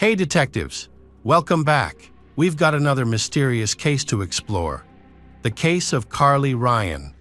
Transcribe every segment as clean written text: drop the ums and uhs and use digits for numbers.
Hey detectives, welcome back. We've got another mysterious case to explore. The case of Carly Ryan.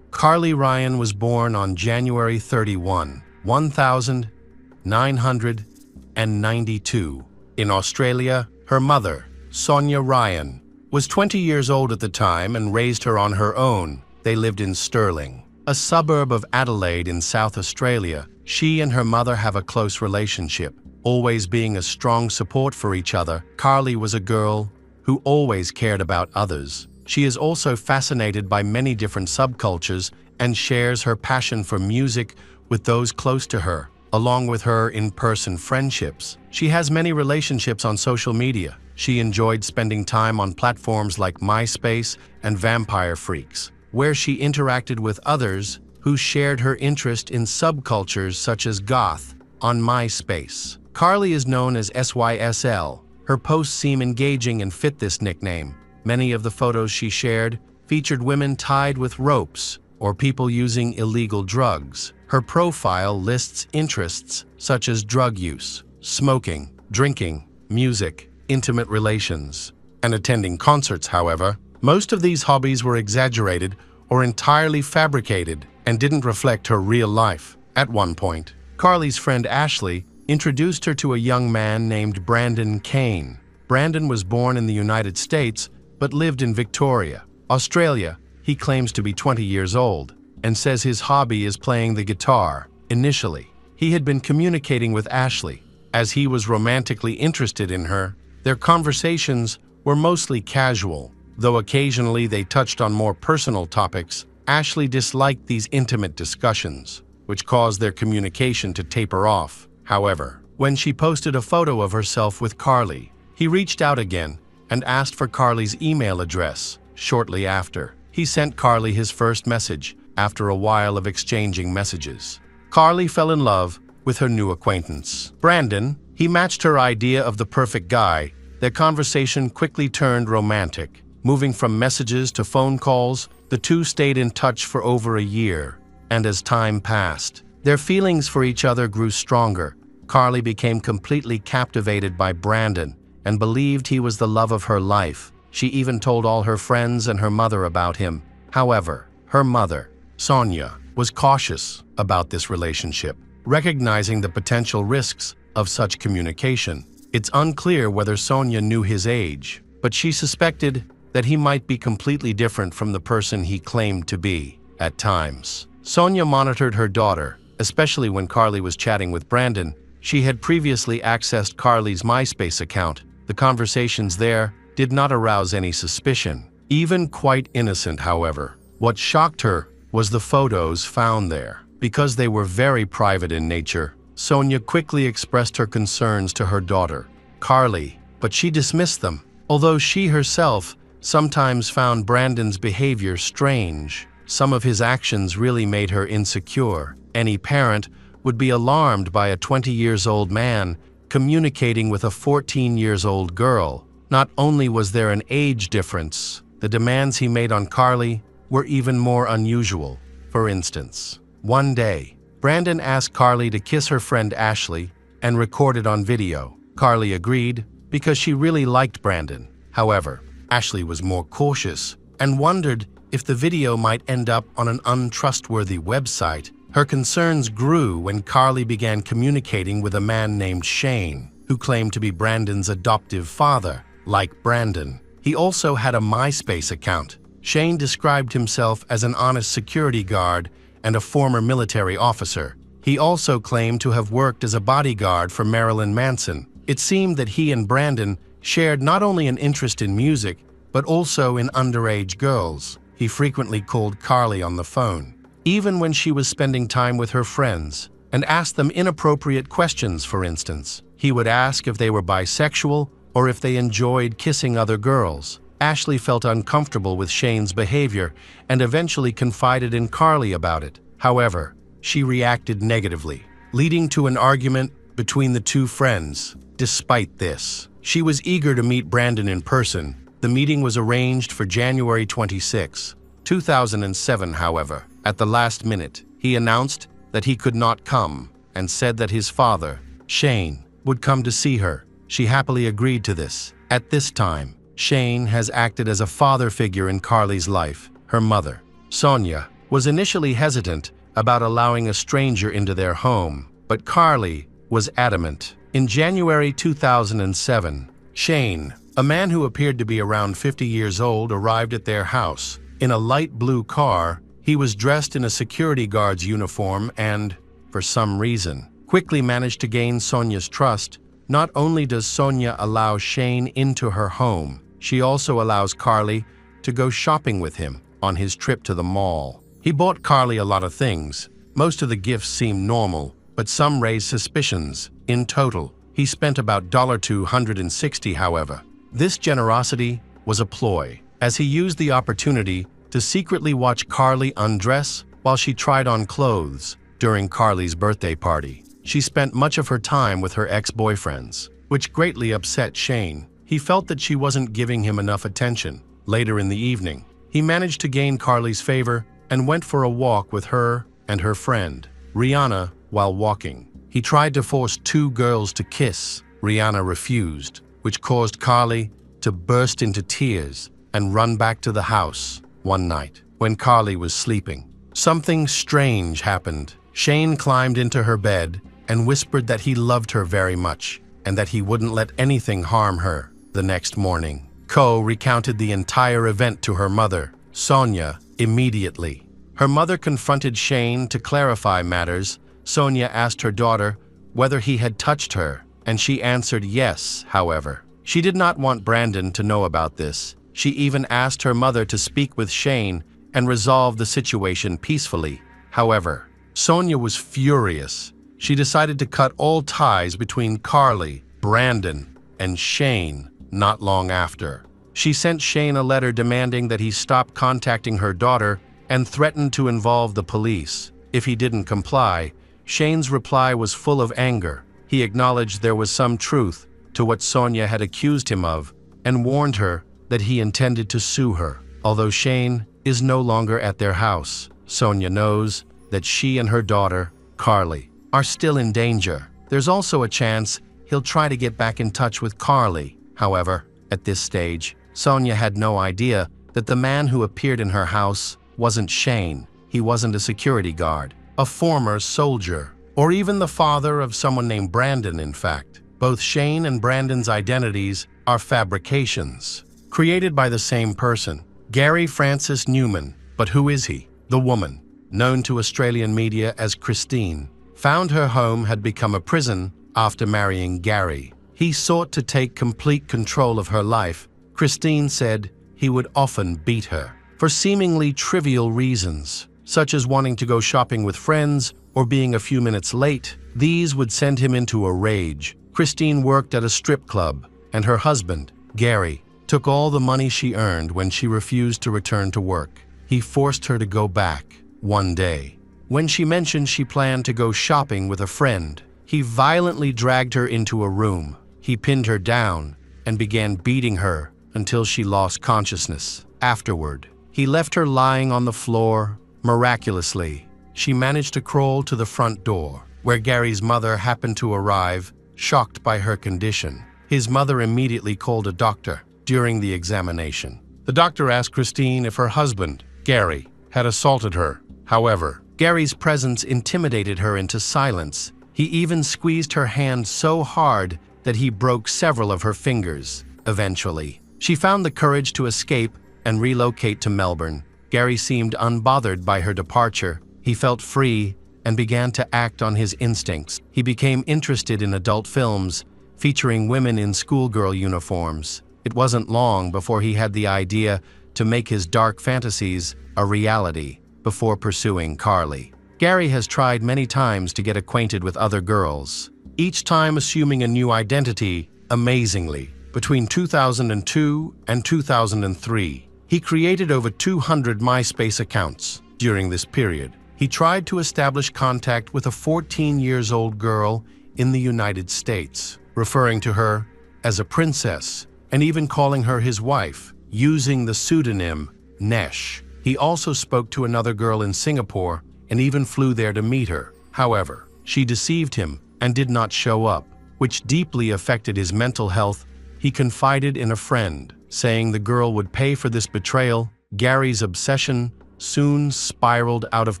Carly Ryan was born on January 31, 1992. In Australia, her mother, Sonia Ryan, was 20 years old at the time and raised her on her own. They lived in Stirling, a suburb of Adelaide in South Australia. She and her mother have a close relationship, always being a strong support for each other. Carly was a girl who always cared about others. She is also fascinated by many different subcultures and shares her passion for music with those close to her, along with her in-person friendships. She has many relationships on social media. She enjoyed spending time on platforms like MySpace and Vampire Freaks, where she interacted with others who shared her interest in subcultures such as goth on MySpace. Carly is known as SYSL. Her posts seem engaging and fit this nickname. Many of the photos she shared featured women tied with ropes or people using illegal drugs. Her profile lists interests such as drug use, smoking, drinking, music, intimate relations, and attending concerts. However, most of these hobbies were exaggerated or entirely fabricated and didn't reflect her real life. At one point, Carly's friend Ashley introduced her to a young man named Brandon Kane. Brandon was born in the United States but lived in Victoria, Australia. He claims to be 20 years old and says his hobby is playing the guitar. Initially, he had been communicating with Ashley as he was romantically interested in her. Their conversations were mostly casual, though occasionally they touched on more personal topics. Ashley disliked these intimate discussions, which caused their communication to taper off. However, when she posted a photo of herself with Carly, he reached out again and asked for Carly's email address. Shortly after, he sent Carly his first message after a while of exchanging messages. Carly fell in love with her new acquaintance, Brandon. He matched her idea of the perfect guy. Their conversation quickly turned romantic. Moving from messages to phone calls, the two stayed in touch for over a year, and as time passed, their feelings for each other grew stronger. Carly became completely captivated by Brandon and believed he was the love of her life. She even told all her friends and her mother about him. However, her mother, Sonia, was cautious about this relationship, recognizing the potential risks of such communication. It's unclear whether Sonia knew his age, but she suspected that he might be completely different from the person he claimed to be. At times, Sonia monitored her daughter, especially when Carly was chatting with Brandon. She had previously accessed Carly's MySpace account. The conversations there did not arouse any suspicion, even quite innocent. However, what shocked her was the photos found there. Because they were very private in nature, Sonia quickly expressed her concerns to her daughter, Carly, but she dismissed them. Although she herself sometimes found Brandon's behavior strange, some of his actions really made her insecure. Any parent would be alarmed by a 20-year-old man communicating with a 14-year-old girl. Not only was there an age difference, the demands he made on Carly were even more unusual. For instance, one day, Brandon asked Carly to kiss her friend Ashley and record it on video. Carly agreed because she really liked Brandon. However, Ashley was more cautious and wondered if the video might end up on an untrustworthy website. Her concerns grew when Carly began communicating with a man named Shane, who claimed to be Brandon's adoptive father. Like Brandon, he also had a MySpace account. Shane described himself as an honest security guard and a former military officer. He also claimed to have worked as a bodyguard for Marilyn Manson. It seemed that he and Brandon shared not only an interest in music, but also in underage girls. He frequently called Carly on the phone, even when she was spending time with her friends, and asked them inappropriate questions. For instance, he would ask if they were bisexual or if they enjoyed kissing other girls. Ashley felt uncomfortable with Shane's behavior and eventually confided in Carly about it. However, she reacted negatively, leading to an argument between the two friends. Despite this, she was eager to meet Brandon in person. The meeting was arranged for January 26, 2007. However, at the last minute, he announced that he could not come and said that his father, Shane, would come to see her. She happily agreed to this. At this time, Shane has acted as a father figure in Carly's life. Her mother, Sonia, was initially hesitant about allowing a stranger into their home, but Carly was adamant. In January 2007, Shane, a man who appeared to be around 50 years old, arrived at their house. In a light blue car, he was dressed in a security guard's uniform and, for some reason, quickly managed to gain Sonia's trust. Not only does Sonia allow Shane into her home, she also allows Carly to go shopping with him on his trip to the mall. He bought Carly a lot of things. Most of the gifts seemed normal, but some raised suspicions. In total, he spent about $260, however. This generosity was a ploy, as he used the opportunity to secretly watch Carly undress while she tried on clothes during Carly's birthday party. She spent much of her time with her ex-boyfriends, which greatly upset Shane. He felt that she wasn't giving him enough attention. Later in the evening, he managed to gain Carly's favor and went for a walk with her and her friend, Rihanna. While walking, he tried to force two girls to kiss. Rihanna refused, which caused Carly to burst into tears and run back to the house. One night, when Carly was sleeping, something strange happened. Shane climbed into her bed and whispered that he loved her very much and that he wouldn't let anything harm her. The next morning, Ko recounted the entire event to her mother, Sonia, immediately. Her mother confronted Shane to clarify matters. Sonia asked her daughter whether he had touched her, and she answered yes. However, she did not want Brandon to know about this. She even asked her mother to speak with Shane and resolve the situation peacefully. However, Sonia was furious. She decided to cut all ties between Carly, Brandon, and Shane not long after. She sent Shane a letter demanding that he stop contacting her daughter and threatened to involve the police if he didn't comply. Shane's reply was full of anger. He acknowledged there was some truth to what Sonia had accused him of and warned her that he intended to sue her. Although Shane is no longer at their house, Sonia knows that she and her daughter, Carly, are still in danger. There's also a chance he'll try to get back in touch with Carly. However, at this stage, Sonia had no idea that the man who appeared in her house wasn't Shane. He wasn't a security guard, a former soldier, or even the father of someone named Brandon. In fact, both Shane and Brandon's identities are fabrications, created by the same person, Gary Francis Newman. But who is he? The woman, known to Australian media as Christine, found her home had become a prison after marrying Gary. He sought to take complete control of her life. Christine said he would often beat her for seemingly trivial reasons, such as wanting to go shopping with friends or being a few minutes late. These would send him into a rage. Christine worked at a strip club, and her husband, Gary, took all the money she earned when she refused to return to work. He forced her to go back. One day, when she mentioned she planned to go shopping with a friend, he violently dragged her into a room. He pinned her down and began beating her until she lost consciousness. Afterward, he left her lying on the floor. Miraculously, she managed to crawl to the front door, where Gary's mother happened to arrive, shocked by her condition. His mother immediately called a doctor. During the examination, the doctor asked Christine if her husband, Gary, had assaulted her. However, Gary's presence intimidated her into silence. He even squeezed her hand so hard that he broke several of her fingers. Eventually, she found the courage to escape and relocate to Melbourne. Gary seemed unbothered by her departure. He felt free and began to act on his instincts. He became interested in adult films featuring women in schoolgirl uniforms. It wasn't long before he had the idea to make his dark fantasies a reality before pursuing Carly. Gary has tried many times to get acquainted with other girls, each time assuming a new identity. Amazingly, between 2002 and 2003, he created over 200 MySpace accounts. During this period, he tried to establish contact with a 14-year-old girl in the United States, referring to her as a princess and even calling her his wife, using the pseudonym Nesh. He also spoke to another girl in Singapore and even flew there to meet her. However, she deceived him and did not show up. which deeply affected his mental health. He confided in a friend, saying the girl would pay for this betrayal. Gary's obsession soon spiraled out of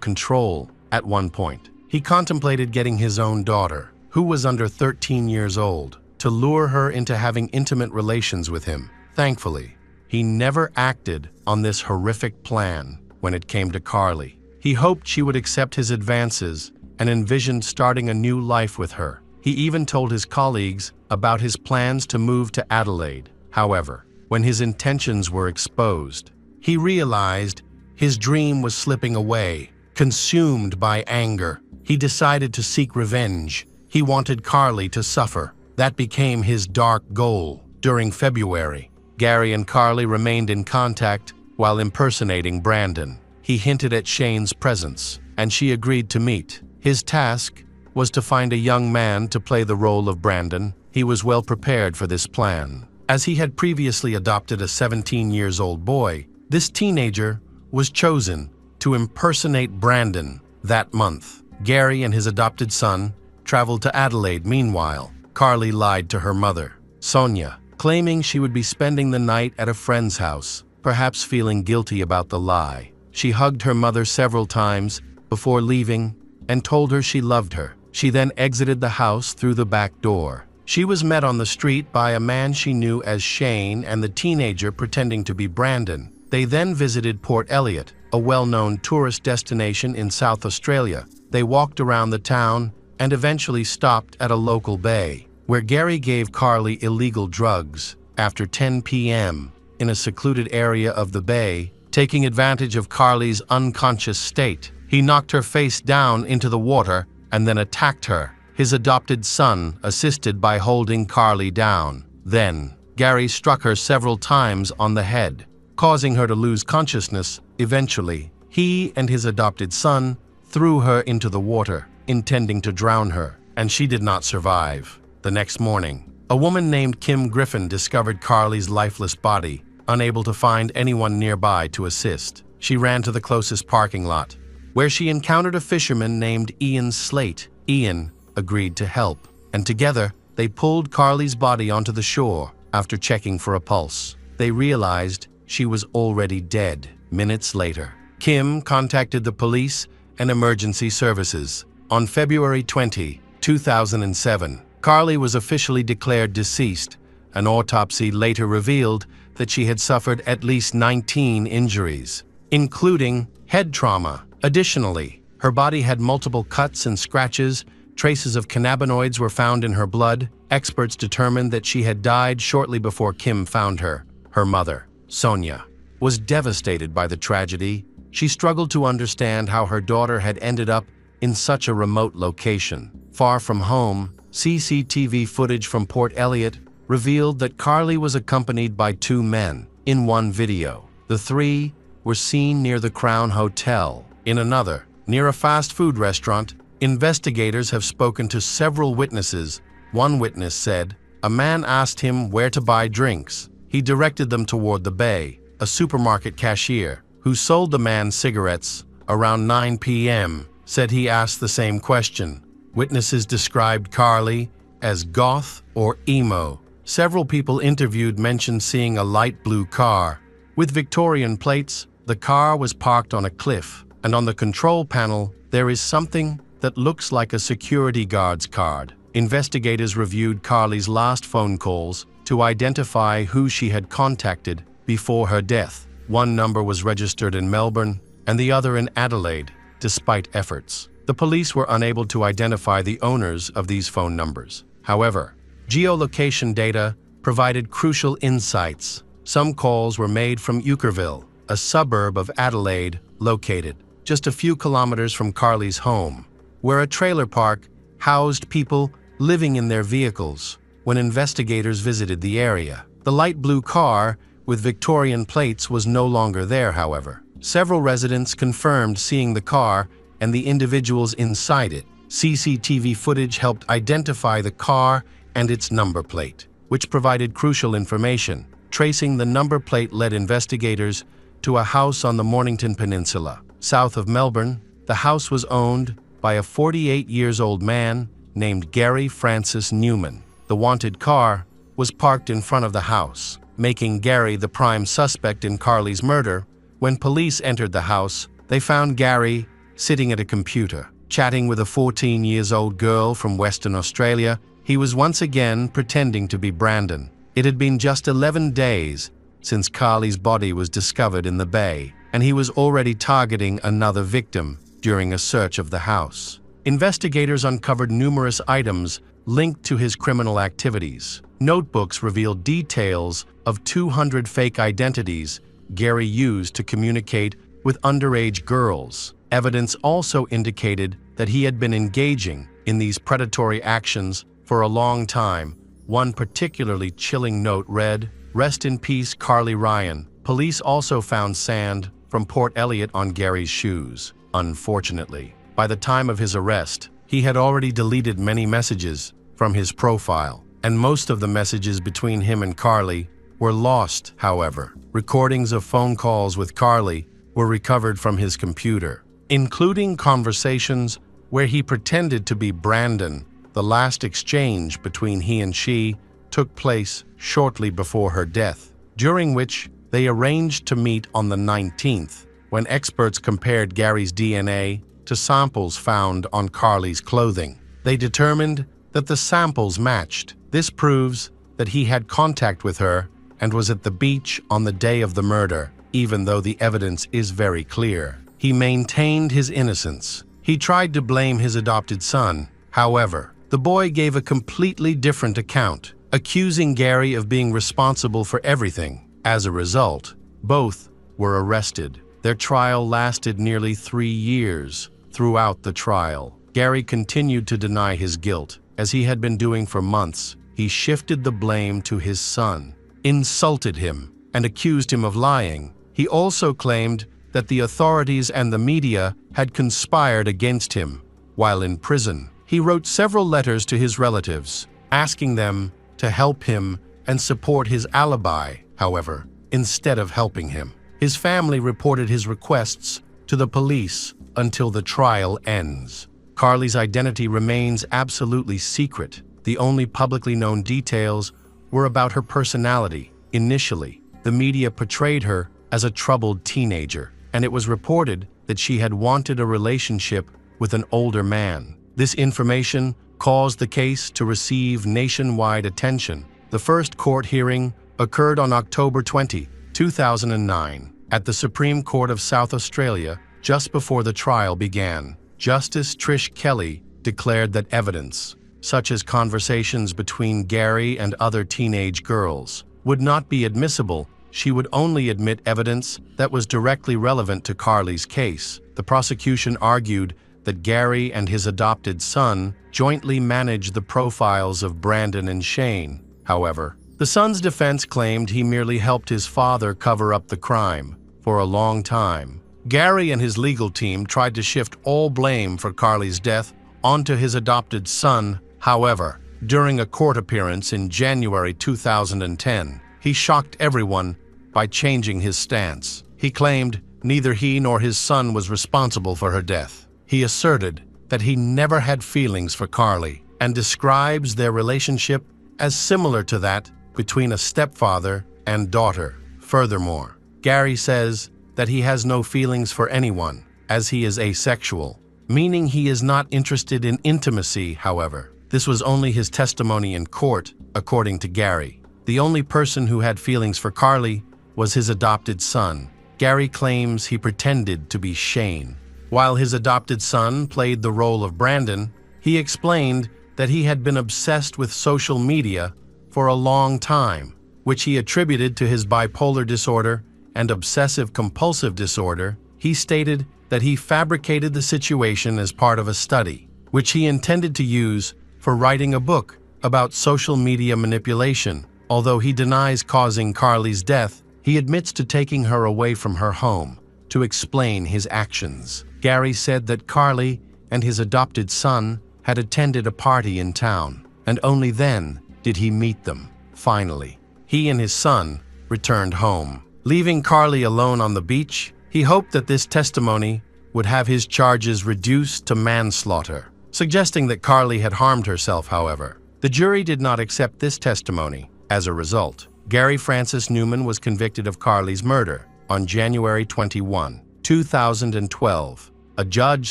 control. At one point, he contemplated getting his own daughter, who was under 13 years old, to lure her into having intimate relations with him. Thankfully, he never acted on this horrific plan when it came to Carly. He hoped she would accept his advances and envisioned starting a new life with her. He even told his colleagues about his plans to move to Adelaide. However, when his intentions were exposed, he realized his dream was slipping away. Consumed by anger, he decided to seek revenge. He wanted Carly to suffer. That became his dark goal. During February, Gary and Carly remained in contact while impersonating Brandon. He hinted at Shane's presence, and she agreed to meet. His task was to find a young man to play the role of Brandon. He was well prepared for this plan. As he had previously adopted a 17-year-old boy, this teenager was chosen to impersonate Brandon. That month, Gary and his adopted son traveled to Adelaide. Meanwhile, Carly lied to her mother, Sonia, claiming she would be spending the night at a friend's house. Perhaps feeling guilty about the lie, she hugged her mother several times before leaving and told her she loved her. She then exited the house through the back door. She was met on the street by a man she knew as Shane and the teenager pretending to be Brandon. They then visited Port Elliot, a well-known tourist destination in South Australia. They walked around the town and eventually stopped at a local bay, where Gary gave Carly illegal drugs. After 10 p.m., in a secluded area of the bay, taking advantage of Carly's unconscious state, he knocked her face down into the water and then attacked her. His adopted son assisted by holding Carly down. Then, Gary struck her several times on the head, causing her to lose consciousness. Eventually, he and his adopted son threw her into the water, intending to drown her, and she did not survive. The next morning, a woman named Kim Griffin discovered Carly's lifeless body. Unable to find anyone nearby to assist, she ran to the closest parking lot, where she encountered a fisherman named Ian Slate. Ian agreed to help, and together they pulled Carly's body onto the shore. After checking for a pulse, they realized she was already dead. Minutes later, Kim contacted the police and emergency services. On February 20, 2007, Carly was officially declared deceased. An autopsy later revealed that she had suffered at least 19 injuries, including head trauma. Additionally, her body had multiple cuts and scratches. Traces of cannabinoids were found in her blood. Experts determined that she had died shortly before Kim found her. Her mother, Sonia, was devastated by the tragedy. She struggled to understand how her daughter had ended up in such a remote location, far from home. CCTV footage from Port Elliot revealed that Carly was accompanied by two men. In one video, the three were seen near the Crown Hotel. In another, near a fast food restaurant. Investigators have spoken to several witnesses. One witness said a man asked him where to buy drinks. He directed them toward the bay. A supermarket cashier, who sold the man cigarettes around 9 p.m., said he asked the same question. Witnesses described Carly as goth or emo. Several people interviewed mentioned seeing a light blue car with Victorian plates. The car was parked on a cliff, and on the control panel there is something that looks like a security guard's card. Investigators reviewed Carly's last phone calls to identify who she had contacted before her death. One number was registered in Melbourne and the other in Adelaide. Despite efforts, the police were unable to identify the owners of these phone numbers. However, geolocation data provided crucial insights. Some calls were made from Euchreville, a suburb of Adelaide located just a few kilometers from Carly's home, where a trailer park housed people living in their vehicles. When investigators visited the area, the light blue car with Victorian plates was no longer there, however. Several residents confirmed seeing the car and the individuals inside it. CCTV footage helped identify the car and its number plate, which provided crucial information. Tracing the number plate led investigators to a house on the Mornington Peninsula, south of Melbourne. The house was owned by a 48-year-old man named Gary Francis Newman. The wanted car was parked in front of the house, making Gary the prime suspect in Carly's murder. When police entered the house, they found Gary sitting at a computer, chatting with a 14-year-old girl from Western Australia. He was once again pretending to be Brandon. It had been just 11 days since Carly's body was discovered in the bay, and he was already targeting another victim during a search of the house. Investigators uncovered numerous items linked to his criminal activities. Notebooks revealed details of 200 fake identities Gary used to communicate with underage girls. Evidence also indicated that he had been engaging in these predatory actions for a long time. One particularly chilling note read, "Rest in peace, Carly Ryan." Police also found sand from Port Elliot on Gary's shoes. Unfortunately, by the time of his arrest, he had already deleted many messages from his profile, and most of the messages between him and Carly were lost. However, recordings of phone calls with Carly were recovered from his computer, including conversations where he pretended to be Brandon. The last exchange between he and she took place shortly before her death, during which they arranged to meet on the 19th, when experts compared Gary's DNA to samples found on Carly's clothing. They determined that the samples matched. This proves that he had contact with her and was at the beach on the day of the murder, even though the evidence is very clear. He maintained his innocence. He tried to blame his adopted son. However, the boy gave a completely different account, accusing Gary of being responsible for everything. As a result, both were arrested. Their trial lasted nearly 3 years. Throughout the trial, Gary continued to deny his guilt, as he had been doing for months. He shifted the blame to his son, insulted him, and accused him of lying. He also claimed that the authorities and the media had conspired against him. While in prison, he wrote several letters to his relatives, asking them to help him and support his alibi. However, instead of helping him, his family reported his requests to the police until the trial ends. Carly's identity remains absolutely secret. The only publicly known details were about her personality. Initially, the media portrayed her as a troubled teenager, and it was reported that she had wanted a relationship with an older man. This information caused the case to receive nationwide attention. The first court hearing occurred on October 20, 2009, at the Supreme Court of South Australia. Just before the trial began, Justice Trish Kelly declared that evidence, such as conversations between Gary and other teenage girls, would not be admissible. She would only admit evidence that was directly relevant to Carly's case. The prosecution argued that Gary and his adopted son jointly managed the profiles of Brandon and Shane. However, the son's defense claimed he merely helped his father cover up the crime. For a long time, Gary and his legal team tried to shift all blame for Carly's death onto his adopted son. However, during a court appearance in January 2010, he shocked everyone by changing his stance. He claimed neither he nor his son was responsible for her death. He asserted that he never had feelings for Carly and describes their relationship as similar to that between a stepfather and daughter. Furthermore, Gary says that he has no feelings for anyone, as he is asexual, meaning he is not interested in intimacy. However, this was only his testimony in court, according to Gary. The only person who had feelings for Carly was his adopted son. Gary claims he pretended to be Shane. While his adopted son played the role of Brandon, he explained that he had been obsessed with social media for a long time, which he attributed to his bipolar disorder and obsessive-compulsive disorder. He stated that he fabricated the situation as part of a study, which he intended to use for writing a book about social media manipulation. Although he denies causing Carly's death, he admits to taking her away from her home to explain his actions. Gary said that Carly and his adopted son had attended a party in town, and only then did he meet them. Finally, he and his son returned home. Leaving Carly alone on the beach, he hoped that this testimony would have his charges reduced to manslaughter, suggesting that Carly had harmed herself. However, The jury did not accept this testimony. As a result, Gary Francis Newman was convicted of Carly's murder. On January 21, 2012, a judge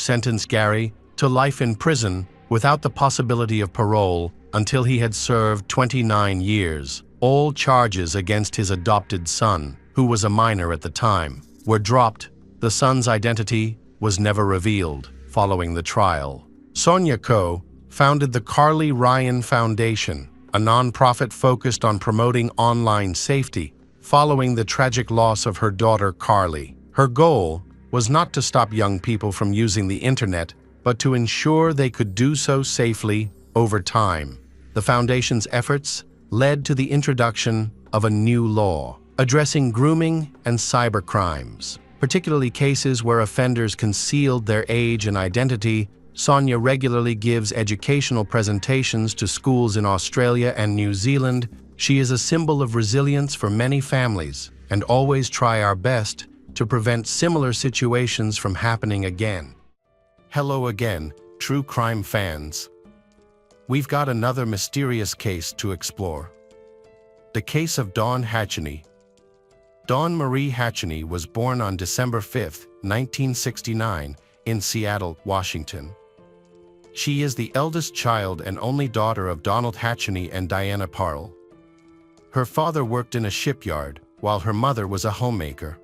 sentenced Gary to life in prison without the possibility of parole until he had served 29 years. All charges against his adopted son, who was a minor at the time, were dropped. The son's identity was never revealed following the trial. Sonia Ko founded the Carly Ryan Foundation, a nonprofit focused on promoting online safety following the tragic loss of her daughter Carly. Her goal was not to stop young people from using the internet, but to ensure they could do so safely over time. The foundation's efforts led to the introduction of a new law addressing grooming and cybercrimes, particularly cases where offenders concealed their age and identity. Sonia regularly gives educational presentations to schools in Australia and New Zealand. She is a symbol of resilience for many families and always try our best to prevent similar situations from happening again. Hello again, true crime fans. We've got another mysterious case to explore. The case of Dawn Hatcheney. Dawn Marie Hatcheney was born on December 5, 1969, in Seattle, Washington. She is the eldest child and only daughter of Donald Hatcheney and Diana Parle. Her father worked in a shipyard, while her mother was a homemaker.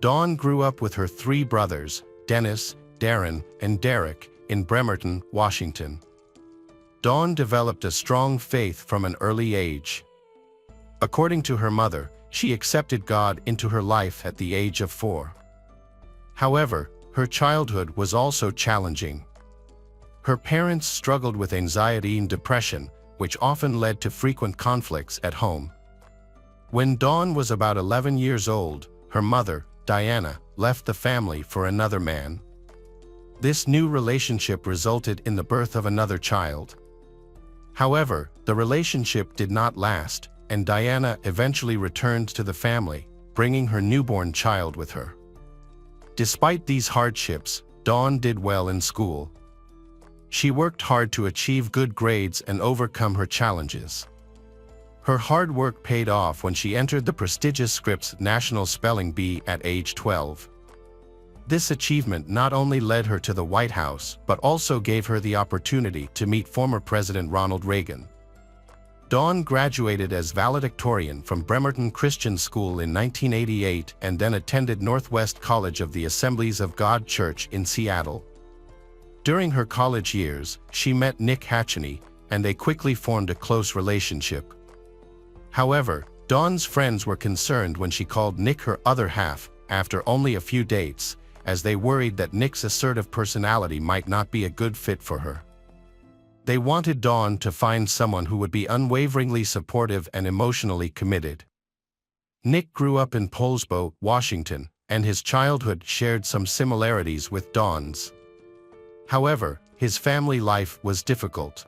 Dawn grew up with her three brothers, Dennis, Darren, and Derek, in Bremerton, Washington. Dawn developed a strong faith from an early age. According to her mother, she accepted God into her life at the age of 4. However, her childhood was also challenging. Her parents struggled with anxiety and depression, which often led to frequent conflicts at home. When Dawn was about 11 years old, her mother, Diana, left the family for another man. This new relationship resulted in the birth of another child. However, the relationship did not last, and Diana eventually returned to the family, bringing her newborn child with her. Despite these hardships, Dawn did well in school. She worked hard to achieve good grades and overcome her challenges. Her hard work paid off when she entered the prestigious Scripps National Spelling Bee at age 12. This achievement not only led her to the White House, but also gave her the opportunity to meet former President Ronald Reagan. Dawn graduated as valedictorian from Bremerton Christian School in 1988 and then attended Northwest College of the Assemblies of God Church in Seattle. During her college years, she met Nick Hatcheney, and they quickly formed a close relationship. However, Dawn's friends were concerned when she called Nick her other half after only a few dates, as they worried that Nick's assertive personality might not be a good fit for her. They wanted Dawn to find someone who would be unwaveringly supportive and emotionally committed. Nick grew up in Poulsbo, Washington, and his childhood shared some similarities with Dawn's. However, his family life was difficult.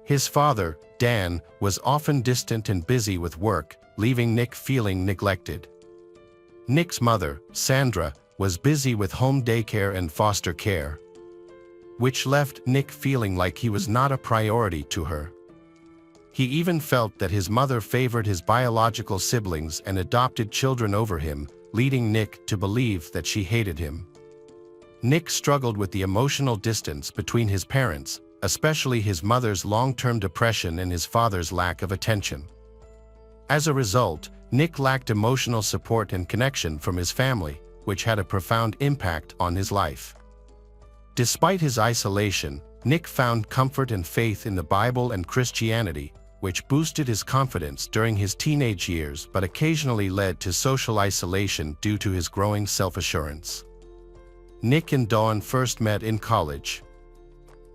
His father, Dan, was often distant and busy with work, leaving Nick feeling neglected. Nick's mother, Sandra, was busy with home daycare and foster care, which left Nick feeling like he was not a priority to her. He even felt that his mother favored his biological siblings and adopted children over him, leading Nick to believe that she hated him. Nick struggled with the emotional distance between his parents, especially his mother's long-term depression and his father's lack of attention. As a result, Nick lacked emotional support and connection from his family, which had a profound impact on his life. Despite his isolation, Nick found comfort and faith in the Bible and Christianity, which boosted his confidence during his teenage years but occasionally led to social isolation due to his growing self-assurance. Nick and Dawn first met in college.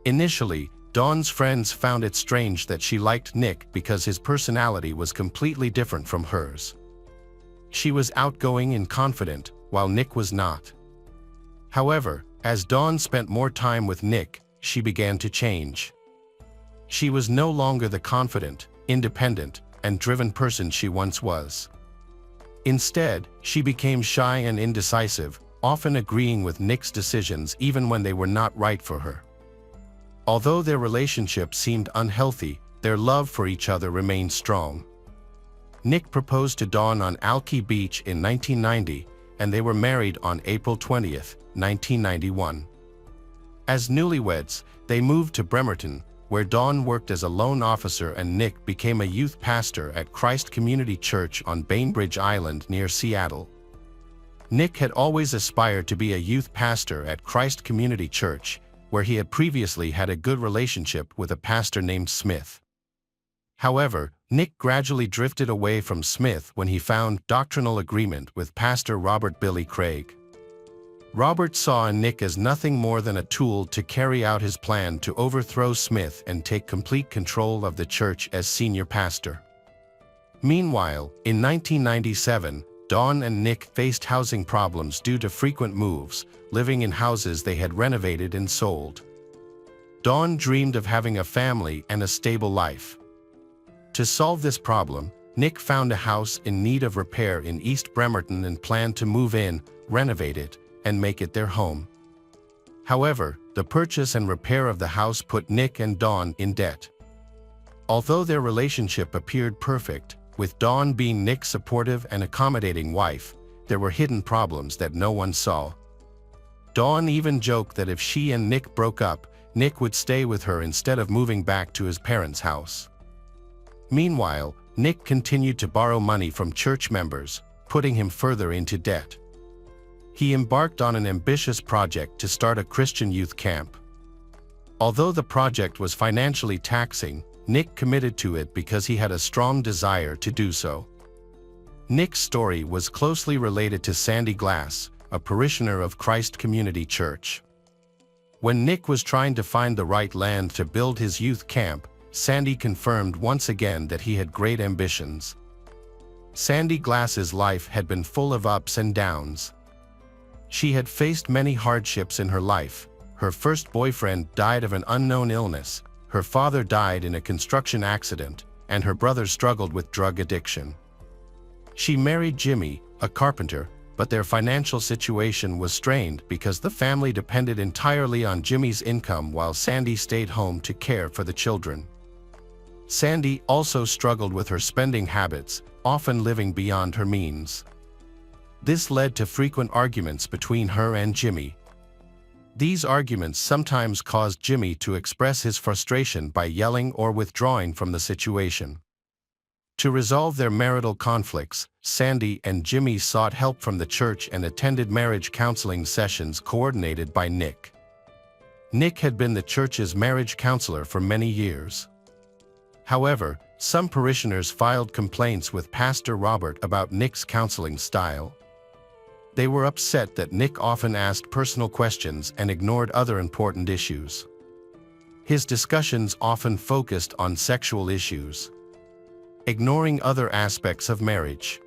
Initially, Dawn's friends found it strange that she liked Nick because his personality was completely different from hers. She was outgoing and confident, while Nick was not. However, as Dawn spent more time with Nick, she began to change. She was no longer the confident, independent, and driven person she once was. Instead, she became shy and indecisive, often agreeing with Nick's decisions even when they were not right for her. Although their relationship seemed unhealthy, their love for each other remained strong. Nick proposed to Dawn on Alki Beach in 1990, and they were married on April 20, 1991. As newlyweds, they moved to Bremerton, where Dawn worked as a loan officer and Nick became a youth pastor at Christ Community Church on Bainbridge Island near Seattle. Nick had always aspired to be a youth pastor at Christ Community Church, where he had previously had a good relationship with a pastor named Smith. However, Nick gradually drifted away from Smith when he found doctrinal agreement with Pastor Robert Billy Craig. Robert saw in Nick as nothing more than a tool to carry out his plan to overthrow Smith and take complete control of the church as senior pastor. Meanwhile, in 1997, Dawn and Nick faced housing problems due to frequent moves, living in houses they had renovated and sold. Dawn dreamed of having a family and a stable life. To solve this problem, Nick found a house in need of repair in East Bremerton and planned to move in, renovate it, and make it their home. However, the purchase and repair of the house put Nick and Dawn in debt. Although their relationship appeared perfect, with Dawn being Nick's supportive and accommodating wife, there were hidden problems that no one saw. Dawn even joked that if she and Nick broke up, Nick would stay with her instead of moving back to his parents' house. Meanwhile, Nick continued to borrow money from church members, putting him further into debt. He embarked on an ambitious project to start a Christian youth camp. Although the project was financially taxing, Nick committed to it because he had a strong desire to do so. Nick's story was closely related to Sandy Glass, a parishioner of Christ Community Church. When Nick was trying to find the right land to build his youth camp, Sandy confirmed once again that he had great ambitions. Sandy Glass's life had been full of ups and downs. She had faced many hardships in her life. Her first boyfriend died of an unknown illness, her father died in a construction accident, and her brother struggled with drug addiction. She married Jimmy, a carpenter, but their financial situation was strained because the family depended entirely on Jimmy's income while Sandy stayed home to care for the children. Sandy also struggled with her spending habits, often living beyond her means. This led to frequent arguments between her and Jimmy. These arguments sometimes caused Jimmy to express his frustration by yelling or withdrawing from the situation. To resolve their marital conflicts, Sandy and Jimmy sought help from the church and attended marriage counseling sessions coordinated by Nick. Nick had been the church's marriage counselor for many years. However, some parishioners filed complaints with Pastor Robert about Nick's counseling style. They were upset that Nick often asked personal questions and ignored other important issues. His discussions often focused on sexual issues, ignoring other aspects of marriage.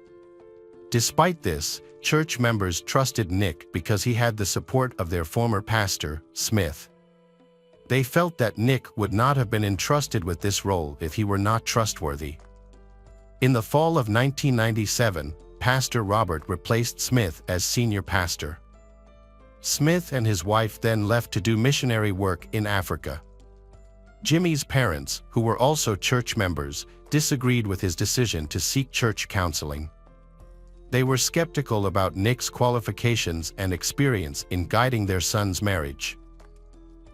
Despite this, church members trusted Nick because he had the support of their former pastor, Smith. They felt that Nick would not have been entrusted with this role if he were not trustworthy. In the fall of 1997, Pastor Robert replaced Smith as senior pastor. Smith and his wife then left to do missionary work in Africa. Jimmy's parents, who were also church members, disagreed with his decision to seek church counseling. They were skeptical about Nick's qualifications and experience in guiding their son's marriage.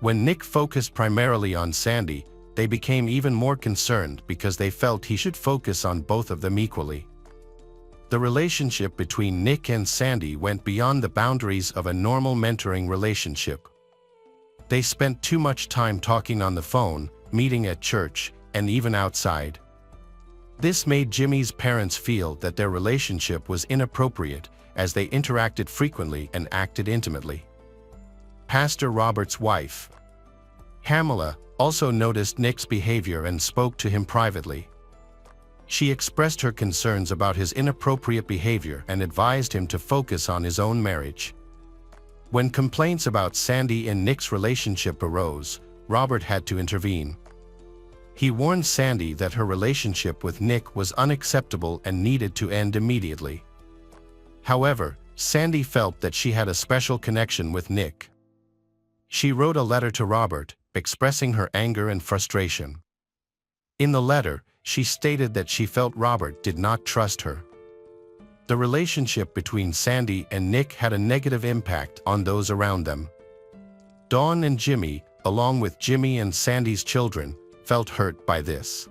When Nick focused primarily on Sandy, they became even more concerned because they felt he should focus on both of them equally. The relationship between Nick and Sandy went beyond the boundaries of a normal mentoring relationship. They spent too much time talking on the phone, meeting at church, and even outside. This made Jimmy's parents feel that their relationship was inappropriate as they interacted frequently and acted intimately. Pastor Robert's wife, Pamela, also noticed Nick's behavior and spoke to him privately. She expressed her concerns about his inappropriate behavior and advised him to focus on his own marriage. When complaints about Sandy and Nick's relationship arose, Robert had to intervene. He warned Sandy that her relationship with Nick was unacceptable and needed to end immediately. However, Sandy felt that she had a special connection with Nick. She wrote a letter to Robert, expressing her anger and frustration. In the letter, she stated that she felt Robert did not trust her. The relationship between Sandy and Nick had a negative impact on those around them. Dawn and Jimmy, along with Jimmy and Sandy's children, felt hurt by this.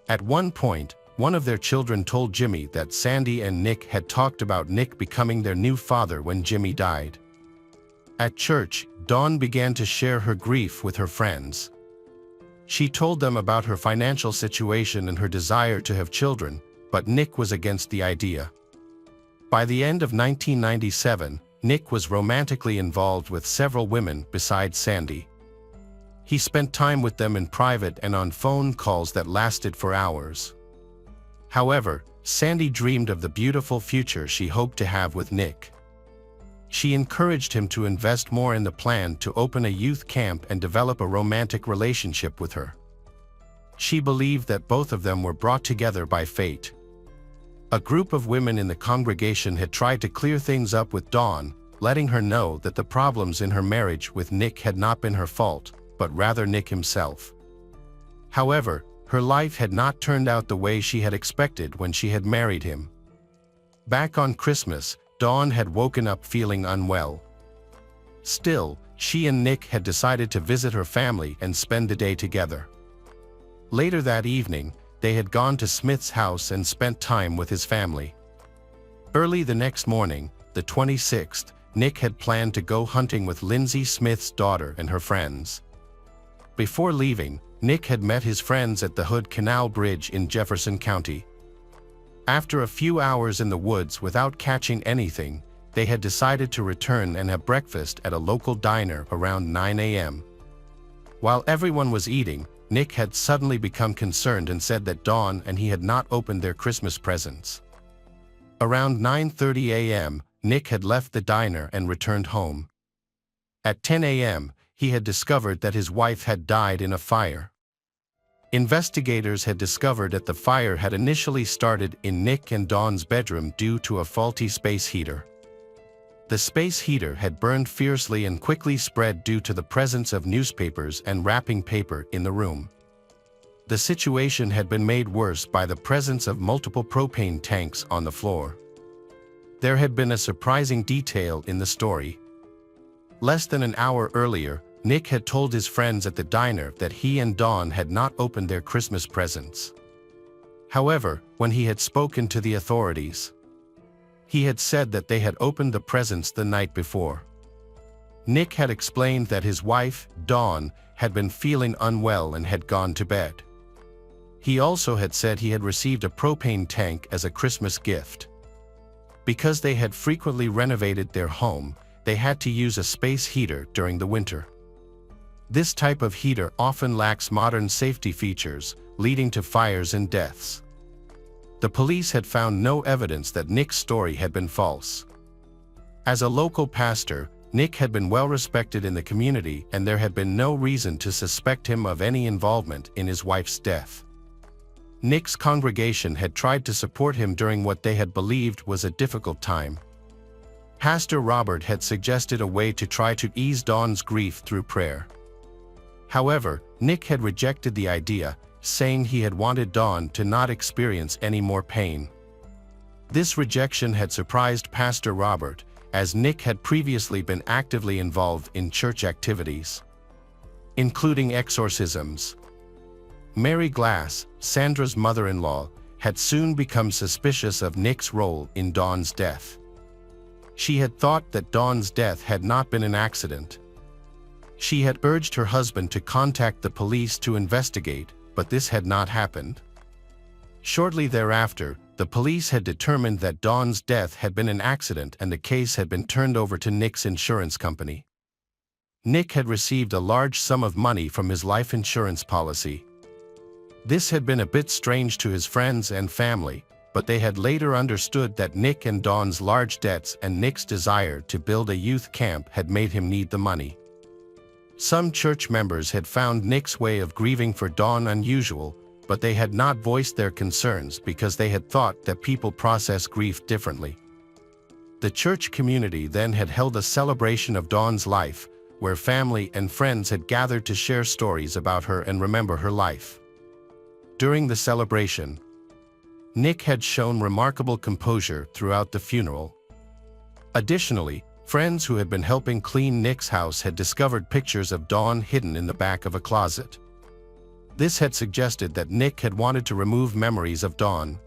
At one point, one of their children told Jimmy that Sandy and Nick had talked about Nick becoming their new father when Jimmy died. At church, Dawn began to share her grief with her friends. She told them about her financial situation and her desire to have children, but Nick was against the idea. By the end of 1997, Nick was romantically involved with several women besides Sandy. He spent time with them in private and on phone calls that lasted for hours. However, Sandy dreamed of the beautiful future she hoped to have with Nick. She encouraged him to invest more in the plan to open a youth camp and develop a romantic relationship with her. She believed that both of them were brought together by fate. A group of women in the congregation had tried to clear things up with Dawn, letting her know that the problems in her marriage with Nick had not been her fault, but rather Nick himself. However, her life had not turned out the way she had expected when she had married him. Back on Christmas, Dawn had woken up feeling unwell. Still, she and Nick had decided to visit her family and spend the day together. Later that evening, they had gone to Smith's house and spent time with his family. Early the next morning, the 26th, Nick had planned to go hunting with Lindsay Smith's daughter and her friends. Before leaving, Nick had met his friends at the Hood Canal Bridge in Jefferson County. After a few hours in the woods without catching anything, they had decided to return and have breakfast at a local diner around 9 a.m. While everyone was eating, Nick had suddenly become concerned and said that Dawn and he had not opened their Christmas presents. Around 9:30 a.m., Nick had left the diner and returned home. At 10 a.m., he had discovered that his wife had died in a fire. Investigators had discovered that the fire had initially started in Nick and Dawn's bedroom due to a faulty space heater. The space heater had burned fiercely and quickly spread due to the presence of newspapers and wrapping paper in the room. The situation had been made worse by the presence of multiple propane tanks on the floor. There had been a surprising detail in the story. Less than an hour earlier, Nick had told his friends at the diner that he and Dawn had not opened their Christmas presents. However, when he had spoken to the authorities, he had said that they had opened the presents the night before. Nick had explained that his wife, Dawn, had been feeling unwell and had gone to bed. He also had said he had received a propane tank as a Christmas gift. Because they had frequently renovated their home, they had to use a space heater during the winter. This type of heater often lacks modern safety features, leading to fires and deaths. The police had found no evidence that Nick's story had been false. As a local pastor, Nick had been well respected in the community and there had been no reason to suspect him of any involvement in his wife's death. Nick's congregation had tried to support him during what they had believed was a difficult time. Pastor Robert had suggested a way to try to ease Dawn's grief through prayer. However, Nick had rejected the idea, saying he had wanted Dawn to not experience any more pain. This rejection had surprised Pastor Robert, as Nick had previously been actively involved in church activities, including exorcisms. Mary Glass, Sandra's mother-in-law, had soon become suspicious of Nick's role in Dawn's death. She had thought that Dawn's death had not been an accident. She had urged her husband to contact the police to investigate, but this had not happened. Shortly thereafter, the police had determined that Dawn's death had been an accident and the case had been turned over to Nick's insurance company. Nick had received a large sum of money from his life insurance policy. This had been a bit strange to his friends and family, but they had later understood that Nick and Dawn's large debts and Nick's desire to build a youth camp had made him need the money. Some church members had found Nick's way of grieving for Dawn unusual, but they had not voiced their concerns because they had thought that people process grief differently. The church community then had held a celebration of Dawn's life, where family and friends had gathered to share stories about her and remember her life. During the celebration, Nick had shown remarkable composure throughout the funeral. Additionally, friends who had been helping clean Nick's house had discovered pictures of Dawn hidden in the back of a closet. This had suggested that Nick had wanted to remove memories of Dawn.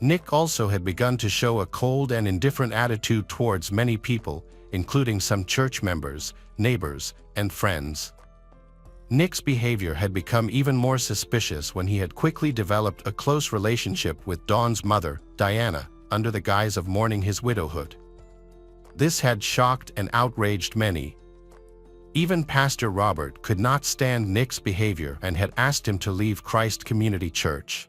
Nick also had begun to show a cold and indifferent attitude towards many people, including some church members, neighbors, and friends. Nick's behavior had become even more suspicious when he had quickly developed a close relationship with Dawn's mother, Diana, under the guise of mourning his widowhood. This had shocked and outraged many. Even Pastor Robert could not stand Nick's behavior and had asked him to leave Christ Community Church.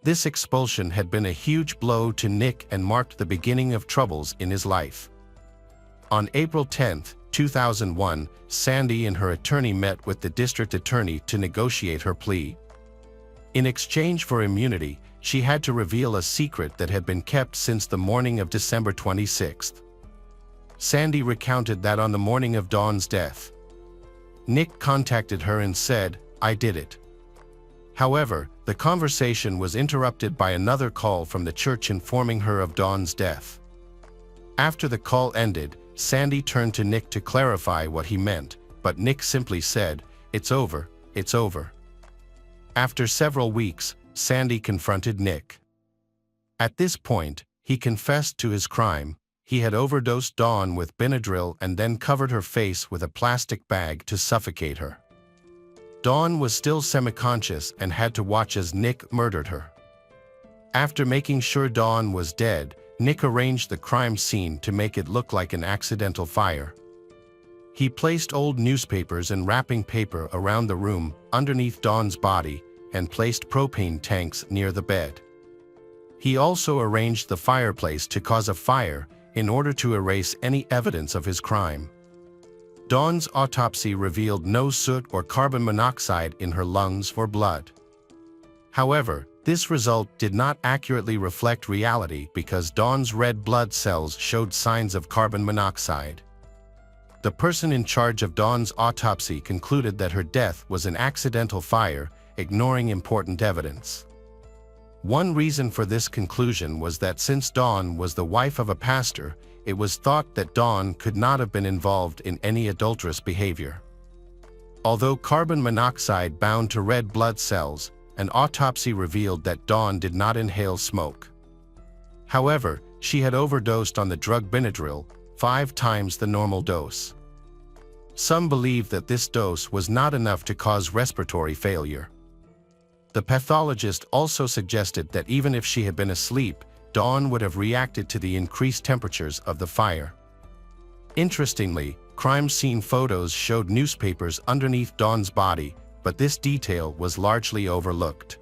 This expulsion had been a huge blow to Nick and marked the beginning of troubles in his life. On April 10, 2001, Sandy and her attorney met with the district attorney to negotiate her plea. In exchange for immunity, she had to reveal a secret that had been kept since the morning of December 26. Sandy recounted that on the morning of Dawn's death, Nick contacted her and said, "I did it." However, the conversation was interrupted by another call from the church informing her of Dawn's death. After the call ended, Sandy turned to Nick to clarify what he meant, but Nick simply said, "It's over, it's over." After several weeks, Sandy confronted Nick. At this point, he confessed to his crime. He had overdosed Dawn with Benadryl and then covered her face with a plastic bag to suffocate her. Dawn was still semi-conscious and had to watch as Nick murdered her. After making sure Dawn was dead, Nick arranged the crime scene to make it look like an accidental fire. He placed old newspapers and wrapping paper around the room underneath Dawn's body and placed propane tanks near the bed. He also arranged the fireplace to cause a fire in order to erase any evidence of his crime. Dawn's autopsy revealed no soot or carbon monoxide in her lungs or blood. However, this result did not accurately reflect reality because Dawn's red blood cells showed signs of carbon monoxide. The person in charge of Dawn's autopsy concluded that her death was an accidental fire, ignoring important evidence. One reason for this conclusion was that since Dawn was the wife of a pastor, it was thought that Dawn could not have been involved in any adulterous behavior. Although carbon monoxide bound to red blood cells, an autopsy revealed that Dawn did not inhale smoke. However, she had overdosed on the drug Benadryl, 5 times the normal dose. Some believe that this dose was not enough to cause respiratory failure. The pathologist also suggested that even if she had been asleep, Dawn would have reacted to the increased temperatures of the fire. Interestingly, crime scene photos showed newspapers underneath Dawn's body, but this detail was largely overlooked.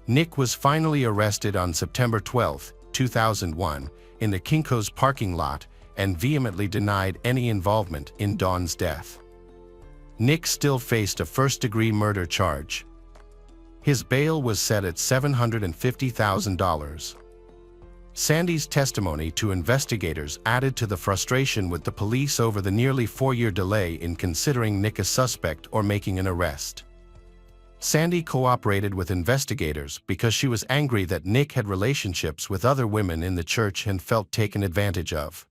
Nick was finally arrested on September 12, 2001, in the Kinko's parking lot and vehemently denied any involvement in Dawn's death. Nick still faced a first-degree murder charge. His bail was set at $750,000. Sandy's testimony to investigators added to the frustration with the police over the nearly 4-year delay in considering Nick a suspect or making an arrest. Sandy cooperated with investigators because she was angry that Nick had relationships with other women in the church and felt taken advantage of.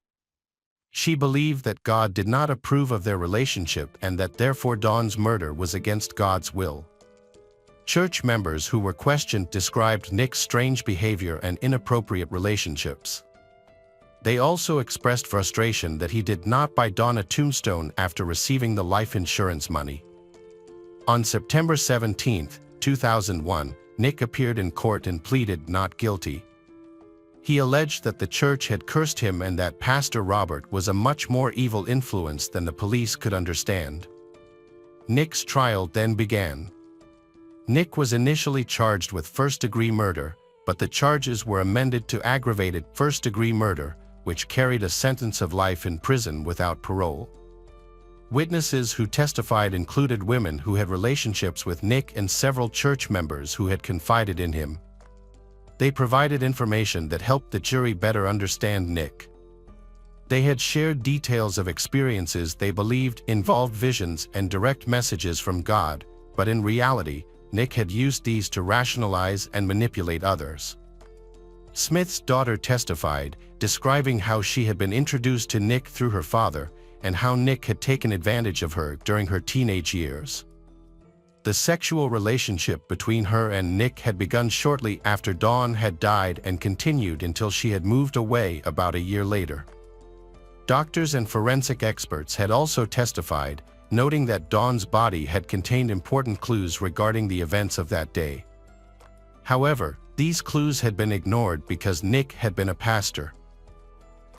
She believed that God did not approve of their relationship and that therefore Dawn's murder was against God's will. Church members who were questioned described Nick's strange behavior and inappropriate relationships. They also expressed frustration that he did not buy Dawn a tombstone after receiving the life insurance money. On September 17, 2001, Nick appeared in court and pleaded not guilty. He alleged that the church had cursed him and that Pastor Robert was a much more evil influence than the police could understand. Nick's trial then began. Nick was initially charged with first-degree murder, but the charges were amended to aggravated first-degree murder, which carried a sentence of life in prison without parole. Witnesses who testified included women who had relationships with Nick and several church members who had confided in him. They provided information that helped the jury better understand Nick. They had shared details of experiences they believed involved visions and direct messages from God, but in reality, Nick had used these to rationalize and manipulate others. Smith's daughter testified, describing how she had been introduced to Nick through her father and how Nick had taken advantage of her during her teenage years. The sexual relationship between her and Nick had begun shortly after Dawn had died and continued until she had moved away about a year later. Doctors and forensic experts had also testified, noting that Dawn's body had contained important clues regarding the events of that day. However, these clues had been ignored because Nick had been a pastor.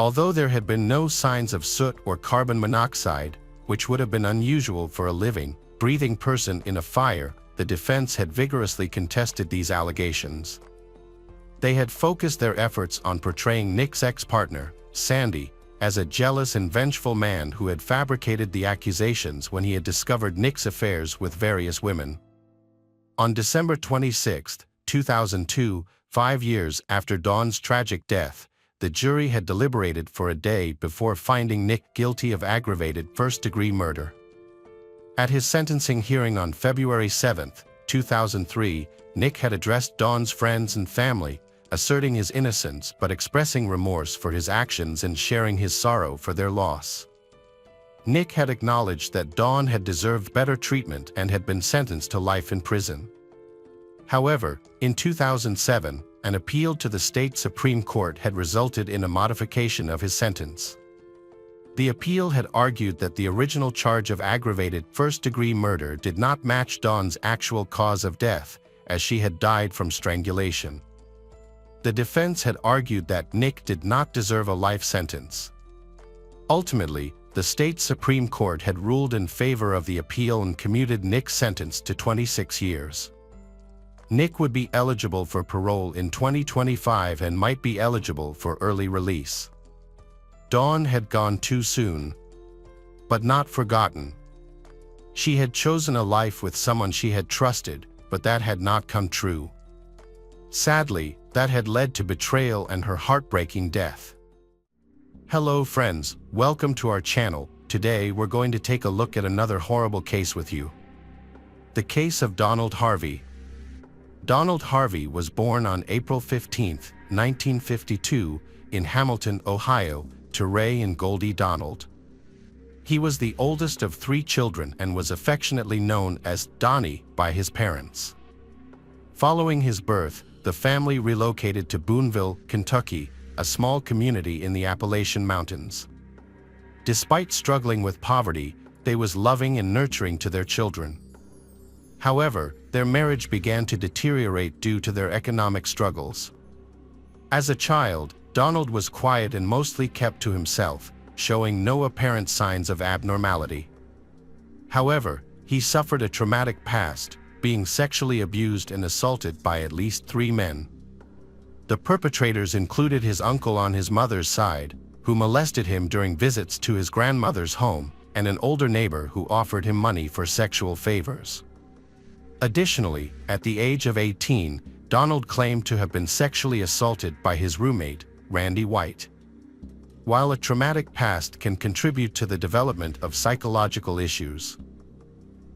Although there had been no signs of soot or carbon monoxide, which would have been unusual for a living, breathing person in a fire, the defense had vigorously contested these allegations. They had focused their efforts on portraying Nick's ex-partner, Sandy, as a jealous and vengeful man who had fabricated the accusations when he had discovered Nick's affairs with various women. On December 26, 2002, 5 years after Dawn's tragic death, the jury had deliberated for a day before finding Nick guilty of aggravated first-degree murder. At his sentencing hearing on February 7, 2003, Nick had addressed Dawn's friends and family, asserting his innocence but expressing remorse for his actions and sharing his sorrow for their loss. Nick had acknowledged that Dawn had deserved better treatment and had been sentenced to life in prison. However, in 2007, an appeal to the state Supreme Court had resulted in a modification of his sentence. The appeal had argued that the original charge of aggravated first-degree murder did not match Dawn's actual cause of death, as she had died from strangulation. The defense had argued that Nick did not deserve a life sentence. Ultimately, the state Supreme Court had ruled in favor of the appeal and commuted Nick's sentence to 26 years. Nick would be eligible for parole in 2025 and might be eligible for early release. Dawn had gone too soon, but not forgotten. She had chosen a life with someone she had trusted, but that had not come true. Sadly, that had led to betrayal and her heartbreaking death. Hello friends, welcome to our channel. Today we're going to take a look at another horrible case with you. The case of Donald Harvey. Donald Harvey was born on April 15, 1952, in Hamilton, Ohio, to Ray and Goldie Donald. He was the oldest of 3 children and was affectionately known as Donnie by his parents. Following his birth, the family relocated to Boonville, Kentucky, a small community in the Appalachian Mountains. Despite struggling with poverty, they was loving and nurturing to their children. However, their marriage began to deteriorate due to their economic struggles. As a child, Donald was quiet and mostly kept to himself, showing no apparent signs of abnormality. However, he suffered a traumatic past, being sexually abused and assaulted by at least 3 men. The perpetrators included his uncle on his mother's side, who molested him during visits to his grandmother's home, and an older neighbor who offered him money for sexual favors. Additionally, at the age of 18, Donald claimed to have been sexually assaulted by his roommate, Randy White. While a traumatic past can contribute to the development of psychological issues,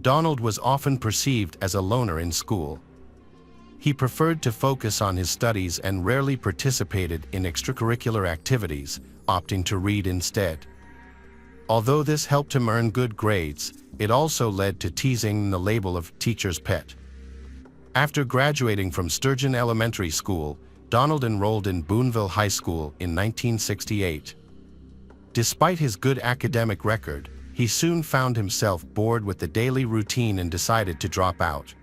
Donald was often perceived as a loner in school. He preferred to focus on his studies and rarely participated in extracurricular activities, opting to read instead. Although this helped him earn good grades, it also led to teasing and the label of teacher's pet. After graduating from Sturgeon Elementary School, Donald enrolled in Boonville High School in 1968. Despite his good academic record, he soon found himself bored with the daily routine and decided to drop out.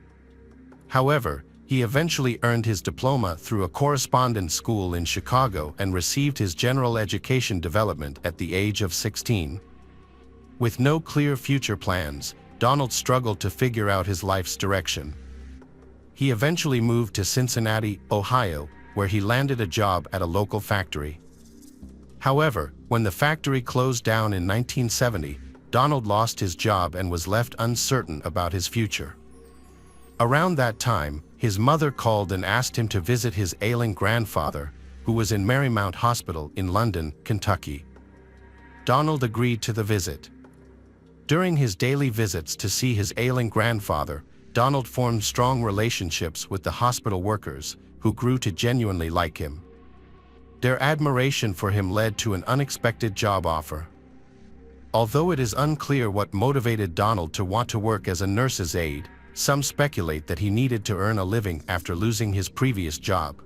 However, he eventually earned his diploma through a correspondence school in Chicago and received his general education development at the age of 16. With no clear future plans, Donald struggled to figure out his life's direction. He eventually moved to Cincinnati, Ohio, where he landed a job at a local factory. However, when the factory closed down in 1970, Donald lost his job and was left uncertain about his future. Around that time, his mother called and asked him to visit his ailing grandfather, who was in Marymount Hospital in London, Kentucky. Donald agreed to the visit. During his daily visits to see his ailing grandfather, Donald formed strong relationships with the hospital workers, who grew to genuinely like him. Their admiration for him led to an unexpected job offer. Although it is unclear what motivated Donald to want to work as a nurse's aide, some speculate that he needed to earn a living after losing his previous job.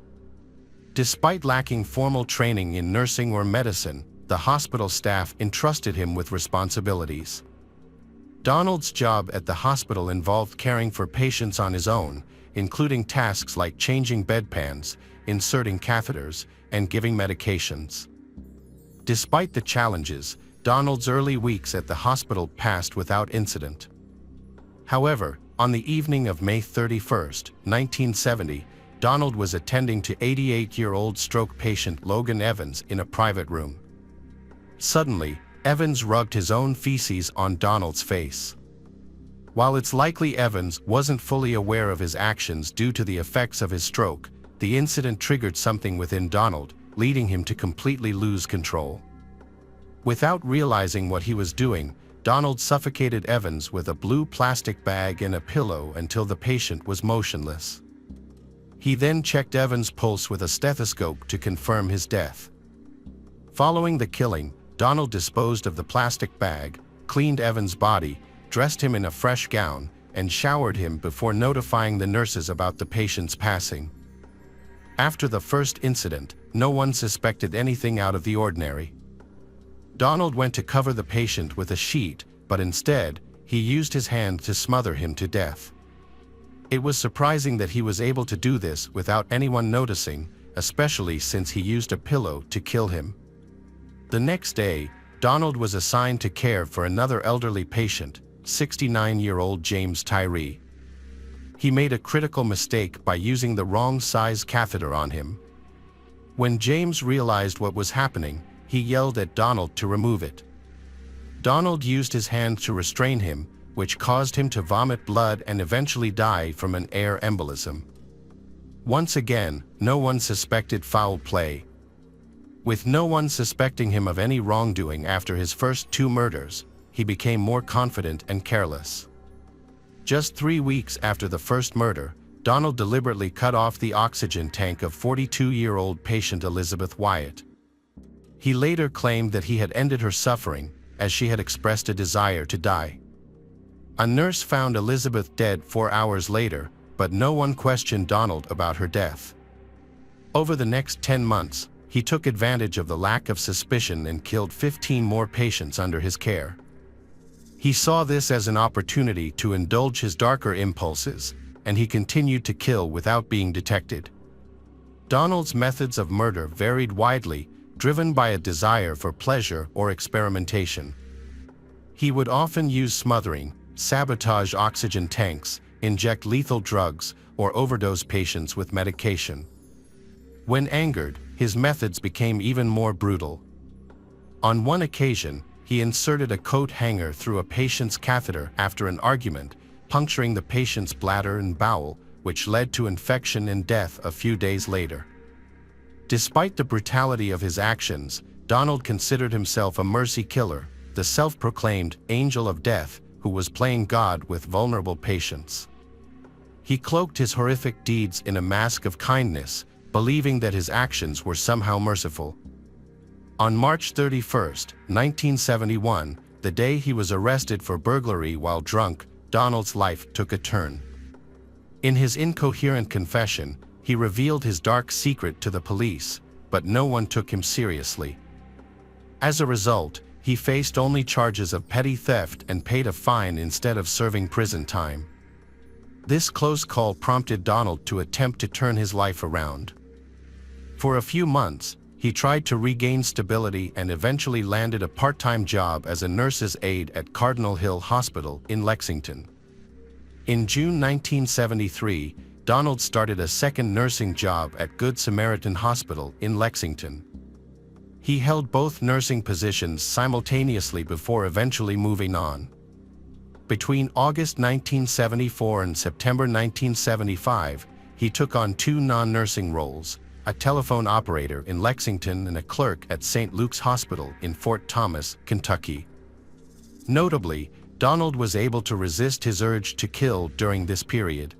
Despite lacking formal training in nursing or medicine, the hospital staff entrusted him with responsibilities. Donald's job at the hospital involved caring for patients on his own, including tasks like changing bedpans, inserting catheters, and giving medications. Despite the challenges, Donald's early weeks at the hospital passed without incident. However, on the evening of May 31, 1970, Donald was attending to 88-year-old stroke patient Logan Evans in a private room. Suddenly, Evans rubbed his own feces on Donald's face. While it's likely Evans wasn't fully aware of his actions due to the effects of his stroke, the incident triggered something within Donald, leading him to completely lose control. Without realizing what he was doing, Donald suffocated Evans with a blue plastic bag and a pillow until the patient was motionless. He then checked Evans' pulse with a stethoscope to confirm his death. Following the killing, Donald disposed of the plastic bag, cleaned Evans' body, dressed him in a fresh gown, and showered him before notifying the nurses about the patient's passing. After the first incident, no one suspected anything out of the ordinary. Donald went to cover the patient with a sheet, but instead, he used his hand to smother him to death. It was surprising that he was able to do this without anyone noticing, especially since he used a pillow to kill him. The next day, Donald was assigned to care for another elderly patient, 69-year-old James Tyree. He made a critical mistake by using the wrong size catheter on him. When James realized what was happening, he yelled at Donald to remove it. Donald used his hand to restrain him, which caused him to vomit blood and eventually die from an air embolism. Once again, no one suspected foul play. With no one suspecting him of any wrongdoing after his first two murders, he became more confident and careless. Just 3 weeks after the first murder, Donald deliberately cut off the oxygen tank of 42-year-old patient Elizabeth Wyatt. He later claimed that he had ended her suffering, as she had expressed a desire to die. A nurse found Elizabeth dead 4 hours later, but no one questioned Donald about her death. Over the next 10 months, he took advantage of the lack of suspicion and killed 15 more patients under his care. He saw this as an opportunity to indulge his darker impulses, and he continued to kill without being detected. Donald's methods of murder varied widely, driven by a desire for pleasure or experimentation. He would often use smothering, sabotage oxygen tanks, inject lethal drugs, or overdose patients with medication. When angered, his methods became even more brutal. On one occasion, he inserted a coat hanger through a patient's catheter after an argument, puncturing the patient's bladder and bowel, which led to infection and death a few days later. Despite the brutality of his actions, Donald considered himself a mercy killer, the self-proclaimed angel of death who was playing God with vulnerable patients. He cloaked his horrific deeds in a mask of kindness, believing that his actions were somehow merciful. On March 31, 1971, the day he was arrested for burglary while drunk, Donald's life took a turn. In his incoherent confession, he revealed his dark secret to the police, but no one took him seriously. As a result, he faced only charges of petty theft and paid a fine instead of serving prison time. This close call prompted Donald to attempt to turn his life around. For a few months, he tried to regain stability and eventually landed a part-time job as a nurse's aide at Cardinal Hill Hospital in Lexington. In June 1973, Donald started a second nursing job at Good Samaritan Hospital in Lexington. He held both nursing positions simultaneously before eventually moving on. Between August 1974 and September 1975, he took on 2 non-nursing roles, a telephone operator in Lexington and a clerk at St. Luke's Hospital in Fort Thomas, Kentucky. Notably, Donald was able to resist his urge to kill during this period.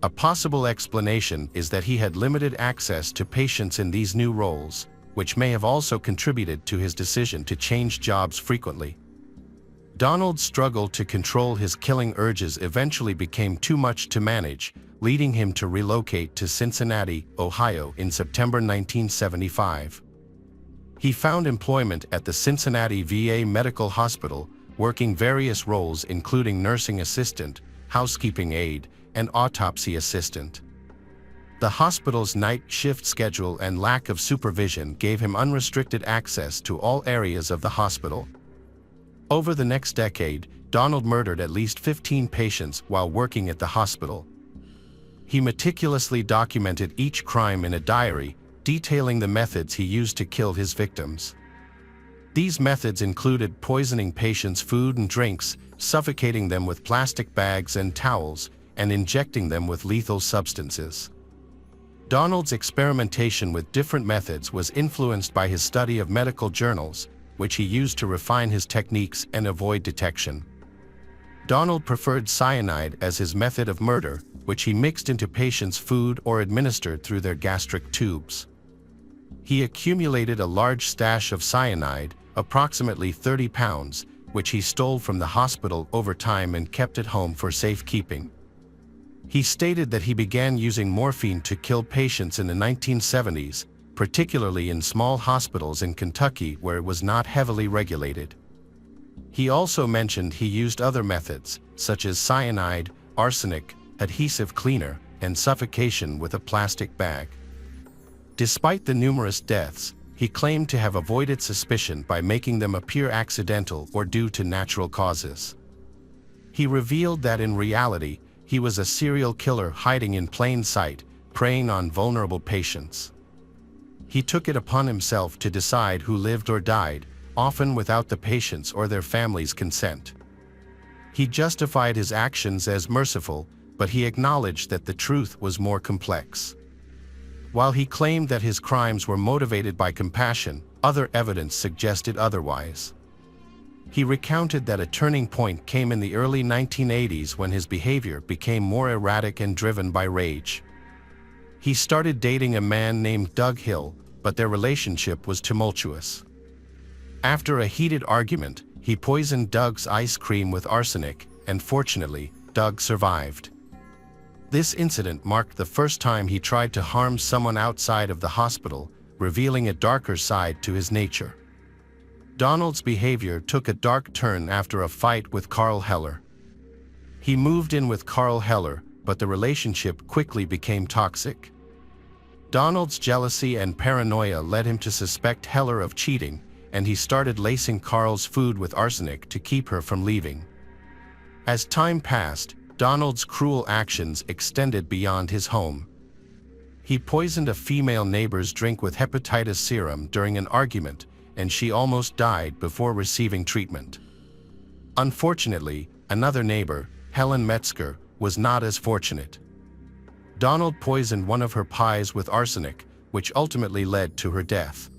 A possible explanation is that he had limited access to patients in these new roles, which may have also contributed to his decision to change jobs frequently. Donald's struggle to control his killing urges eventually became too much to manage, leading him to relocate to Cincinnati, Ohio in September 1975. He found employment at the Cincinnati VA Medical Hospital, working various roles including nursing assistant, housekeeping aide, and autopsy assistant. The hospital's night shift schedule and lack of supervision gave him unrestricted access to all areas of the hospital. Over the next decade, Donald murdered at least 15 patients while working at the hospital. He meticulously documented each crime in a diary, detailing the methods he used to kill his victims. These methods included poisoning patients' food and drinks, suffocating them with plastic bags and towels, and injecting them with lethal substances. Donald's experimentation with different methods was influenced by his study of medical journals, which he used to refine his techniques and avoid detection. Donald preferred cyanide as his method of murder, which he mixed into patients' food or administered through their gastric tubes. He accumulated a large stash of cyanide, approximately 30 pounds, which he stole from the hospital over time and kept at home for safekeeping. He stated that he began using morphine to kill patients in the 1970s, particularly in small hospitals in Kentucky where it was not heavily regulated. He also mentioned he used other methods, such as cyanide, arsenic, adhesive cleaner, and suffocation with a plastic bag. Despite the numerous deaths, he claimed to have avoided suspicion by making them appear accidental or due to natural causes. He revealed that in reality, he was a serial killer hiding in plain sight, preying on vulnerable patients. He took it upon himself to decide who lived or died, often without the patients' or their families' consent. He justified his actions as merciful, but he acknowledged that the truth was more complex. While he claimed that his crimes were motivated by compassion, other evidence suggested otherwise. He recounted that a turning point came in the early 1980s when his behavior became more erratic and driven by rage. He started dating a man named Doug Hill, but their relationship was tumultuous. After a heated argument, he poisoned Doug's ice cream with arsenic, and fortunately, Doug survived. This incident marked the first time he tried to harm someone outside of the hospital, revealing a darker side to his nature. Donald's behavior took a dark turn after a fight with Carl Heller. He moved in with Carl Heller, but the relationship quickly became toxic. Donald's jealousy and paranoia led him to suspect Heller of cheating, and he started lacing Carl's food with arsenic to keep her from leaving. As time passed, Donald's cruel actions extended beyond his home. He poisoned a female neighbor's drink with hepatitis serum during an argument, and she almost died before receiving treatment. Unfortunately, another neighbor, Helen Metzger, was not as fortunate. Donald poisoned one of her pies with arsenic, which ultimately led to her death.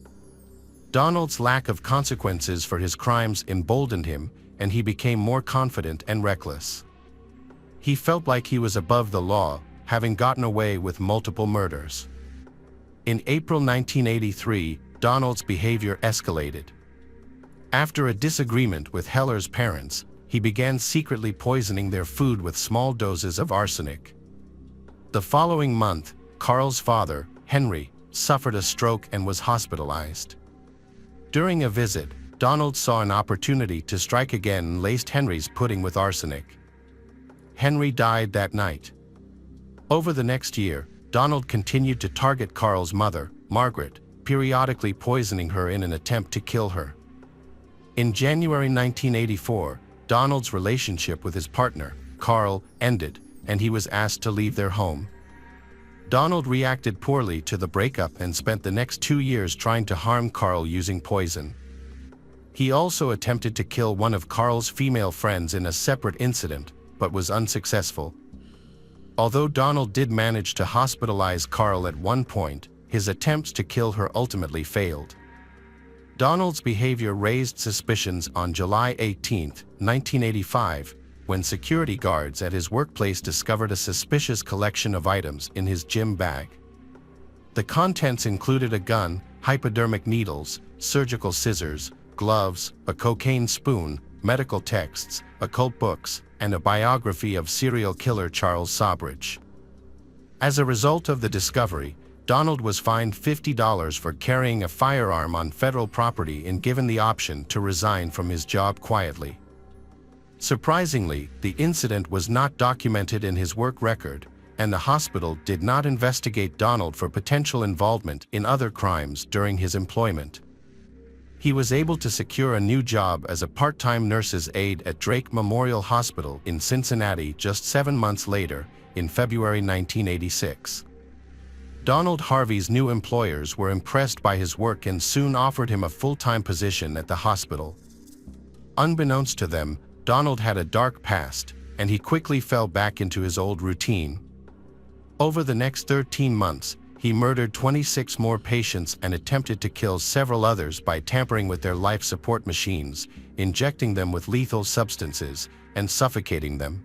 Donald's lack of consequences for his crimes emboldened him, and he became more confident and reckless. He felt like he was above the law, having gotten away with multiple murders. In April 1983, Donald's behavior escalated. After a disagreement with Heller's parents, he began secretly poisoning their food with small doses of arsenic. The following month, Carl's father, Henry, suffered a stroke and was hospitalized. During a visit, Donald saw an opportunity to strike again and laced Henry's pudding with arsenic. Henry died that night. Over the next year, Donald continued to target Carl's mother, Margaret, periodically poisoning her in an attempt to kill her. In January 1984, Donald's relationship with his partner, Carl, ended, and he was asked to leave their home. Donald reacted poorly to the breakup and spent the next 2 years trying to harm Carl using poison. He also attempted to kill one of Carl's female friends in a separate incident, but was unsuccessful. Although Donald did manage to hospitalize Carl at one point, his attempts to kill her ultimately failed. Donald's behavior raised suspicions on July 18, 1985, when security guards at his workplace discovered a suspicious collection of items in his gym bag. The contents included a gun, hypodermic needles, surgical scissors, gloves, a cocaine spoon, medical texts, occult books, and a biography of serial killer Charles Sawbridge. As a result of the discovery, Donald was fined $50 for carrying a firearm on federal property and given the option to resign from his job quietly. Surprisingly, the incident was not documented in his work record, and the hospital did not investigate Donald for potential involvement in other crimes during his employment. He was able to secure a new job as a part-time nurse's aide at Drake Memorial Hospital in Cincinnati just 7 months later, in February 1986. Donald Harvey's new employers were impressed by his work and soon offered him a full-time position at the hospital. Unbeknownst to them, Donald had a dark past, and he quickly fell back into his old routine. Over the next 13 months, he murdered 26 more patients and attempted to kill several others by tampering with their life support machines, injecting them with lethal substances, and suffocating them.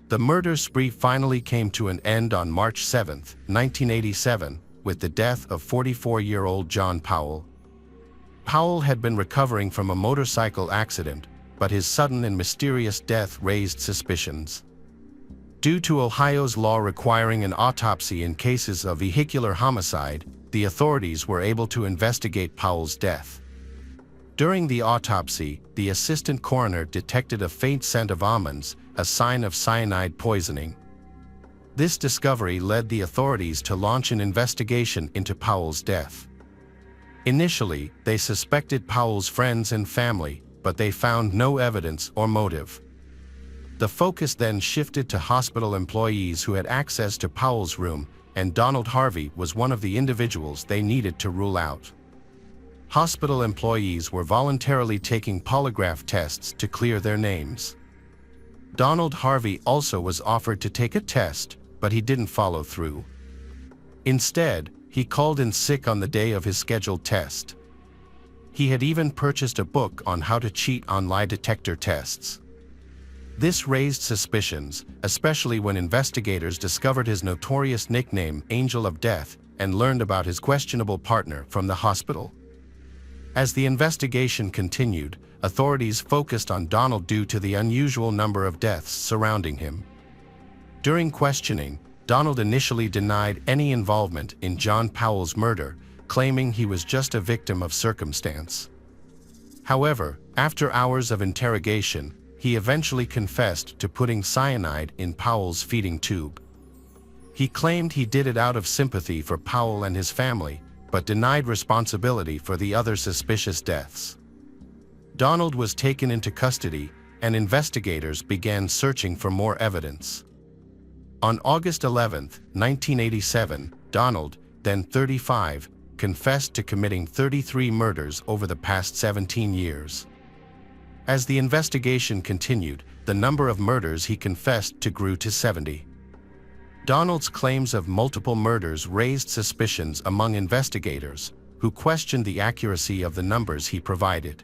The murder spree finally came to an end on March 7, 1987, with the death of 44-year-old John Powell. Powell had been recovering from a motorcycle accident, but his sudden and mysterious death raised suspicions. Due to Ohio's law requiring an autopsy in cases of vehicular homicide, the authorities were able to investigate Powell's death. During the autopsy, the assistant coroner detected a faint scent of almonds, a sign of cyanide poisoning. This discovery led the authorities to launch an investigation into Powell's death. Initially, they suspected Powell's friends and family, but they found no evidence or motive. The focus then shifted to hospital employees who had access to Powell's room, and Donald Harvey was one of the individuals they needed to rule out. Hospital employees were voluntarily taking polygraph tests to clear their names. Donald Harvey also was offered to take a test, but he didn't follow through. Instead, he called in sick on the day of his scheduled test. He had even purchased a book on how to cheat on lie detector tests. This raised suspicions, especially when investigators discovered his notorious nickname, Angel of Death, and learned about his questionable partner from the hospital. As the investigation continued, authorities focused on Donald due to the unusual number of deaths surrounding him. During questioning, Donald initially denied any involvement in John Powell's murder, claiming he was just a victim of circumstance. However, after hours of interrogation, he eventually confessed to putting cyanide in Powell's feeding tube. He claimed he did it out of sympathy for Powell and his family, but denied responsibility for the other suspicious deaths. Donald was taken into custody, and investigators began searching for more evidence. On August 11, 1987, Donald, then 35, confessed to committing 33 murders over the past 17 years. As the investigation continued, the number of murders he confessed to grew to 70. Donald's claims of multiple murders raised suspicions among investigators, who questioned the accuracy of the numbers he provided.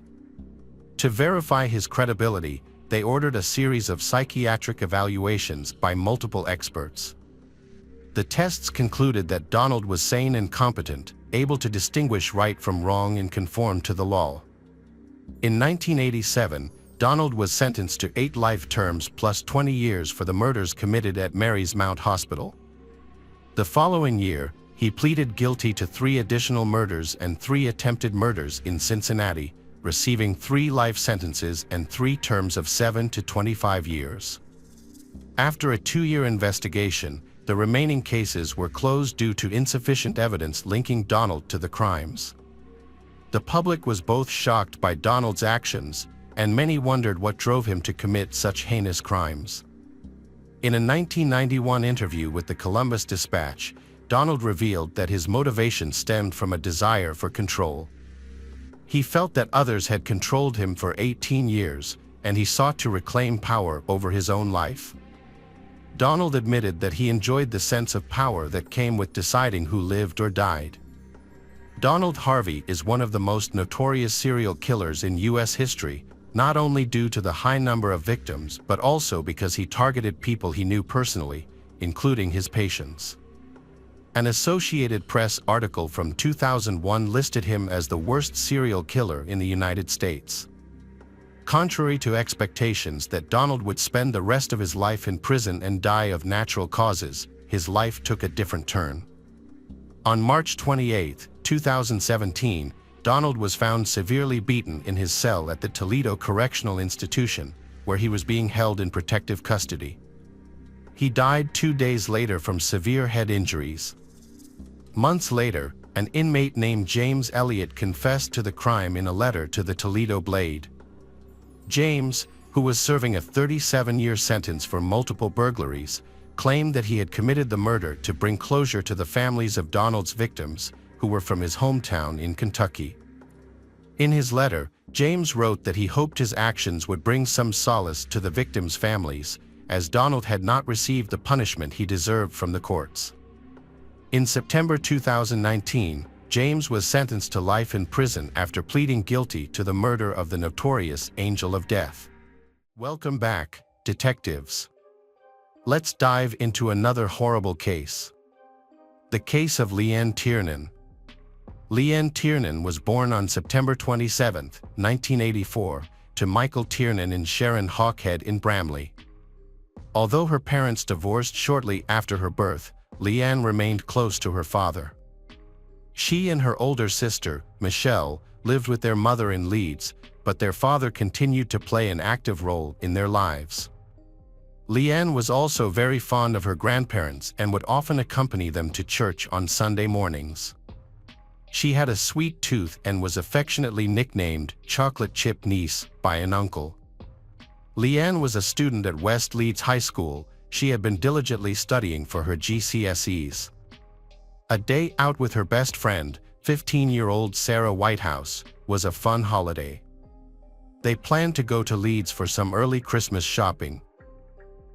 To verify his credibility, they ordered a series of psychiatric evaluations by multiple experts. The tests concluded that Donald was sane and competent, able to distinguish right from wrong and conform to the law. In 1987, Donald was sentenced to 8 life terms plus 20 years for the murders committed at Mary's Mount Hospital. The following year, he pleaded guilty to 3 additional murders and 3 attempted murders in Cincinnati, receiving 3 life sentences and 3 terms of 7 to 25 years. After a 2-year investigation, the remaining cases were closed due to insufficient evidence linking Donald to the crimes. The public was both shocked by Donald's actions, and many wondered what drove him to commit such heinous crimes. In a 1991 interview with the Columbus Dispatch, Donald revealed that his motivation stemmed from a desire for control. He felt that others had controlled him for 18 years, and he sought to reclaim power over his own life. Donald admitted that he enjoyed the sense of power that came with deciding who lived or died. Donald Harvey is one of the most notorious serial killers in U.S. history, not only due to the high number of victims but also because he targeted people he knew personally, including his patients. An Associated Press article from 2001 listed him as the worst serial killer in the United States. Contrary to expectations that Donald would spend the rest of his life in prison and die of natural causes, his life took a different turn. On March 28, 2017, Donald was found severely beaten in his cell at the Toledo Correctional Institution, where he was being held in protective custody. He died 2 days later from severe head injuries. Months later, an inmate named James Elliott confessed to the crime in a letter to the Toledo Blade. James, who was serving a 37-year sentence for multiple burglaries, claimed that he had committed the murder to bring closure to the families of Donald's victims, who were from his hometown in Kentucky. In his letter, James wrote that he hoped his actions would bring some solace to the victims' families, as Donald had not received the punishment he deserved from the courts. In September 2019, James was sentenced to life in prison after pleading guilty to the murder of the notorious Angel of Death. Welcome back, detectives. Let's dive into another horrible case. The case of Leanne Tiernan. Leanne Tiernan was born on September 27, 1984, to Michael Tiernan and Sharon Hawkhead in Bramley. Although her parents divorced shortly after her birth, Leanne remained close to her father. She and her older sister, Michelle, lived with their mother in Leeds, but their father continued to play an active role in their lives. Leanne was also very fond of her grandparents and would often accompany them to church on Sunday mornings. She had a sweet tooth and was affectionately nicknamed Chocolate Chip Niece by an uncle. Leanne was a student at West Leeds High School. She had been diligently studying for her GCSEs. A day out with her best friend, 15-year-old Sarah Whitehouse, was a fun holiday. They planned to go to Leeds for some early Christmas shopping.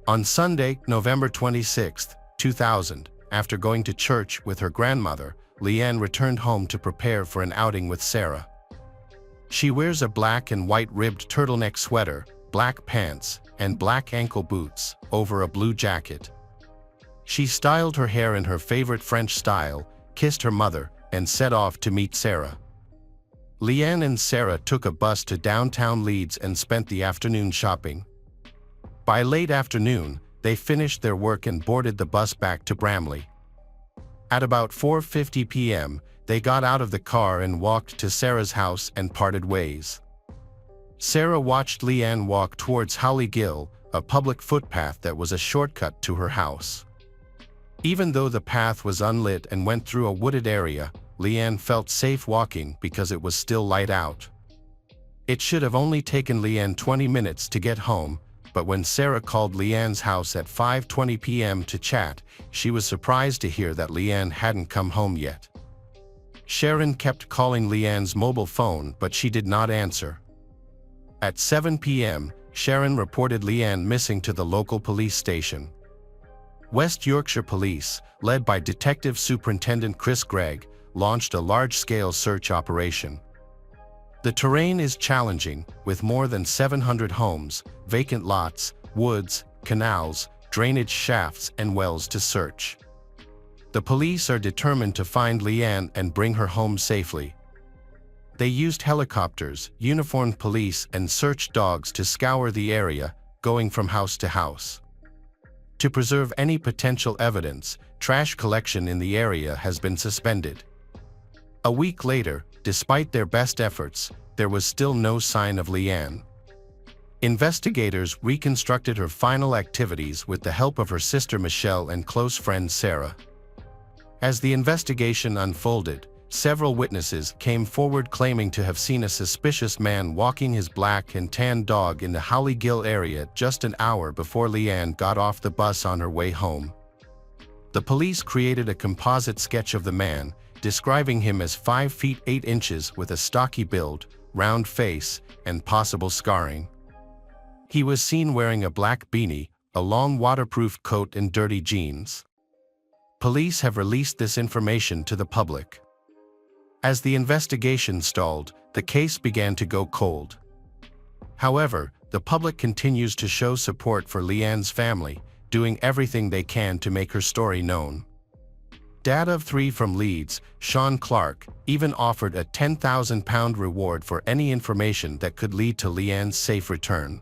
On Sunday, November 26, 2000, after going to church with her grandmother, Leanne returned home to prepare for an outing with Sarah. She wears a black and white ribbed turtleneck sweater, black pants, and black ankle boots over a blue jacket. She styled her hair in her favorite French style, kissed her mother, and set off to meet Sarah. Leanne and Sarah took a bus to downtown Leeds and spent the afternoon shopping. By late afternoon, they finished their work and boarded the bus back to Bramley. At about 4:50 p.m., they got out of the car and walked to Sarah's house and parted ways. Sarah watched Leanne walk towards Howley Gill, a public footpath that was a shortcut to her house. Even though the path was unlit and went through a wooded area, Leanne felt safe walking because it was still light out. It should have only taken Leanne 20 minutes to get home, but when Sarah called Leanne's house at 5:20 p.m. to chat, she was surprised to hear that Leanne hadn't come home yet. Sharon kept calling Leanne's mobile phone, but she did not answer. At 7 p.m., Sharon reported Leanne missing to the local police station. West Yorkshire Police, led by Detective Superintendent Chris Gregg, launched a large-scale search operation. The terrain is challenging, with more than 700 homes, vacant lots, woods, canals, drainage shafts, and wells to search. The police are determined to find Leanne and bring her home safely. They used helicopters, uniformed police, and search dogs to scour the area, going from house to house. To preserve any potential evidence, trash collection in the area has been suspended. A week later, despite their best efforts, there was still no sign of Leanne. Investigators reconstructed her final activities with the help of her sister Michelle and close friend Sarah. As the investigation unfolded, several witnesses came forward claiming to have seen a suspicious man walking his black and tan dog in the Howley Gill area just an hour before Leanne got off the bus on her way home. The police created a composite sketch of the man, describing him as 5 feet 8 inches with a stocky build, round face, and possible scarring. He was seen wearing a black beanie, a long waterproof coat and dirty jeans. Police have released this information to the public. As the investigation stalled, the case began to go cold. However, the public continues to show support for Leanne's family, doing everything they can to make her story known. Dad of 3 from Leeds, Sean Clark, even offered a £10,000 reward for any information that could lead to Leanne's safe return.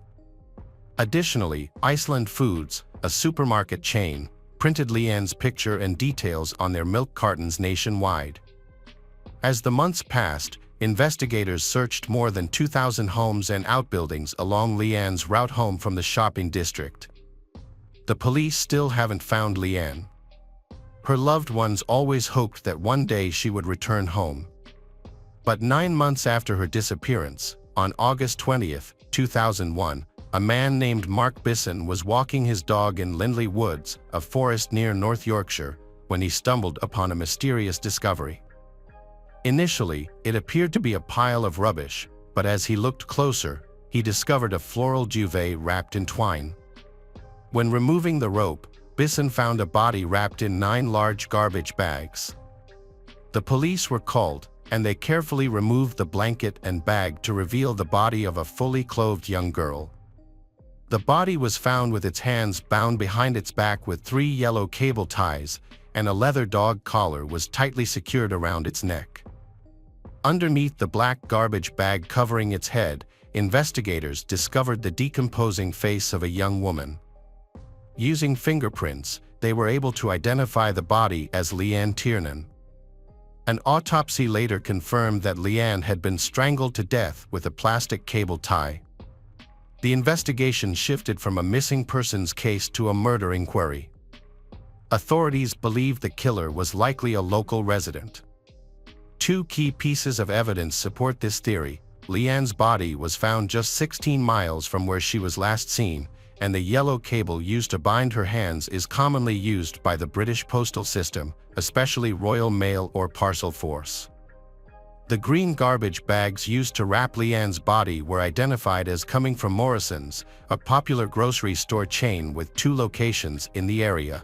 Additionally, Iceland Foods, a supermarket chain, printed Leanne's picture and details on their milk cartons nationwide. As the months passed, investigators searched more than 2,000 homes and outbuildings along Leanne's route home from the shopping district. The police still haven't found Leanne. Her loved ones always hoped that one day she would return home. But 9 months after her disappearance, on August 20, 2001, a man named Mark Bisson was walking his dog in Lindley Woods, a forest near North Yorkshire, when he stumbled upon a mysterious discovery. Initially, it appeared to be a pile of rubbish, but as he looked closer, he discovered a floral duvet wrapped in twine. When removing the rope, Bisson found a body wrapped in 9 large garbage bags. The police were called, and they carefully removed the blanket and bag to reveal the body of a fully clothed young girl. The body was found with its hands bound behind its back with 3 yellow cable ties, and a leather dog collar was tightly secured around its neck. Underneath the black garbage bag covering its head, investigators discovered the decomposing face of a young woman. Using fingerprints, they were able to identify the body as Leanne Tiernan. An autopsy later confirmed that Leanne had been strangled to death with a plastic cable tie. The investigation shifted from a missing persons case to a murder inquiry. Authorities believe the killer was likely a local resident. 2 key pieces of evidence support this theory. Leanne's body was found just 16 miles from where she was last seen, and the yellow cable used to bind her hands is commonly used by the British postal system, especially Royal Mail or Parcel Force. The green garbage bags used to wrap Leanne's body were identified as coming from Morrison's, a popular grocery store chain with 2 locations in the area.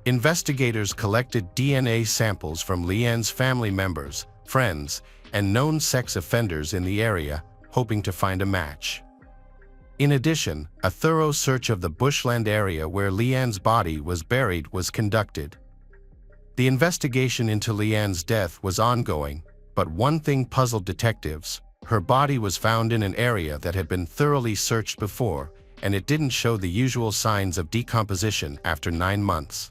Investigators collected DNA samples from Leanne's family members, friends, and known sex offenders in the area, hoping to find a match. In addition, a thorough search of the bushland area where Leanne's body was buried was conducted. The investigation into Leanne's death was ongoing, but one thing puzzled detectives: her body was found in an area that had been thoroughly searched before, and it didn't show the usual signs of decomposition after 9 months.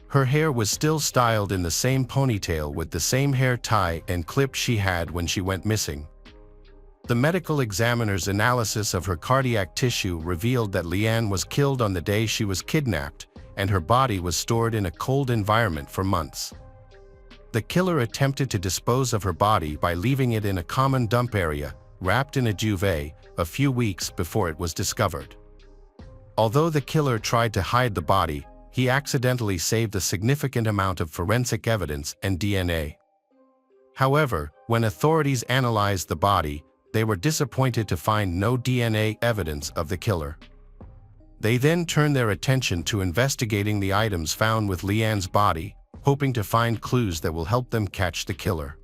Her hair was still styled in the same ponytail with the same hair tie and clip she had when she went missing. The medical examiner's analysis of her cardiac tissue revealed that Leanne was killed on the day she was kidnapped, and her body was stored in a cold environment for months. The killer attempted to dispose of her body by leaving it in a common dump area, wrapped in a duvet, a few weeks before it was discovered. Although the killer tried to hide the body, he accidentally saved a significant amount of forensic evidence and DNA. However, when authorities analyzed the body, they were disappointed to find no DNA evidence of the killer. They then turned their attention to investigating the items found with Leanne's body, hoping to find clues that will help them catch the killer.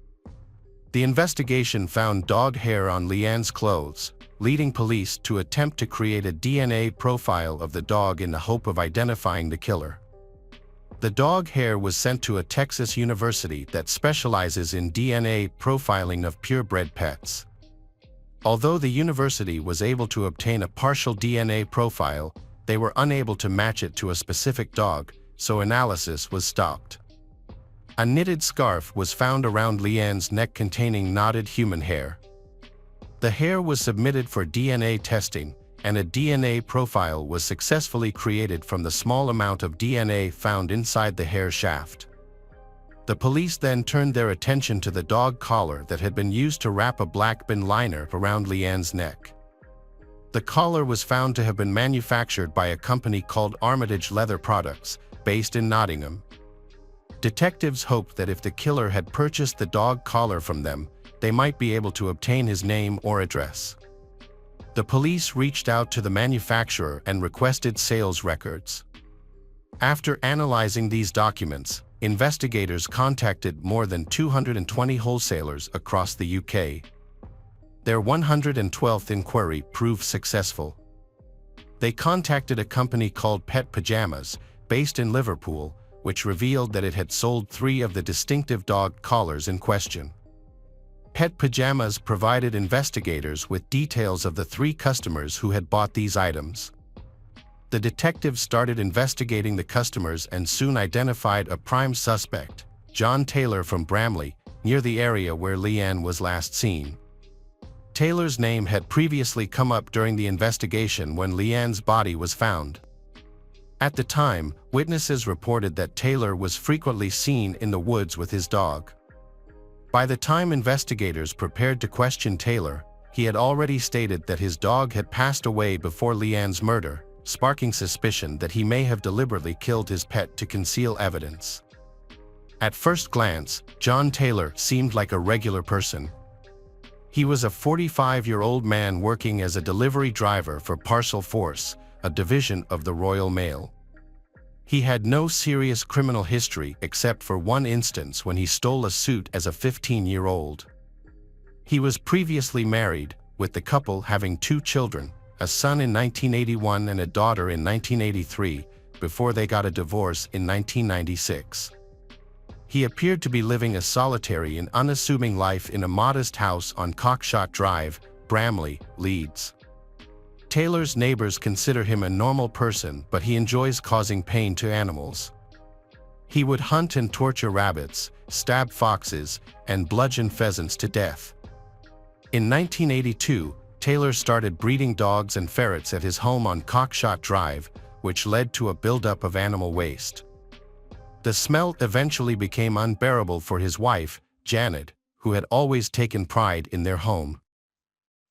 The investigation found dog hair on Leanne's clothes, leading police to attempt to create a DNA profile of the dog in the hope of identifying the killer. The dog hair was sent to a Texas university that specializes in DNA profiling of purebred pets. Although the university was able to obtain a partial DNA profile, they were unable to match it to a specific dog, so analysis was stopped. A knitted scarf was found around Leanne's neck containing knotted human hair. The hair was submitted for DNA testing, and a DNA profile was successfully created from the small amount of DNA found inside the hair shaft. The police then turned their attention to the dog collar that had been used to wrap a black bin liner around Leanne's neck. The collar was found to have been manufactured by a company called Armitage Leather Products, based in Nottingham. Detectives hoped that if the killer had purchased the dog collar from them, they might be able to obtain his name or address. The police reached out to the manufacturer and requested sales records. After analyzing these documents, investigators contacted more than 220 wholesalers across the UK. Their 112th inquiry proved successful. They contacted a company called Pet Pajamas, based in Liverpool, which revealed that it had sold 3 of the distinctive dog collars in question. Pet Pajamas provided investigators with details of the 3 customers who had bought these items. The detectives started investigating the customers and soon identified a prime suspect, John Taylor from Bramley, near the area where Leanne was last seen. Taylor's name had previously come up during the investigation when Leanne's body was found. At the time, witnesses reported that Taylor was frequently seen in the woods with his dog. By the time investigators prepared to question Taylor, he had already stated that his dog had passed away before Leanne's murder, sparking suspicion that he may have deliberately killed his pet to conceal evidence. At first glance, John Taylor seemed like a regular person. He was a 45-year-old man working as a delivery driver for Parcel Force, a division of the Royal Mail. He had no serious criminal history except for one instance when he stole a suit as a 15-year-old. He was previously married, with the couple having 2 children, a son in 1981 and a daughter in 1983, before they got a divorce in 1996. He appeared to be living a solitary and unassuming life in a modest house on Cockshot Drive, Bramley, Leeds. Taylor's neighbors consider him a normal person, but he enjoys causing pain to animals. He would hunt and torture rabbits, stab foxes, and bludgeon pheasants to death. In 1982, Taylor started breeding dogs and ferrets at his home on Cockshot Drive, which led to a buildup of animal waste. The smell eventually became unbearable for his wife, Janet, who had always taken pride in their home.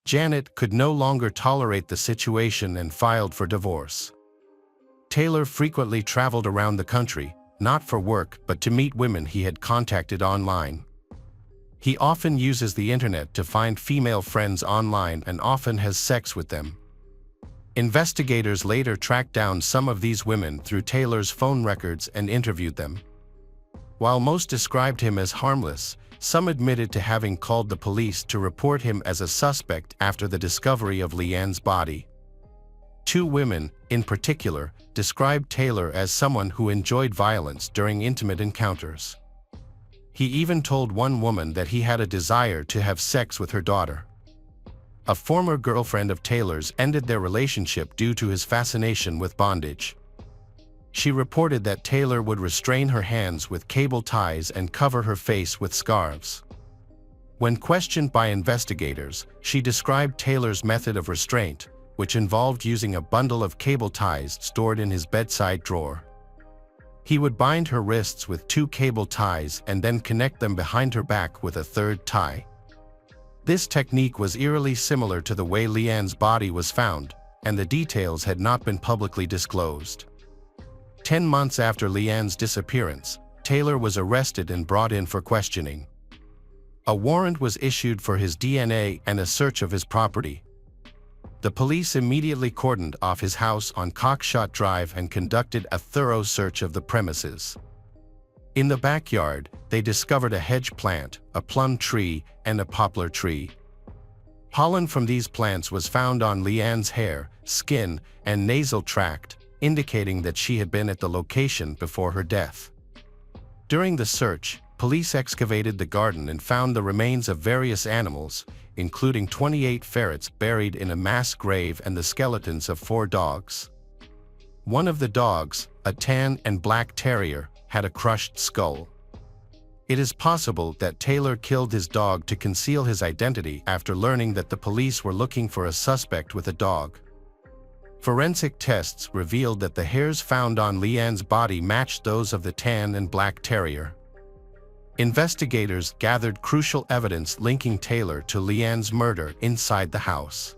Janet could no longer tolerate the situation and filed for divorce. Taylor frequently traveled around the country, not for work but to meet women he had contacted online. He often uses the internet to find female friends online and often has sex with them. Investigators later tracked down some of these women through Taylor's phone records and interviewed them. While most described him as harmless, some admitted to having called the police to report him as a suspect after the discovery of Leanne's body. 2 women, in particular, described Taylor as someone who enjoyed violence during intimate encounters. He even told one woman that he had a desire to have sex with her daughter. A former girlfriend of Taylor's ended their relationship due to his fascination with bondage. She reported that Taylor would restrain her hands with cable ties and cover her face with scarves. When questioned by investigators, she described Taylor's method of restraint, which involved using a bundle of cable ties stored in his bedside drawer. He would bind her wrists with 2 cable ties and then connect them behind her back with a 3rd tie. This technique was eerily similar to the way Leanne's body was found, and the details had not been publicly disclosed. 10 months after Leanne's disappearance, Taylor was arrested and brought in for questioning. A warrant was issued for his DNA and a search of his property. The police immediately cordoned off his house on Cockshot Drive and conducted a thorough search of the premises. In the backyard, they discovered a hedge plant, a plum tree, and a poplar tree. Pollen from these plants was found on Leanne's hair, skin, and nasal tract, indicating that she had been at the location before her death. During the search, police excavated the garden and found the remains of various animals, including 28 ferrets buried in a mass grave and the skeletons of 4 dogs. One of the dogs, a tan and black terrier, had a crushed skull. It is possible that Taylor killed his dog to conceal his identity after learning that the police were looking for a suspect with a dog. Forensic tests revealed that the hairs found on Leanne's body matched those of the tan and black terrier. Investigators gathered crucial evidence linking Taylor to Leanne's murder inside the house.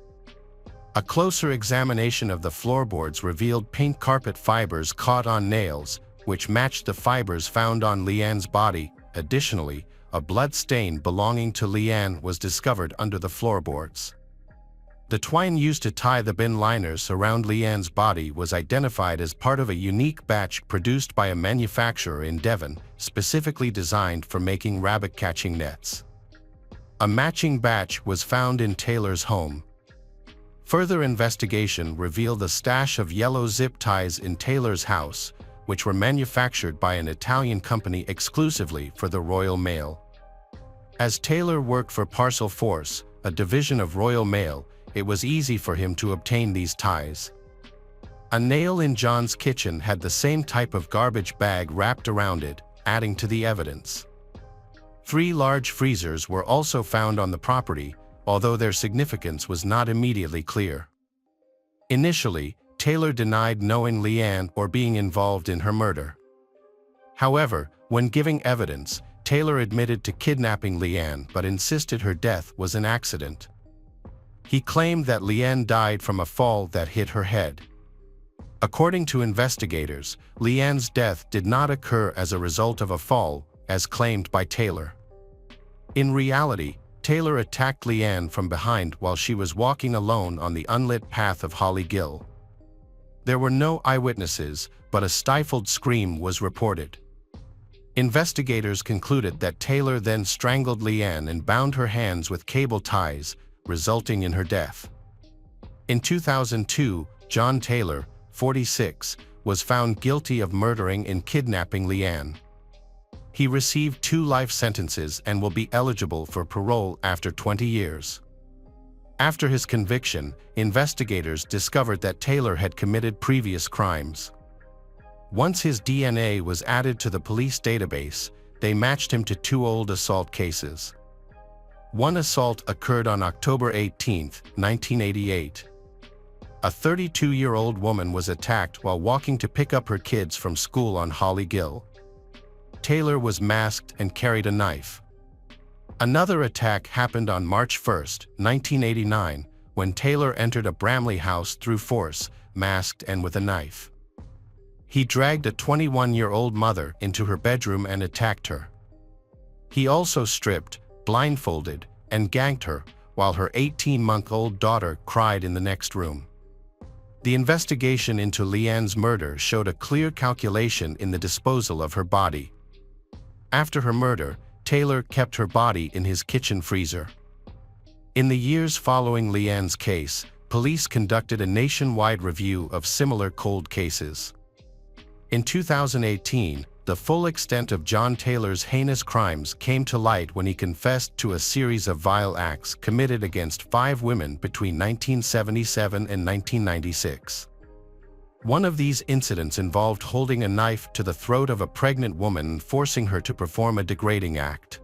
A closer examination of the floorboards revealed pink carpet fibers caught on nails, which matched the fibers found on Leanne's body. Additionally, a blood stain belonging to Leanne was discovered under the floorboards. The twine used to tie the bin liners around Leanne's body was identified as part of a unique batch produced by a manufacturer in Devon, specifically designed for making rabbit-catching nets. A matching batch was found in Taylor's home. Further investigation revealed a stash of yellow zip ties in Taylor's house, which were manufactured by an Italian company exclusively for the Royal Mail. As Taylor worked for Parcel Force, a division of Royal Mail, it was easy for him to obtain these ties. A nail in John's kitchen had the same type of garbage bag wrapped around it, adding to the evidence. 3 large freezers were also found on the property, although their significance was not immediately clear. Initially, Taylor denied knowing Leanne or being involved in her murder. However, when giving evidence, Taylor admitted to kidnapping Leanne but insisted her death was an accident. He claimed that Leanne died from a fall that hit her head. According to investigators, Leanne's death did not occur as a result of a fall, as claimed by Taylor. In reality, Taylor attacked Leanne from behind while she was walking alone on the unlit path of Holly Gill. There were no eyewitnesses, but a stifled scream was reported. Investigators concluded that Taylor then strangled Leanne and bound her hands with cable ties, resulting in her death. In 2002, John Taylor, 46, was found guilty of murdering and kidnapping Leanne. He received 2 life sentences and will be eligible for parole after 20 years. After his conviction, investigators discovered that Taylor had committed previous crimes. Once his DNA was added to the police database, they matched him to 2 old assault cases. One assault occurred on October 18, 1988. A 32-year-old woman was attacked while walking to pick up her kids from school on Holly Gill. Taylor was masked and carried a knife. Another attack happened on March 1, 1989, when Taylor entered a Bramley house through force, masked and with a knife. He dragged a 21-year-old mother into her bedroom and attacked her. He also stripped, blindfolded, and gagged her, while her 18-month-old daughter cried in the next room. The investigation into Leanne's murder showed a clear calculation in the disposal of her body. After her murder, Taylor kept her body in his kitchen freezer. In the years following Leanne's case, police conducted a nationwide review of similar cold cases. In 2018, the full extent of John Taylor's heinous crimes came to light when he confessed to a series of vile acts committed against 5 women between 1977 and 1996. One of these incidents involved holding a knife to the throat of a pregnant woman and forcing her to perform a degrading act.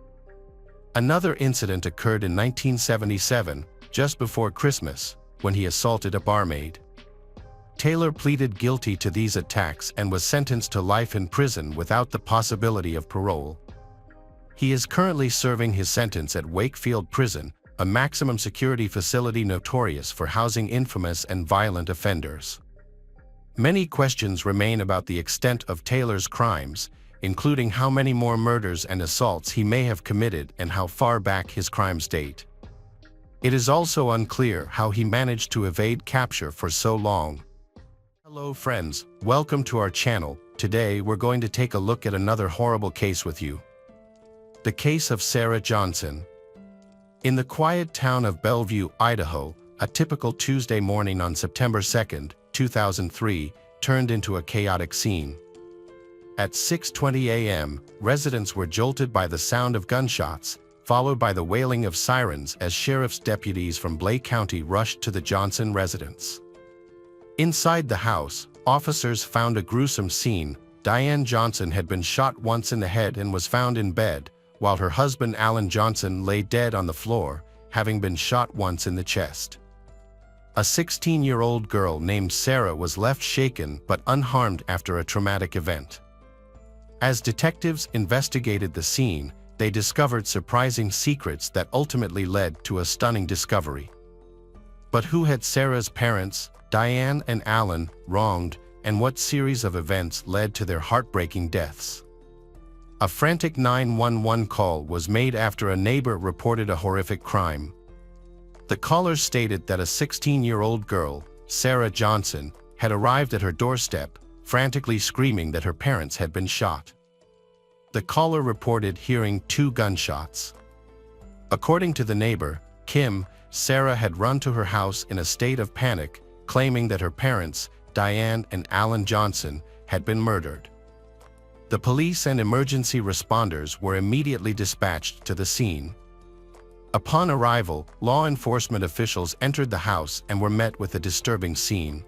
Another incident occurred in 1977, just before Christmas, when he assaulted a barmaid. Taylor pleaded guilty to these attacks and was sentenced to life in prison without the possibility of parole. He is currently serving his sentence at Wakefield Prison, a maximum security facility notorious for housing infamous and violent offenders. Many questions remain about the extent of Taylor's crimes, including how many more murders and assaults he may have committed and how far back his crimes date. It is also unclear how he managed to evade capture for so long. Hello friends, welcome to our channel. Today we're going to take a look at another horrible case with you. The case of Sarah Johnson. In the quiet town of Bellevue, Idaho, a typical Tuesday morning on September 2, 2003, turned into a chaotic scene. At 6:20 a.m., residents were jolted by the sound of gunshots, followed by the wailing of sirens as sheriff's deputies from Blake County rushed to the Johnson residence. Inside the house, officers found a gruesome scene. Diane Johnson had been shot once in the head and was found in bed, while her husband Alan Johnson lay dead on the floor, having been shot once in the chest. A 16-year-old girl named Sarah was left shaken but unharmed after a traumatic event. As detectives investigated the scene, they discovered surprising secrets that ultimately led to a stunning discovery. But who had Sarah's parents, Diane and Alan, wronged, and what series of events led to their heartbreaking deaths? A frantic 911 call was made after a neighbor reported a horrific crime. The caller stated that a 16-year-old girl, Sarah Johnson, had arrived at her doorstep, frantically screaming that her parents had been shot. The caller reported hearing 2 gunshots. According to the neighbor, Kim, Sarah had run to her house in a state of panic, claiming that her parents, Diane and Alan Johnson, had been murdered. The police and emergency responders were immediately dispatched to the scene. Upon arrival, law enforcement officials entered the house and were met with a disturbing scene.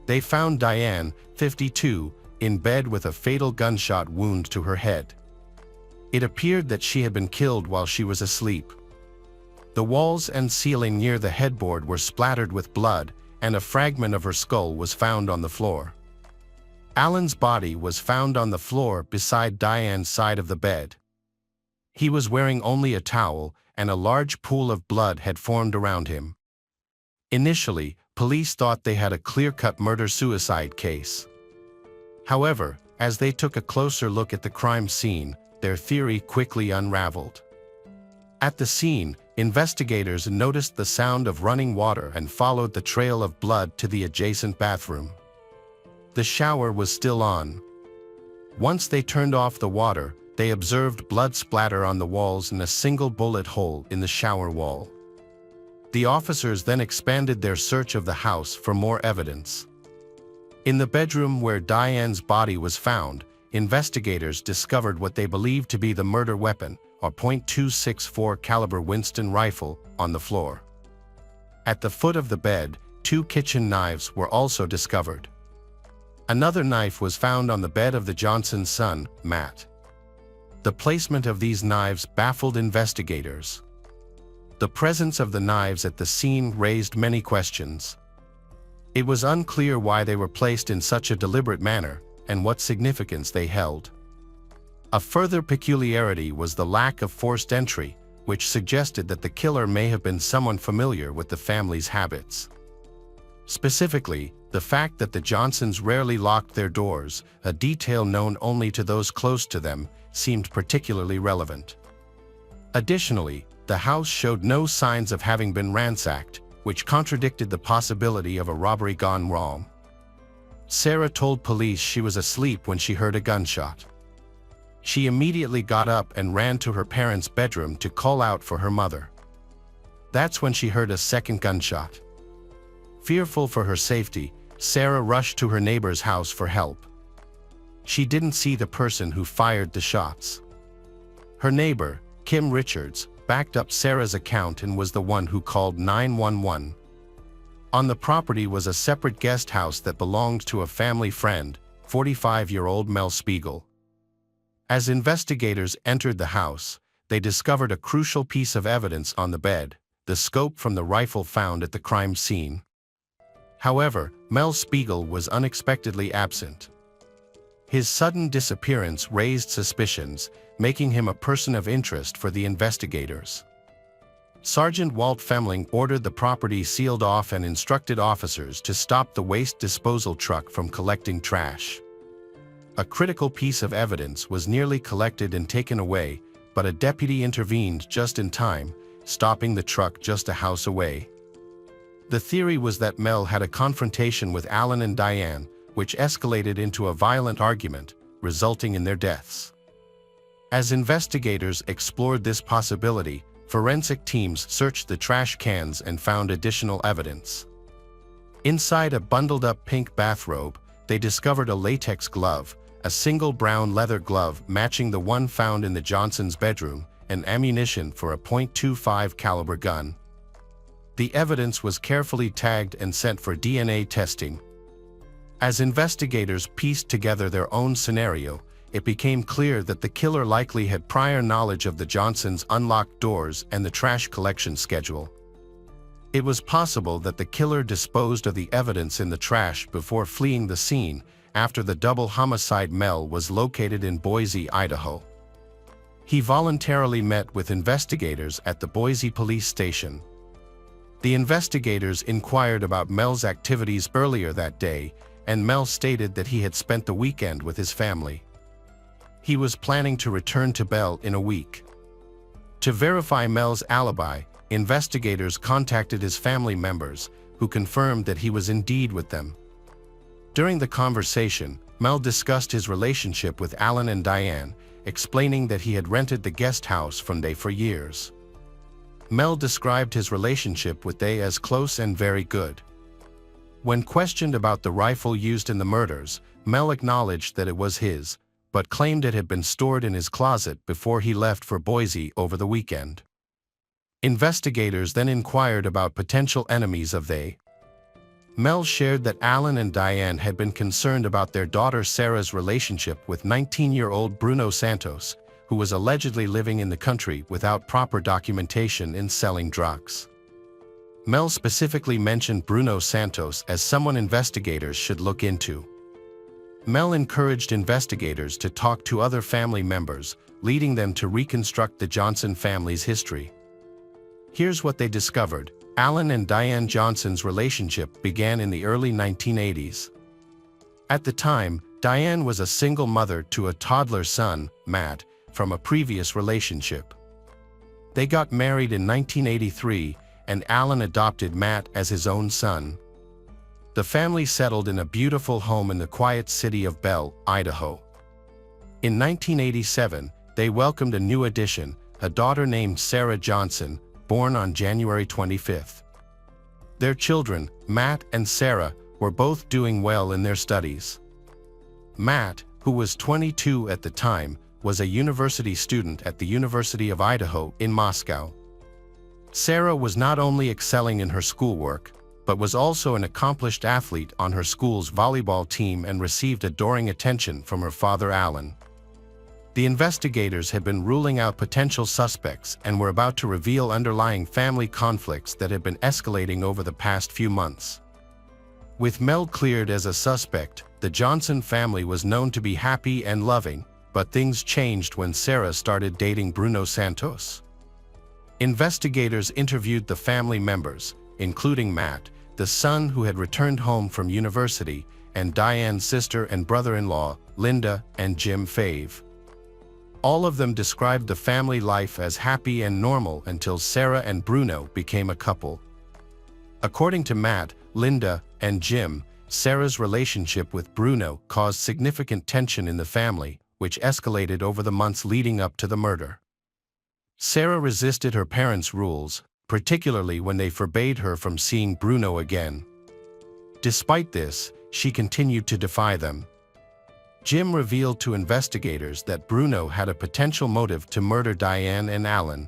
They found Diane, 52, in bed with a fatal gunshot wound to her head. It appeared that she had been killed while she was asleep. The walls and ceiling near the headboard were splattered with blood, and a fragment of her skull was found on the floor. Alan's body was found on the floor beside Diane's side of the bed. He was wearing only a towel, and a large pool of blood had formed around him. Initially, police thought they had a clear-cut murder-suicide case. However, as they took a closer look at the crime scene, their theory quickly unraveled. At the scene, investigators noticed the sound of running water and followed the trail of blood to the adjacent bathroom. The shower was still on. Once they turned off the water, they observed blood splatter on the walls and a single bullet hole in the shower wall. The officers then expanded their search of the house for more evidence. In the bedroom where Diane's body was found, investigators discovered what they believed to be the murder weapon, a .264 caliber Winston rifle, on the floor. At the foot of the bed, 2 kitchen knives were also discovered. Another knife was found on the bed of the Johnson's son, Matt. The placement of these knives baffled investigators. The presence of the knives at the scene raised many questions. It was unclear why they were placed in such a deliberate manner and what significance they held. A further peculiarity was the lack of forced entry, which suggested that the killer may have been someone familiar with the family's habits. Specifically, the fact that the Johnsons rarely locked their doors, a detail known only to those close to them, seemed particularly relevant. Additionally, the house showed no signs of having been ransacked, which contradicted the possibility of a robbery gone wrong. Sarah told police she was asleep when she heard a gunshot. She immediately got up and ran to her parents' bedroom to call out for her mother. That's when she heard a second gunshot. Fearful for her safety, Sarah rushed to her neighbor's house for help. She didn't see the person who fired the shots. Her neighbor, Kim Richards, backed up Sarah's account and was the one who called 911. On the property was a separate guest house that belonged to a family friend, 45-year-old Mel Spiegel. As investigators entered the house, they discovered a crucial piece of evidence on the bed, the scope from the rifle found at the crime scene. However, Mel Spiegel was unexpectedly absent. His sudden disappearance raised suspicions, making him a person of interest for the investigators. Sergeant Walt Femling ordered the property sealed off and instructed officers to stop the waste disposal truck from collecting trash. A critical piece of evidence was nearly collected and taken away, but a deputy intervened just in time, stopping the truck just a house away. The theory was that Mel had a confrontation with Alan and Diane, which escalated into a violent argument, resulting in their deaths. As investigators explored this possibility, forensic teams searched the trash cans and found additional evidence. Inside a bundled-up pink bathrobe, they discovered a latex glove, a single brown leather glove matching the one found in the Johnsons' bedroom, and ammunition for a .25 caliber gun. The evidence was carefully tagged and sent for DNA testing. As investigators pieced together their own scenario, it became clear that the killer likely had prior knowledge of the Johnsons' unlocked doors and the trash collection schedule. It was possible that the killer disposed of the evidence in the trash before fleeing the scene after the double homicide. Mel was located in Boise, Idaho. He voluntarily met with investigators at the Boise police station. The investigators inquired about Mel's activities earlier that day, and Mel stated that he had spent the weekend with his family. He was planning to return to Bell in a week. To verify Mel's alibi, investigators contacted his family members, who confirmed that he was indeed with them. During the conversation, Mel discussed his relationship with Alan and Diane, explaining that he had rented the guest house from they for years. Mel described his relationship with they as close and very good. When questioned about the rifle used in the murders, Mel acknowledged that it was his, but claimed it had been stored in his closet before he left for Boise over the weekend. Investigators then inquired about potential enemies of they. Mel shared that Alan and Diane had been concerned about their daughter Sarah's relationship with 19-year-old Bruno Santos, who was allegedly living in the country without proper documentation and selling drugs. Mel specifically mentioned Bruno Santos as someone investigators should look into. Mel encouraged investigators to talk to other family members, leading them to reconstruct the Johnson family's history. Here's what they discovered. Alan and Diane Johnson's relationship began in the early 1980s. At the time, Diane was a single mother to a toddler son, Matt, from a previous relationship. They got married in 1983, and Alan adopted Matt as his own son. The family settled in a beautiful home in the quiet city of Bell, Idaho. In 1987, they welcomed a new addition, a daughter named Sarah Johnson, born on January 25. Their children, Matt and Sarah, were both doing well in their studies. Matt, who was 22 at the time, was a university student at the University of Idaho in Moscow. Sarah was not only excelling in her schoolwork, but was also an accomplished athlete on her school's volleyball team and received adoring attention from her father Alan. The investigators had been ruling out potential suspects and were about to reveal underlying family conflicts that had been escalating over the past few months. With Mel cleared as a suspect, the Johnson family was known to be happy and loving, but things changed when Sarah started dating Bruno Santos. Investigators interviewed the family members, including Matt, the son who had returned home from university, and Diane's sister and brother-in-law, Linda and Jim Fave. All of them described the family life as happy and normal until Sarah and Bruno became a couple. According to Matt, Linda, and Jim, Sarah's relationship with Bruno caused significant tension in the family, which escalated over the months leading up to the murder. Sarah resisted her parents' rules, particularly when they forbade her from seeing Bruno again. Despite this, she continued to defy them. Jim revealed to investigators that Bruno had a potential motive to murder Diane and Alan.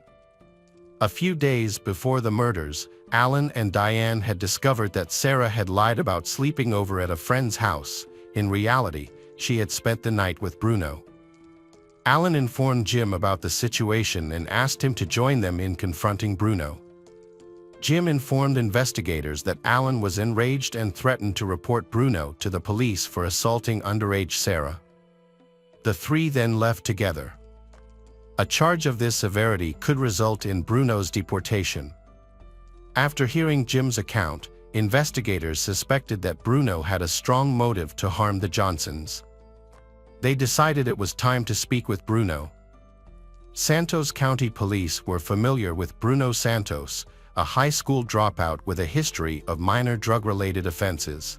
A few days before the murders, Alan and Diane had discovered that Sarah had lied about sleeping over at a friend's house. In reality, she had spent the night with Bruno. Alan informed Jim about the situation and asked him to join them in confronting Bruno. Jim informed investigators that Alan was enraged and threatened to report Bruno to the police for assaulting underage Sarah. The three then left together. A charge of this severity could result in Bruno's deportation. After hearing Jim's account, investigators suspected that Bruno had a strong motive to harm the Johnsons. They decided it was time to speak with Bruno. Santos County Police were familiar with Bruno Santos, a high school dropout with a history of minor drug-related offenses.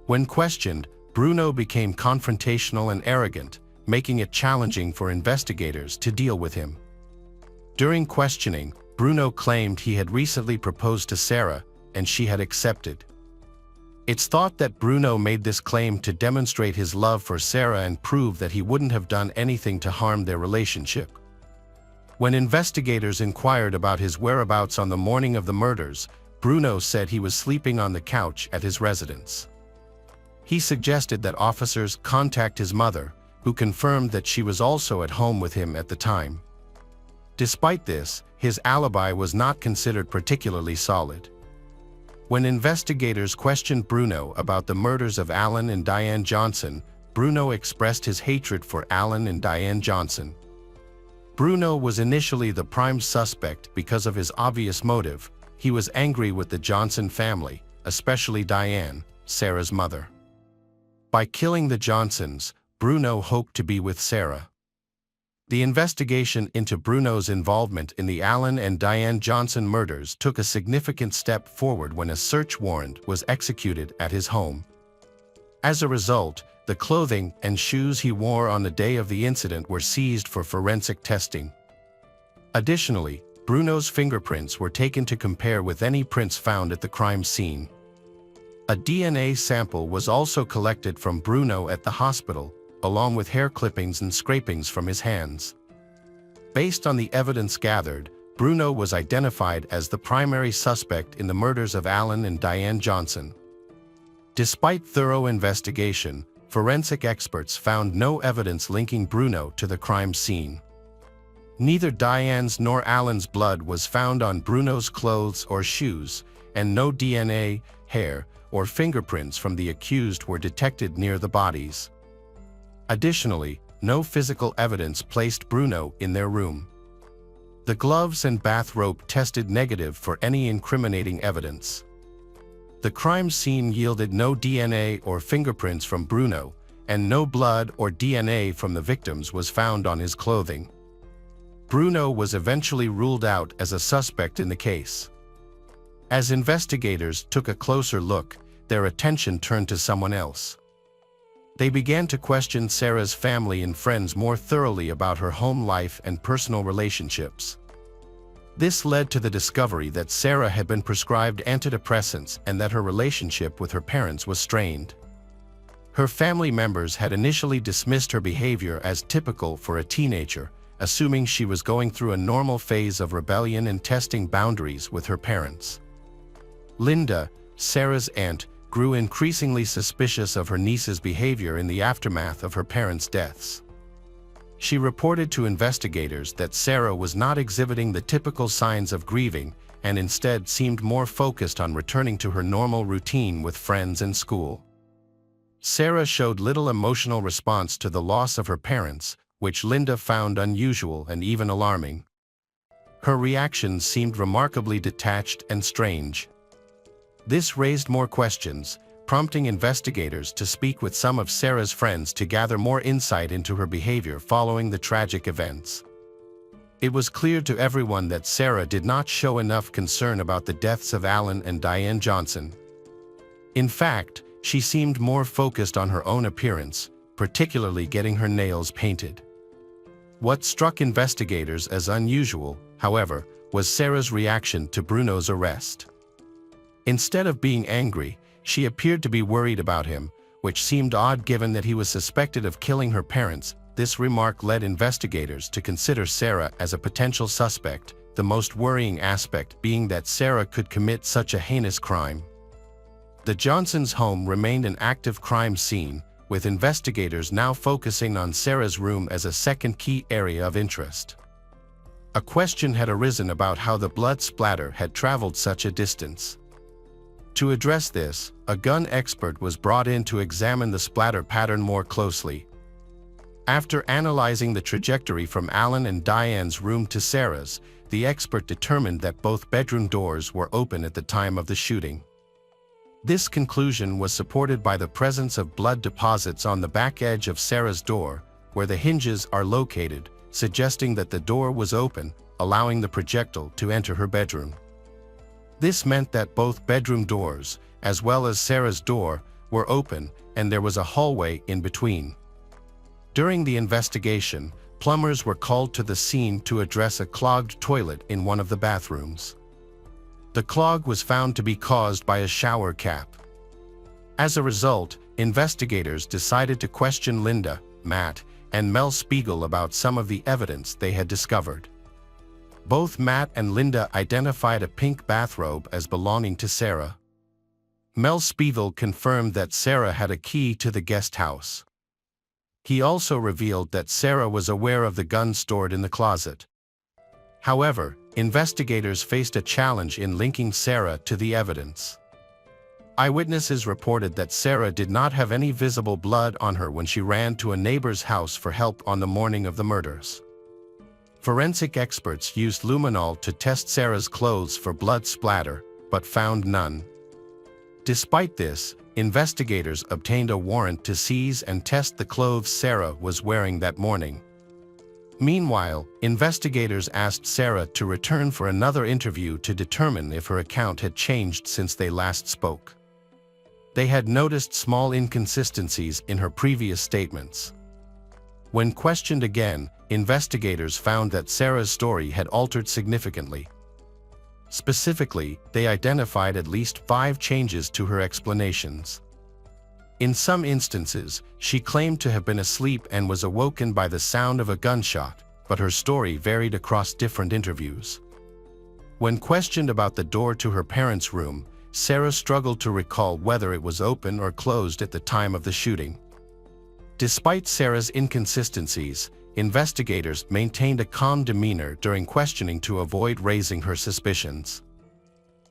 When questioned, Bruno became confrontational and arrogant, making it challenging for investigators to deal with him. During questioning, Bruno claimed he had recently proposed to Sarah, and she had accepted. It's thought that Bruno made this claim to demonstrate his love for Sarah and prove that he wouldn't have done anything to harm their relationship. When investigators inquired about his whereabouts on the morning of the murders, Bruno said he was sleeping on the couch at his residence. He suggested that officers contact his mother, who confirmed that she was also at home with him at the time. Despite this, his alibi was not considered particularly solid. When investigators questioned Bruno about the murders of Alan and Diane Johnson, Bruno expressed his hatred for Alan and Diane Johnson. Bruno was initially the prime suspect because of his obvious motive. He was angry with the Johnson family, especially Diane, Sarah's mother. By killing the Johnsons, Bruno hoped to be with Sarah. The investigation into Bruno's involvement in the Alan and Diane Johnson murders took a significant step forward when a search warrant was executed at his home. As a result, the clothing and shoes he wore on the day of the incident were seized for forensic testing. Additionally, Bruno's fingerprints were taken to compare with any prints found at the crime scene. A DNA sample was also collected from Bruno at the hospital, along with hair clippings and scrapings from his hands. Based on the evidence gathered, Bruno was identified as the primary suspect in the murders of Alan and Diane Johnson. Despite thorough investigation, forensic experts found no evidence linking Bruno to the crime scene. Neither Diane's nor Alan's blood was found on Bruno's clothes or shoes, and no DNA, hair, or fingerprints from the accused were detected near the bodies. Additionally, no physical evidence placed Bruno in their room. The gloves and bathrobe tested negative for any incriminating evidence. The crime scene yielded no DNA or fingerprints from Bruno, and no blood or DNA from the victims was found on his clothing. Bruno was eventually ruled out as a suspect in the case. As investigators took a closer look, their attention turned to someone else. They began to question Sarah's family and friends more thoroughly about her home life and personal relationships. This led to the discovery that Sarah had been prescribed antidepressants and that her relationship with her parents was strained. Her family members had initially dismissed her behavior as typical for a teenager, assuming she was going through a normal phase of rebellion and testing boundaries with her parents. Linda, Sarah's aunt, grew increasingly suspicious of her niece's behavior in the aftermath of her parents' deaths. She reported to investigators that Sarah was not exhibiting the typical signs of grieving and instead seemed more focused on returning to her normal routine with friends and school. Sarah showed little emotional response to the loss of her parents, which Linda found unusual and even alarming. Her reactions seemed remarkably detached and strange. This raised more questions, prompting investigators to speak with some of Sarah's friends to gather more insight into her behavior following the tragic events. It was clear to everyone that Sarah did not show enough concern about the deaths of Alan and Diane Johnson. In fact, she seemed more focused on her own appearance, particularly getting her nails painted. What struck investigators as unusual, however, was Sarah's reaction to Bruno's arrest. Instead of being angry, she appeared to be worried about him, which seemed odd given that he was suspected of killing her parents. This remark led investigators to consider Sarah as a potential suspect, the most worrying aspect being that Sarah could commit such a heinous crime. The Johnsons' home remained an active crime scene, with investigators now focusing on Sarah's room as a second key area of interest. A question had arisen about how the blood splatter had traveled such a distance. To address this, a gun expert was brought in to examine the splatter pattern more closely. After analyzing the trajectory from Alan and Diane's room to Sarah's, the expert determined that both bedroom doors were open at the time of the shooting. This conclusion was supported by the presence of blood deposits on the back edge of Sarah's door, where the hinges are located, suggesting that the door was open, allowing the projectile to enter her bedroom. This meant that both bedroom doors, as well as Sarah's door, were open and there was a hallway in between. During the investigation, plumbers were called to the scene to address a clogged toilet in one of the bathrooms. The clog was found to be caused by a shower cap. As a result, investigators decided to question Linda, Matt, and Mel Spiegel about some of the evidence they had discovered. Both Matt and Linda identified a pink bathrobe as belonging to Sarah. Mel Spiegel confirmed that Sarah had a key to the guest house. He also revealed that Sarah was aware of the gun stored in the closet. However, investigators faced a challenge in linking Sarah to the evidence. Eyewitnesses reported that Sarah did not have any visible blood on her when she ran to a neighbor's house for help on the morning of the murders. Forensic experts used luminol to test Sarah's clothes for blood splatter, but found none. Despite this, investigators obtained a warrant to seize and test the clothes Sarah was wearing that morning. Meanwhile, investigators asked Sarah to return for another interview to determine if her account had changed since they last spoke. They had noticed small inconsistencies in her previous statements. When questioned again, investigators found that Sarah's story had altered significantly. Specifically, they identified at least 5 changes to her explanations. In some instances, she claimed to have been asleep and was awoken by the sound of a gunshot, but her story varied across different interviews. When questioned about the door to her parents' room, Sarah struggled to recall whether it was open or closed at the time of the shooting. Despite Sarah's inconsistencies, investigators maintained a calm demeanor during questioning to avoid raising her suspicions.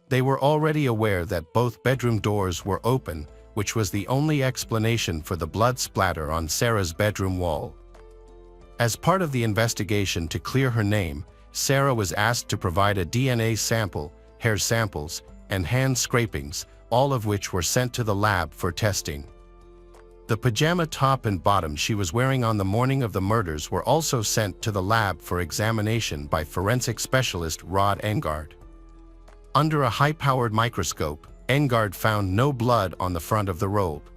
They were already aware that both bedroom doors were open, which was the only explanation for the blood splatter on Sarah's bedroom wall. As part of the investigation to clear her name, Sarah was asked to provide a DNA sample, hair samples, and hand scrapings, all of which were sent to the lab for testing. The pajama top and bottom she was wearing on the morning of the murders were also sent to the lab for examination by forensic specialist Rod Engard. Under a high-powered microscope, Engard found no blood on the front of the robe.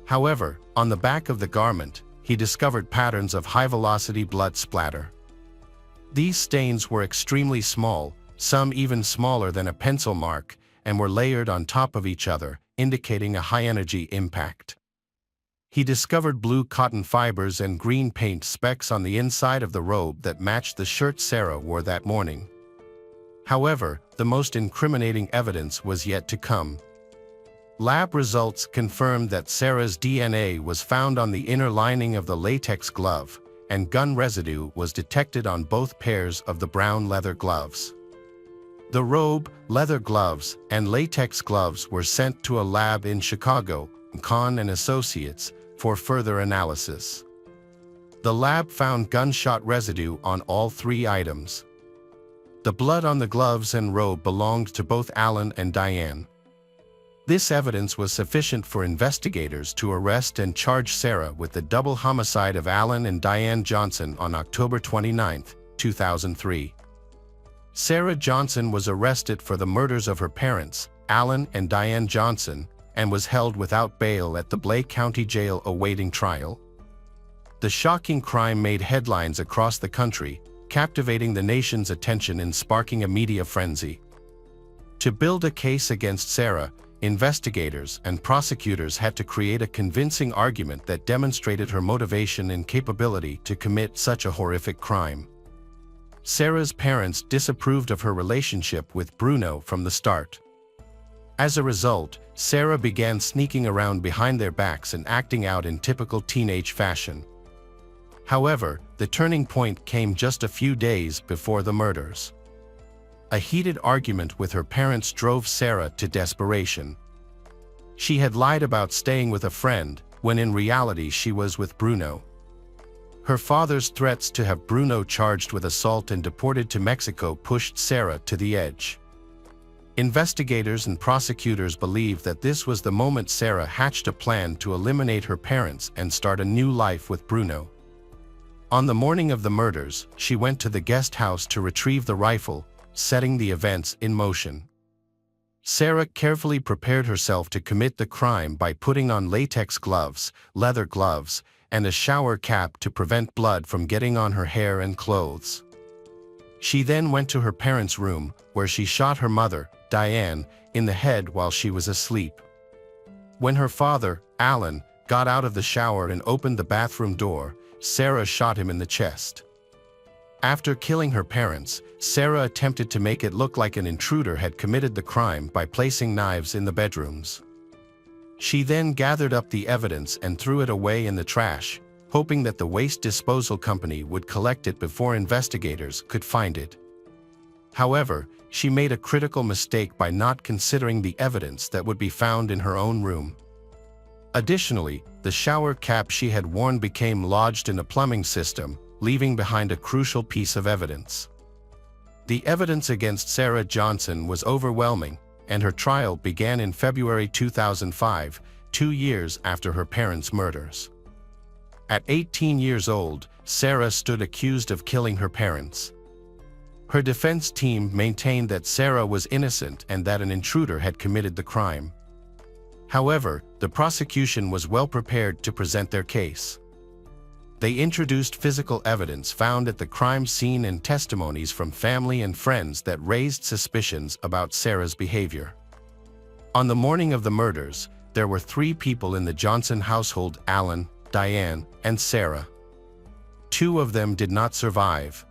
However, on the back of the garment, he discovered patterns of high-velocity blood splatter. These stains were extremely small, some even smaller than a pencil mark, and were layered on top of each other, indicating a high-energy impact. He discovered blue cotton fibers and green paint specks on the inside of the robe that matched the shirt Sarah wore that morning. However, the most incriminating evidence was yet to come. Lab results confirmed that Sarah's DNA was found on the inner lining of the latex glove, and gun residue was detected on both pairs of the brown leather gloves. The robe, leather gloves, and latex gloves were sent to a lab in Chicago, Kahn and Associates, for further analysis. The lab found gunshot residue on all 3 items. The blood on the gloves and robe belonged to both Alan and Diane. This evidence was sufficient for investigators to arrest and charge Sarah with the double homicide of Alan and Diane Johnson on October 29, 2003. Sarah Johnson was arrested for the murders of her parents, Alan and Diane Johnson, and was held without bail at the Blake County Jail awaiting trial. The shocking crime made headlines across the country, captivating the nation's attention and sparking a media frenzy. To build a case against Sarah, investigators and prosecutors had to create a convincing argument that demonstrated her motivation and capability to commit such a horrific crime. Sarah's parents disapproved of her relationship with Bruno from the start. As a result, Sarah began sneaking around behind their backs and acting out in typical teenage fashion. However, the turning point came just a few days before the murders. A heated argument with her parents drove Sarah to desperation. She had lied about staying with a friend, when in reality she was with Bruno. Her father's threats to have Bruno charged with assault and deported to Mexico pushed Sarah to the edge. Investigators and prosecutors believed that this was the moment Sarah hatched a plan to eliminate her parents and start a new life with Bruno. On the morning of the murders, she went to the guest house to retrieve the rifle, setting the events in motion. Sarah carefully prepared herself to commit the crime by putting on latex gloves, leather gloves, and a shower cap to prevent blood from getting on her hair and clothes. She then went to her parents' room, where she shot her mother, Diane, in the head while she was asleep. When her father, Alan, got out of the shower and opened the bathroom door, Sarah shot him in the chest. After killing her parents, Sarah attempted to make it look like an intruder had committed the crime by placing knives in the bedrooms. She then gathered up the evidence and threw it away in the trash, hoping that the waste disposal company would collect it before investigators could find it. However, she made a critical mistake by not considering the evidence that would be found in her own room. Additionally, the shower cap she had worn became lodged in a plumbing system, leaving behind a crucial piece of evidence. The evidence against Sarah Johnson was overwhelming, and her trial began in February 2005, 2 years after her parents' murders. At 18 years old, Sarah stood accused of killing her parents. Her defense team maintained that Sarah was innocent and that an intruder had committed the crime. However, the prosecution was well prepared to present their case. They introduced physical evidence found at the crime scene and testimonies from family and friends that raised suspicions about Sarah's behavior. On the morning of the murders, there were 3 people in the Johnson household: Alan, Diane, and Sarah. 2 of them did not survive.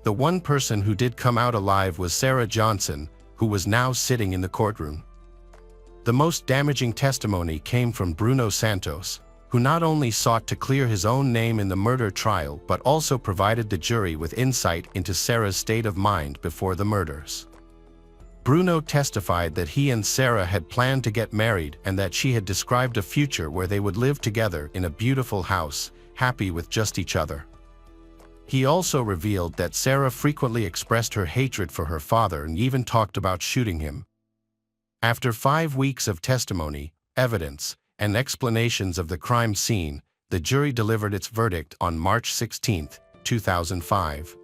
The one person who did come out alive was Sarah Johnson, who was now sitting in the courtroom. The most damaging testimony came from Bruno Santos, who not only sought to clear his own name in the murder trial but also provided the jury with insight into Sarah's state of mind before the murders. Bruno testified that he and Sarah had planned to get married and that she had described a future where they would live together in a beautiful house, happy with just each other. He also revealed that Sarah frequently expressed her hatred for her father and even talked about shooting him. After 5 weeks of testimony, evidence, and explanations of the crime scene, the jury delivered its verdict on March 16, 2005.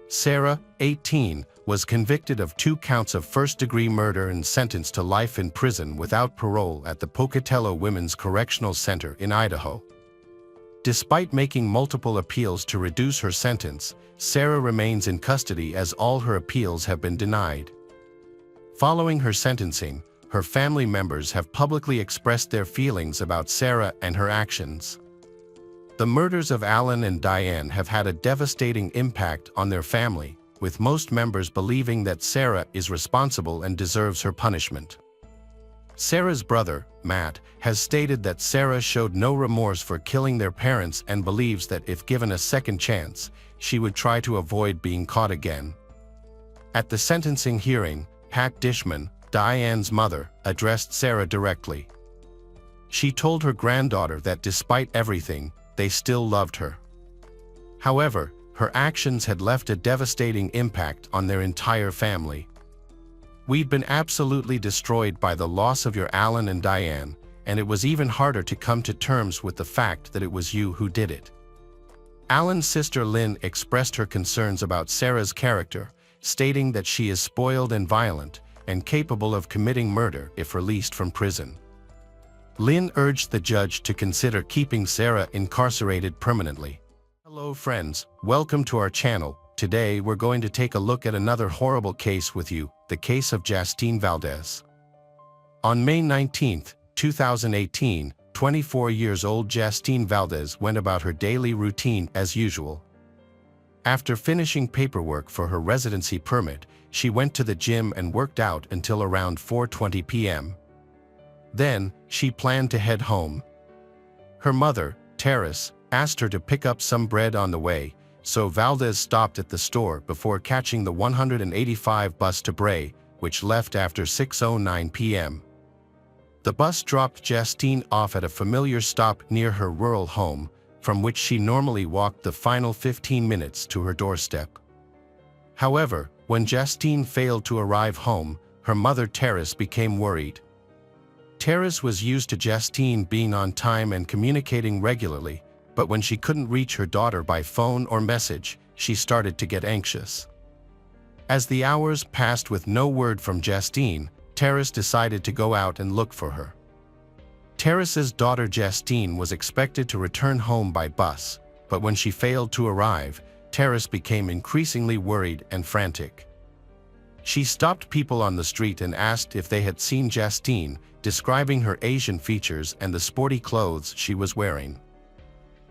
Sarah, 18, was convicted of 2 counts of first-degree murder and sentenced to life in prison without parole at the Pocatello Women's Correctional Center in Idaho. Despite making multiple appeals to reduce her sentence, Sarah remains in custody as all her appeals have been denied. Following her sentencing, her family members have publicly expressed their feelings about Sarah and her actions. The murders of Alan and Diane have had a devastating impact on their family, with most members believing that Sarah is responsible and deserves her punishment. Sarah's brother, Matt, has stated that Sarah showed no remorse for killing their parents and believes that if given a second chance, she would try to avoid being caught again. At the sentencing hearing, Pat Dishman, Diane's mother, addressed Sarah directly. She told her granddaughter that despite everything, they still loved her. However, her actions had left a devastating impact on their entire family. "We'd been absolutely destroyed by the loss of your Alan and Diane, and it was even harder to come to terms with the fact that it was you who did it." Alan's sister Lynn expressed her concerns about Sarah's character, stating that she is spoiled and violent, and capable of committing murder if released from prison. Lynn urged the judge to consider keeping Sarah incarcerated permanently. Hello friends, welcome to our channel. Today we're going to take a look at another horrible case with you, the case of Justine Valdez. On May 19, 2018, 24-year-old Justine Valdez went about her daily routine as usual. After finishing paperwork for her residency permit, she went to the gym and worked out until around 4:20 p.m. Then, she planned to head home. Her mother, Terrace, asked her to pick up some bread on the way, so Valdez stopped at the store before catching the 185 bus to Bray, which left after 6:09 p.m. The bus dropped Justine off at a familiar stop near her rural home, from which she normally walked the final 15 minutes to her doorstep. However, when Justine failed to arrive home, her mother Terrace became worried. Terrace was used to Justine being on time and communicating regularly, but when she couldn't reach her daughter by phone or message, she started to get anxious. As the hours passed with no word from Justine, Terrace decided to go out and look for her. Terrace's daughter Justine was expected to return home by bus, but when she failed to arrive, Terrace became increasingly worried and frantic. She stopped people on the street and asked if they had seen Justine, describing her Asian features and the sporty clothes she was wearing.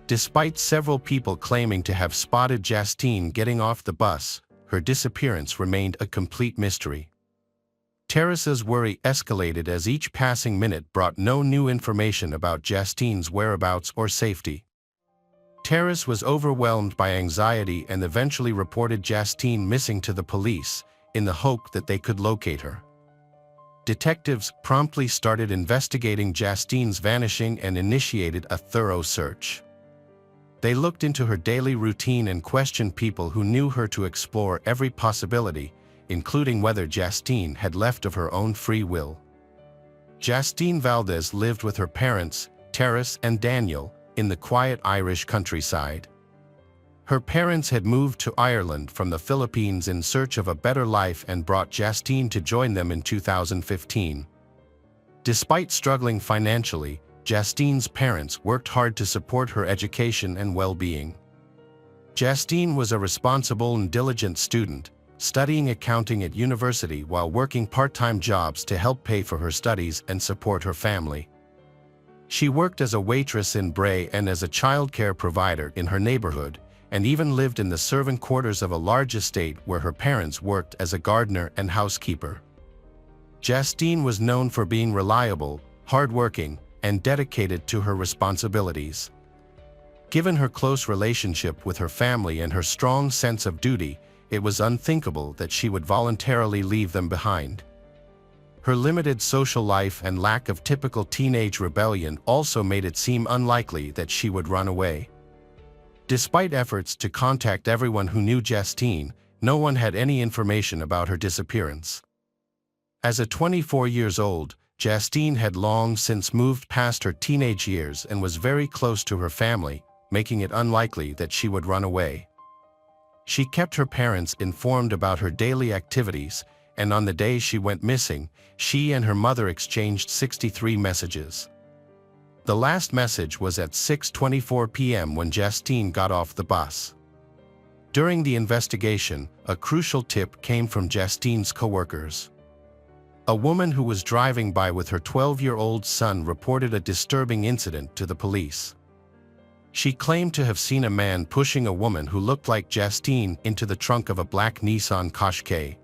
Despite several people claiming to have spotted Justine getting off the bus, her disappearance remained a complete mystery. Terrace's worry escalated as each passing minute brought no new information about Justine's whereabouts or safety. Terrace was overwhelmed by anxiety and eventually reported Justine missing to the police, in the hope that they could locate her. Detectives promptly started investigating Justine's vanishing and initiated a thorough search. They looked into her daily routine and questioned people who knew her to explore every possibility, including whether Justine had left of her own free will. Justine Valdez lived with her parents, Terrace and Daniel, in the quiet Irish countryside. Her parents had moved to Ireland from the Philippines in search of a better life and brought Justine to join them in 2015. Despite struggling financially, Justine's parents worked hard to support her education and well-being. Justine was a responsible and diligent student, studying accounting at university while working part-time jobs to help pay for her studies and support her family. She worked as a waitress in Bray and as a childcare provider in her neighborhood, and even lived in the servant quarters of a large estate where her parents worked as a gardener and housekeeper. Justine was known for being reliable, hardworking, and dedicated to her responsibilities. Given her close relationship with her family and her strong sense of duty, it was unthinkable that she would voluntarily leave them behind. Her limited social life and lack of typical teenage rebellion also made it seem unlikely that she would run away. Despite efforts to contact everyone who knew Justine, no one had any information about her disappearance. As a 24 years old, Justine had long since moved past her teenage years and was very close to her family, making it unlikely that she would run away. She kept her parents informed about her daily activities, and on the day she went missing, she and her mother exchanged 63 messages. The last message was at 6:24 p.m. when Justine got off the bus. During the investigation, a crucial tip came from Justine's coworkers. A woman who was driving by with her 12-year-old son reported a disturbing incident to the police. She claimed to have seen a man pushing a woman who looked like Justine into the trunk of a black Nissan Qashqai.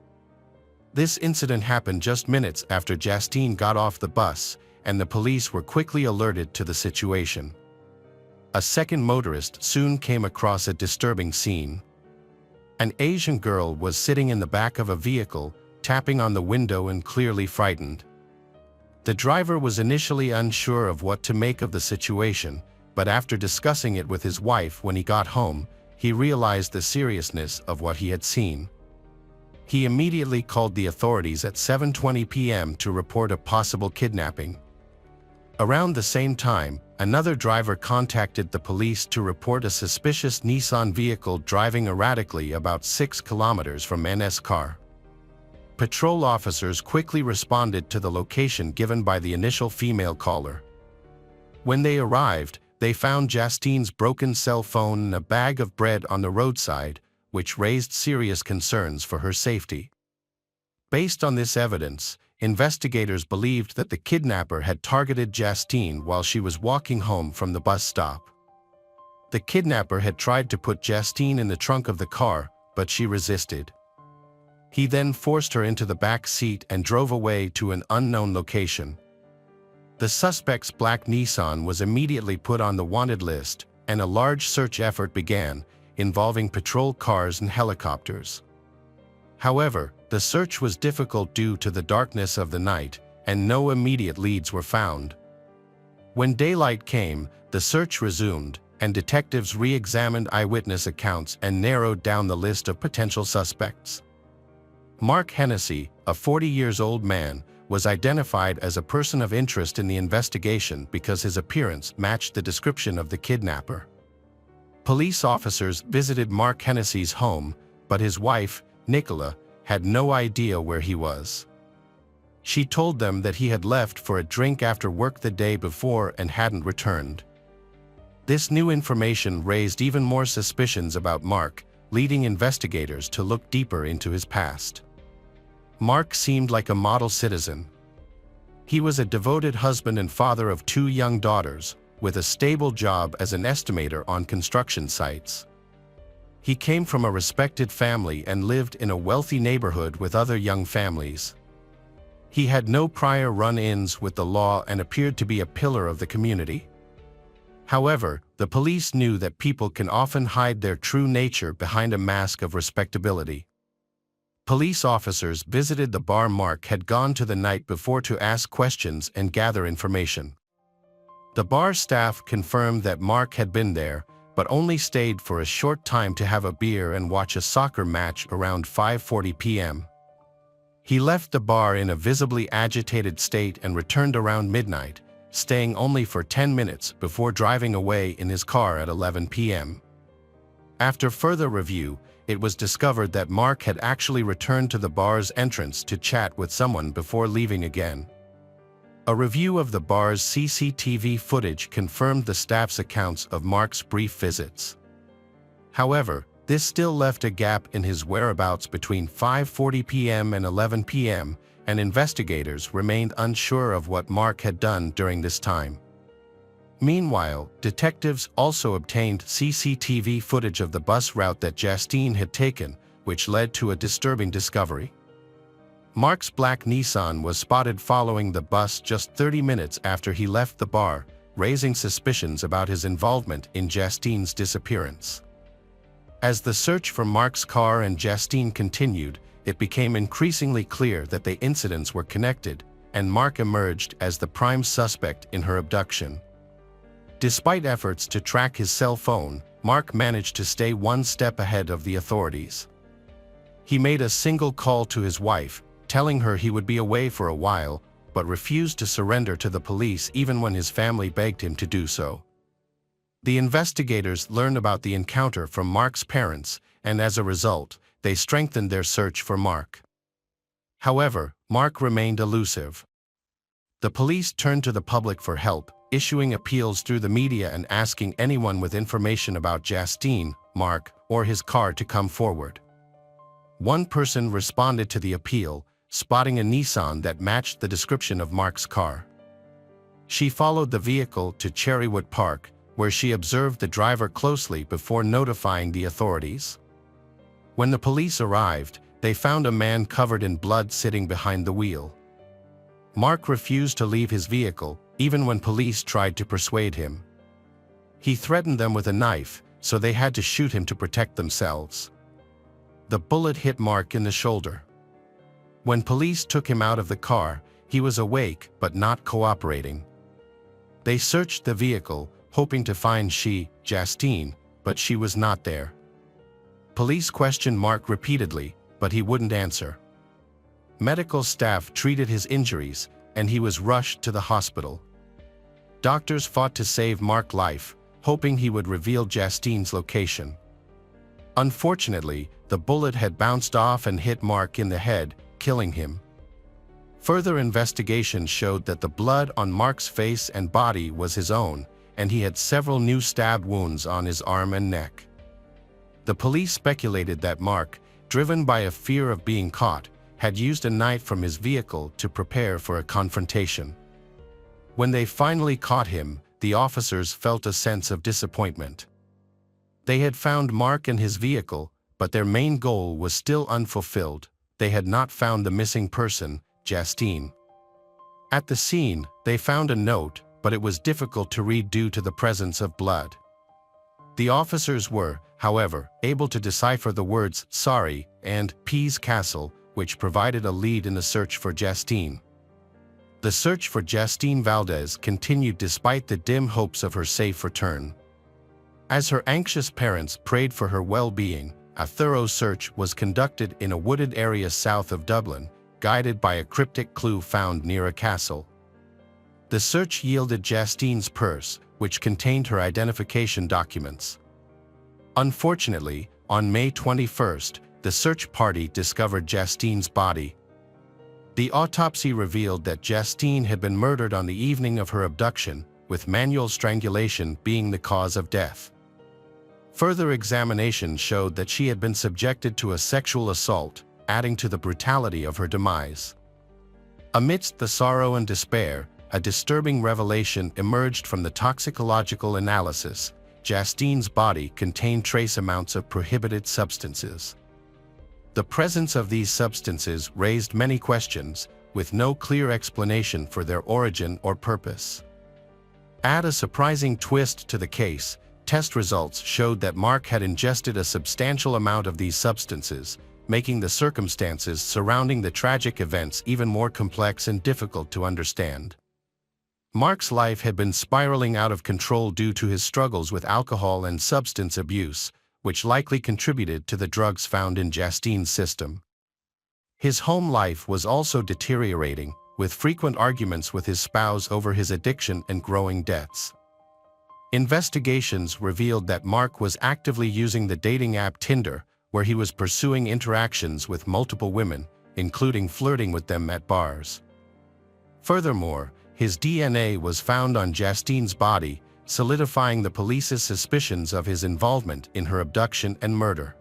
This incident happened just minutes after Justine got off the bus, and the police were quickly alerted to the situation. A second motorist soon came across a disturbing scene. An Asian girl was sitting in the back of a vehicle, tapping on the window and clearly frightened. The driver was initially unsure of what to make of the situation, but after discussing it with his wife when he got home, he realized the seriousness of what he had seen. He immediately called the authorities at 7:20 p.m. to report a possible kidnapping. Around the same time, another driver contacted the police to report a suspicious Nissan vehicle driving erratically about 6 kilometers from NS car. Patrol officers quickly responded to the location given by the initial female caller. When they arrived, they found Justine's broken cell phone and a bag of bread on the roadside, which raised serious concerns for her safety. Based on this evidence, investigators believed that the kidnapper had targeted Justine while she was walking home from the bus stop. The kidnapper had tried to put Justine in the trunk of the car, but she resisted. He then forced her into the back seat and drove away to an unknown location. The suspect's black Nissan was immediately put on the wanted list, and a large search effort began, involving patrol cars and helicopters. However, the search was difficult due to the darkness of the night, and no immediate leads were found. When daylight came, the search resumed, and detectives re-examined eyewitness accounts and narrowed down the list of potential suspects. Mark Hennessy, a 40-year-old man, was identified as a person of interest in the investigation because his appearance matched the description of the kidnapper. Police officers visited Mark Hennessy's home, but his wife, Nicola, had no idea where he was. She told them that he had left for a drink after work the day before and hadn't returned. This new information raised even more suspicions about Mark, leading investigators to look deeper into his past. Mark seemed like a model citizen. He was a devoted husband and father of 2 young daughters, with a stable job as an estimator on construction sites. He came from a respected family and lived in a wealthy neighborhood with other young families. He had no prior run-ins with the law and appeared to be a pillar of the community. However, the police knew that people can often hide their true nature behind a mask of respectability. Police officers visited the bar Mark had gone to the night before to ask questions and gather information. The bar staff confirmed that Mark had been there, but only stayed for a short time to have a beer and watch a soccer match around 5:40 p.m. He left the bar in a visibly agitated state and returned around midnight, staying only for 10 minutes before driving away in his car at 11 p.m. After further review, it was discovered that Mark had actually returned to the bar's entrance to chat with someone before leaving again. A review of the bar's CCTV footage confirmed the staff's accounts of Mark's brief visits. However, this still left a gap in his whereabouts between 5:40 p.m. and 11 p.m., and investigators remained unsure of what Mark had done during this time. Meanwhile, detectives also obtained CCTV footage of the bus route that Justine had taken, which led to a disturbing discovery. Mark's black Nissan was spotted following the bus just 30 minutes after he left the bar, raising suspicions about his involvement in Justine's disappearance. As the search for Mark's car and Justine continued, it became increasingly clear that the incidents were connected, and Mark emerged as the prime suspect in her abduction. Despite efforts to track his cell phone, Mark managed to stay one step ahead of the authorities. He made a single call to his wife, telling her he would be away for a while, but refused to surrender to the police even when his family begged him to do so. The investigators learned about the encounter from Mark's parents, and as a result, they strengthened their search for Mark. However, Mark remained elusive. The police turned to the public for help, issuing appeals through the media and asking anyone with information about Justine, Mark, or his car to come forward. One person responded to the appeal, spotting a Nissan that matched the description of Mark's car. She followed the vehicle to Cherrywood Park, where she observed the driver closely before notifying the authorities. When the police arrived, they found a man covered in blood sitting behind the wheel. Mark refused to leave his vehicle, even when police tried to persuade him. He threatened them with a knife, so they had to shoot him to protect themselves. The bullet hit Mark in the shoulder. When police took him out of the car, he was awake but not cooperating. They searched the vehicle, hoping to find Justine, but she was not there. Police questioned Mark repeatedly, but he wouldn't answer. Medical staff treated his injuries, and he was rushed to the hospital. Doctors fought to save Mark's life, hoping he would reveal Justine's location. Unfortunately, the bullet had bounced off and hit Mark in the head, killing him. Further investigation showed that the blood on Mark's face and body was his own, and he had several new stab wounds on his arm and neck. The police speculated that Mark, driven by a fear of being caught, had used a knife from his vehicle to prepare for a confrontation. When they finally caught him, the officers felt a sense of disappointment. They had found Mark and his vehicle, but their main goal was still unfulfilled. They had not found the missing person, Justine. At the scene, they found a note, but it was difficult to read due to the presence of blood. The officers were, however, able to decipher the words "sorry" and "Pease Castle," which provided a lead in the search for Justine. The search for Justine Valdez continued despite the dim hopes of her safe return. As her anxious parents prayed for her well-being, a thorough search was conducted in a wooded area south of Dublin, guided by a cryptic clue found near a castle. The search yielded Justine's purse, which contained her identification documents. Unfortunately, on May 21st, the search party discovered Justine's body. The autopsy revealed that Justine had been murdered on the evening of her abduction, with manual strangulation being the cause of death. Further examination showed that she had been subjected to a sexual assault, adding to the brutality of her demise. Amidst the sorrow and despair, a disturbing revelation emerged from the toxicological analysis. Justine's body contained trace amounts of prohibited substances. The presence of these substances raised many questions, with no clear explanation for their origin or purpose. Add a surprising twist to the case. Test results showed that Mark had ingested a substantial amount of these substances, making the circumstances surrounding the tragic events even more complex and difficult to understand. Mark's life had been spiraling out of control due to his struggles with alcohol and substance abuse, which likely contributed to the drugs found in Justine's system. His home life was also deteriorating, with frequent arguments with his spouse over his addiction and growing debts. Investigations revealed that Mark was actively using the dating app Tinder, where he was pursuing interactions with multiple women, including flirting with them at bars. Furthermore, his DNA was found on Justine's body, solidifying the police's suspicions of his involvement in her abduction and murder.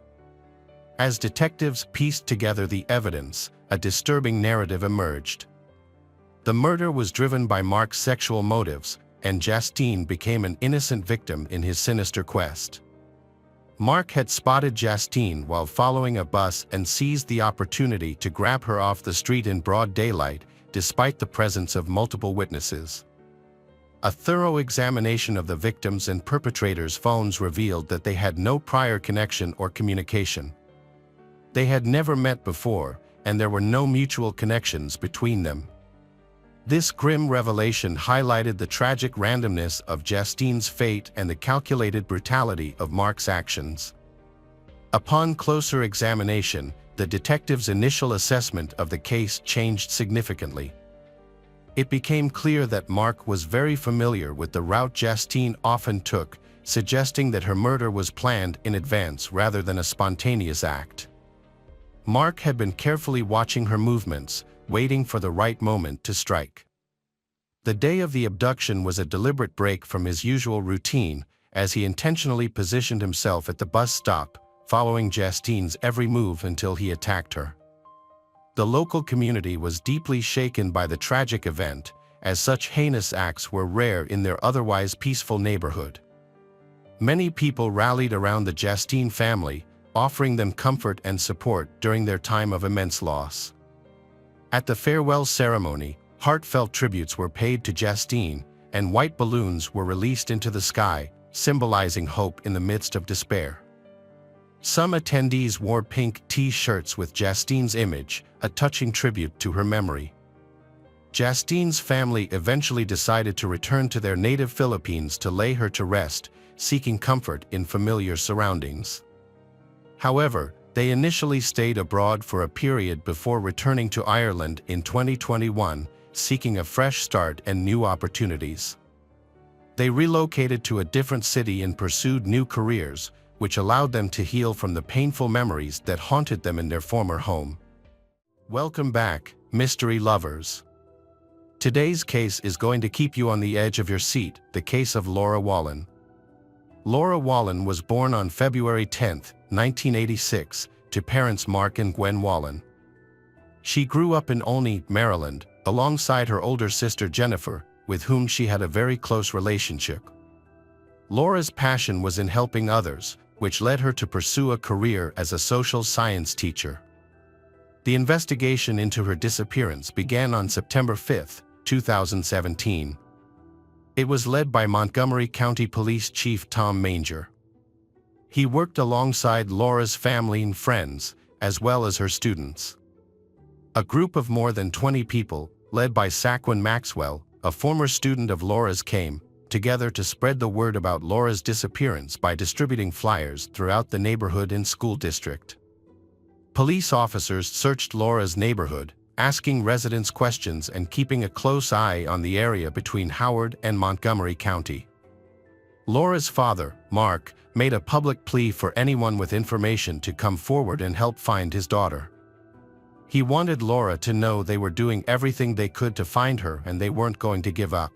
As detectives pieced together the evidence, a disturbing narrative emerged. The murder was driven by Mark's sexual motives, and Justine became an innocent victim in his sinister quest. Mark had spotted Justine while following a bus and seized the opportunity to grab her off the street in broad daylight, despite the presence of multiple witnesses. A thorough examination of the victims' and perpetrators' phones revealed that they had no prior connection or communication. They had never met before, and there were no mutual connections between them. This grim revelation highlighted the tragic randomness of Justine's fate and the calculated brutality of Mark's actions. Upon closer examination, the detectives' initial assessment of the case changed significantly. It became clear that Mark was very familiar with the route Justine often took, suggesting that her murder was planned in advance rather than a spontaneous act. Mark had been carefully watching her movements, waiting for the right moment to strike. The day of the abduction was a deliberate break from his usual routine, as he intentionally positioned himself at the bus stop, following Justine's every move until he attacked her. The local community was deeply shaken by the tragic event, as such heinous acts were rare in their otherwise peaceful neighborhood. Many people rallied around the Justine family, offering them comfort and support during their time of immense loss. At the farewell ceremony, heartfelt tributes were paid to Justine, and white balloons were released into the sky, symbolizing hope in the midst of despair. Some attendees wore pink T-shirts with Justine's image, a touching tribute to her memory. Justine's family eventually decided to return to their native Philippines to lay her to rest, seeking comfort in familiar surroundings. However, they initially stayed abroad for a period before returning to Ireland in 2021, seeking a fresh start and new opportunities. They relocated to a different city and pursued new careers, which allowed them to heal from the painful memories that haunted them in their former home. Welcome back, mystery lovers. Today's case is going to keep you on the edge of your seat, the case of Laura Wallin. Laura Wallin was born on February 10, 1986, to parents Mark and Gwen Wallin. She grew up in Olney, Maryland, alongside her older sister Jennifer, with whom she had a very close relationship. Laura's passion was in helping others, which led her to pursue a career as a social science teacher. The investigation into her disappearance began on September 5, 2017. It was led by Montgomery County Police Chief Tom Manger. He worked alongside Laura's family and friends, as well as her students. A group of more than 20 people, led by Saquon Maxwell, a former student of Laura's, came together to spread the word about Laura's disappearance by distributing flyers throughout the neighborhood and school district. Police officers searched Laura's neighborhood, asking residents questions and keeping a close eye on the area between Howard and Montgomery County. Laura's father, Mark, made a public plea for anyone with information to come forward and help find his daughter. He wanted Laura to know they were doing everything they could to find her and they weren't going to give up.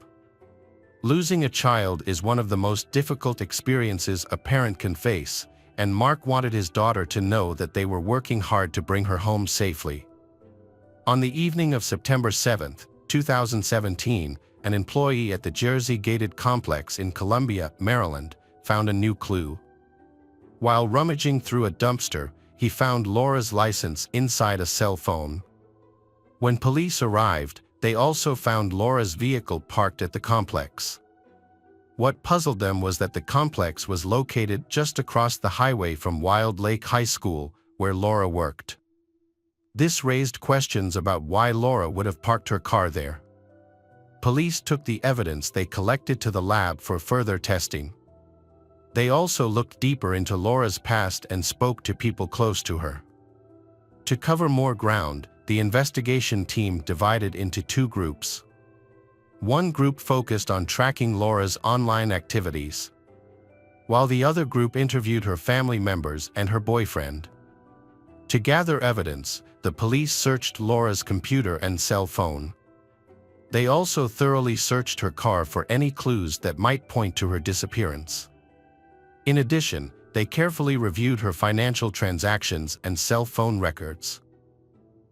Losing a child is one of the most difficult experiences a parent can face, and Mark wanted his daughter to know that they were working hard to bring her home safely. On the evening of September 7, 2017, an employee at the Jersey Gated Complex in Columbia, Maryland, found a new clue. While rummaging through a dumpster, he found Laura's license inside a cell phone. When police arrived, they also found Laura's vehicle parked at the complex. What puzzled them was that the complex was located just across the highway from Wild Lake High School, where Laura worked. This raised questions about why Laura would have parked her car there. Police took the evidence they collected to the lab for further testing. They also looked deeper into Laura's past and spoke to people close to her. To cover more ground, the investigation team divided into two groups. One group focused on tracking Laura's online activities, while the other group interviewed her family members and her boyfriend. To gather evidence, the police searched Laura's computer and cell phone. They also thoroughly searched her car for any clues that might point to her disappearance. In addition, they carefully reviewed her financial transactions and cell phone records.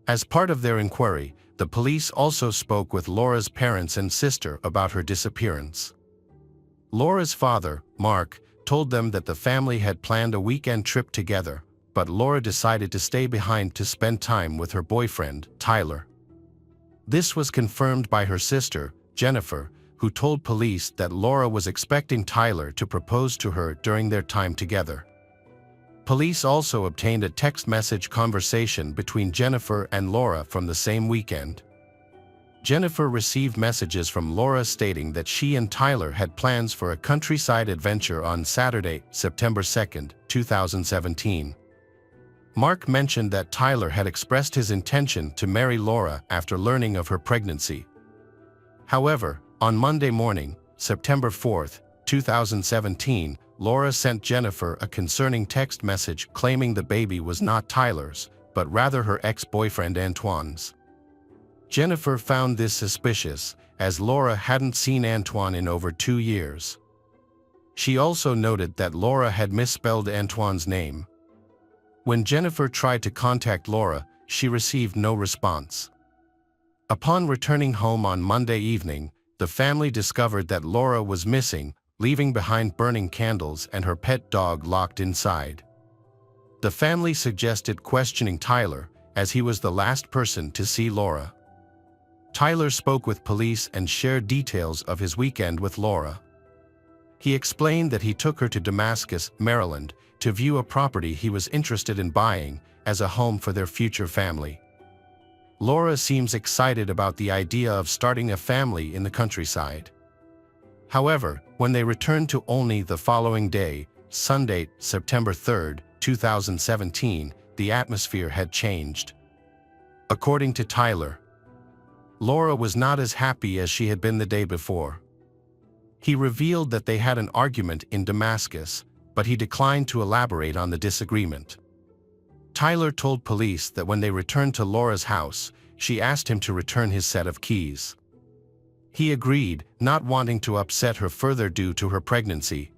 As part of their inquiry, the police also spoke with Laura's parents and sister about her disappearance. Laura's father, Mark, told them that the family had planned a weekend trip together, but Laura decided to stay behind to spend time with her boyfriend, Tyler. This was confirmed by her sister, Jennifer, who told police that Laura was expecting Tyler to propose to her during their time together. Police also obtained a text message conversation between Jennifer and Laura from the same weekend. Jennifer received messages from Laura stating that she and Tyler had plans for a countryside adventure on Saturday, September 2, 2017. Mark mentioned that Tyler had expressed his intention to marry Laura after learning of her pregnancy. However, on Monday morning, September 4, 2017, Laura sent Jennifer a concerning text message claiming the baby was not Tyler's, but rather her ex-boyfriend Antoine's. Jennifer found this suspicious, as Laura hadn't seen Antoine in over 2 years. She also noted that Laura had misspelled Antoine's name. When Jennifer tried to contact Laura, she received no response. Upon returning home on Monday evening, the family discovered that Laura was missing, leaving behind burning candles and her pet dog locked inside. The family suggested questioning Tyler, as he was the last person to see Laura. Tyler spoke with police and shared details of his weekend with Laura. He explained that he took her to Damascus, Maryland, to view a property he was interested in buying as a home for their future family. Laura seems excited about the idea of starting a family in the countryside. However, when they returned to Olney the following day, Sunday, September 3, 2017, the atmosphere had changed. According to Tyler, Laura was not as happy as she had been the day before. He revealed that they had an argument in Damascus, but he declined to elaborate on the disagreement. Tyler told police that when they returned to Laura's house, she asked him to return his set of keys. He agreed, not wanting to upset her further due to her pregnancy.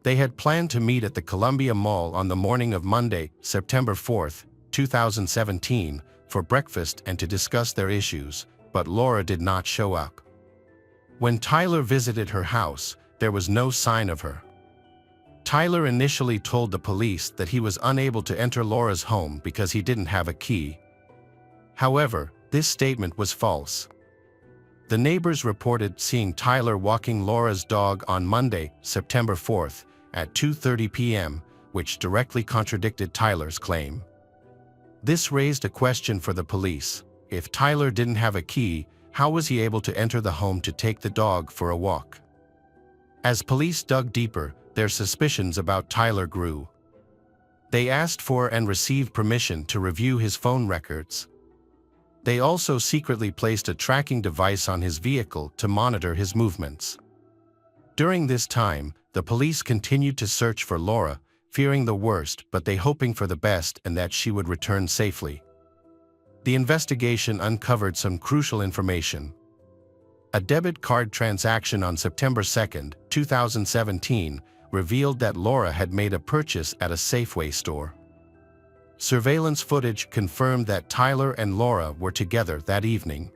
They had planned to meet at the Columbia Mall on the morning of Monday, September 4, 2017, for breakfast and to discuss their issues, but Laura did not show up. When Tyler visited her house, there was no sign of her. Tyler initially told the police that he was unable to enter Laura's home because he didn't have a key. However, this statement was false. The neighbors reported seeing Tyler walking Laura's dog on Monday, September 4, at 2:30 p.m., which directly contradicted Tyler's claim. This raised a question for the police. If Tyler didn't have a key, how was he able to enter the home to take the dog for a walk? As police dug deeper, their suspicions about Tyler grew. They asked for and received permission to review his phone records. They also secretly placed a tracking device on his vehicle to monitor his movements. During this time, the police continued to search for Laura, fearing the worst but they hoping for the best and that she would return safely. The investigation uncovered some crucial information. A debit card transaction on September 2, 2017, revealed that Laura had made a purchase at a Safeway store. Surveillance footage confirmed that Tyler and Laura were together that evening.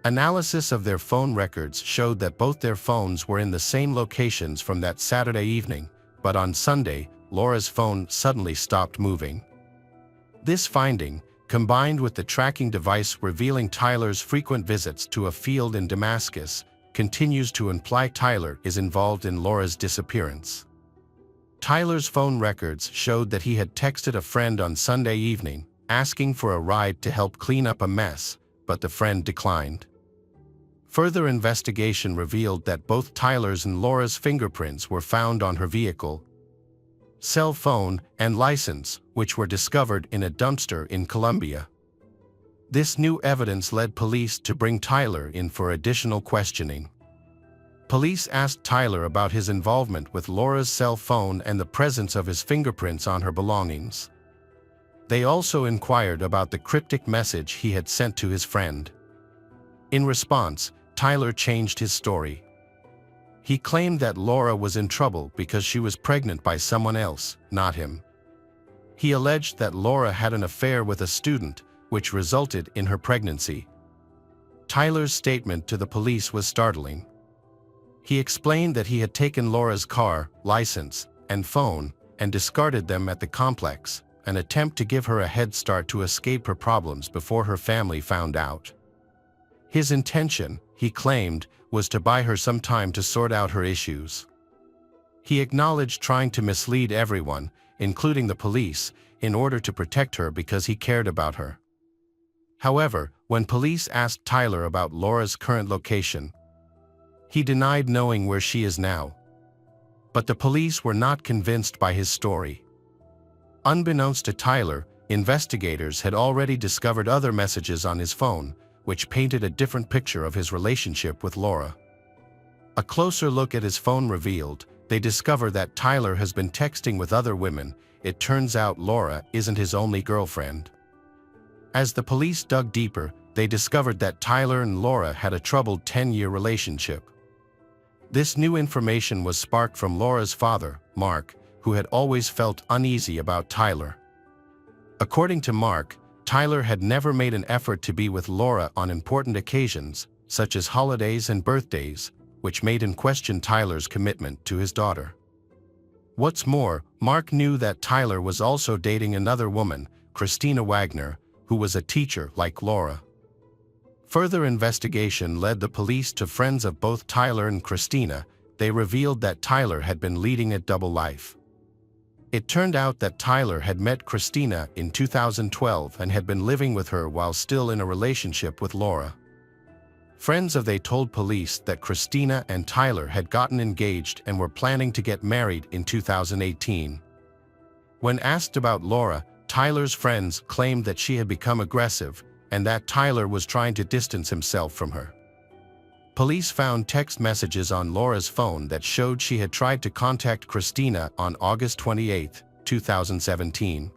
Analysis of their phone records showed that both their phones were in the same locations from that Saturday evening, but on Sunday, Laura's phone suddenly stopped moving. This finding, combined with the tracking device revealing Tyler's frequent visits to a field in Damascus, continues to imply Tyler is involved in Laura's disappearance. Tyler's phone records showed that he had texted a friend on Sunday evening, asking for a ride to help clean up a mess, but the friend declined. Further investigation revealed that both Tyler's and Laura's fingerprints were found on her vehicle, cell phone, and license, which were discovered in a dumpster in Columbia. This new evidence led police to bring Tyler in for additional questioning. Police asked Tyler about his involvement with Laura's cell phone and the presence of his fingerprints on her belongings. They also inquired about the cryptic message he had sent to his friend. In response, Tyler changed his story. He claimed that Laura was in trouble because she was pregnant by someone else, not him. He alleged that Laura had an affair with a student, which resulted in her pregnancy. Tyler's statement to the police was startling. He explained that he had taken Laura's car, license, and phone, and discarded them at the complex, an attempt to give her a head start to escape her problems before her family found out. His intention, he claimed, was to buy her some time to sort out her issues. He acknowledged trying to mislead everyone, including the police, in order to protect her because he cared about her. However, when police asked Tyler about Laura's current location, he denied knowing where she is now. But the police were not convinced by his story. Unbeknownst to Tyler, investigators had already discovered other messages on his phone, which painted a different picture of his relationship with Laura. A closer look at his phone revealed, they discover that Tyler has been texting with other women. It turns out Laura isn't his only girlfriend. As the police dug deeper, they discovered that Tyler and Laura had a troubled 10-year relationship. This new information was sparked from Laura's father, Mark, who had always felt uneasy about Tyler. According to Mark, Tyler had never made an effort to be with Laura on important occasions, such as holidays and birthdays, which made him question Tyler's commitment to his daughter. What's more, Mark knew that Tyler was also dating another woman, Christina Wagner, who was a teacher like Laura. Further investigation led the police to friends of both Tyler and Christina. They revealed that Tyler had been leading a double life. It turned out that Tyler had met Christina in 2012 and had been living with her while still in a relationship with Laura. Friends of they told police that Christina and Tyler had gotten engaged and were planning to get married in 2018. When asked about Laura, Tyler's friends claimed that she had become aggressive and that Tyler was trying to distance himself from her. Police found text messages on Laura's phone that showed she had tried to contact Christina on August 28, 2017.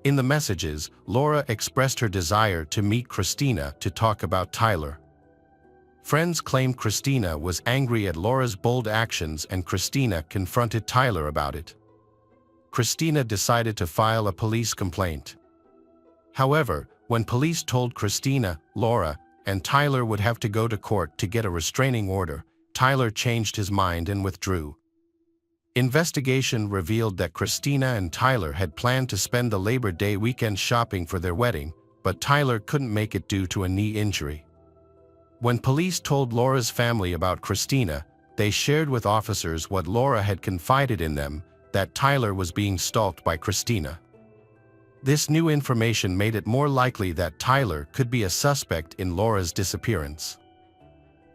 In the messages, Laura expressed her desire to meet Christina to talk about Tyler. Friends claimed Christina was angry at Laura's bold actions and Christina confronted Tyler about it. Christina decided to file a police complaint. However, when police told Christina, Laura, and Tyler would have to go to court to get a restraining order, Tyler changed his mind and withdrew. Investigation revealed that Christina and Tyler had planned to spend the Labor Day weekend shopping for their wedding, but Tyler couldn't make it due to a knee injury. When police told Laura's family about Christina, they shared with officers what Laura had confided in them, that Tyler was being stalked by Christina. This new information made it more likely that Tyler could be a suspect in Laura's disappearance.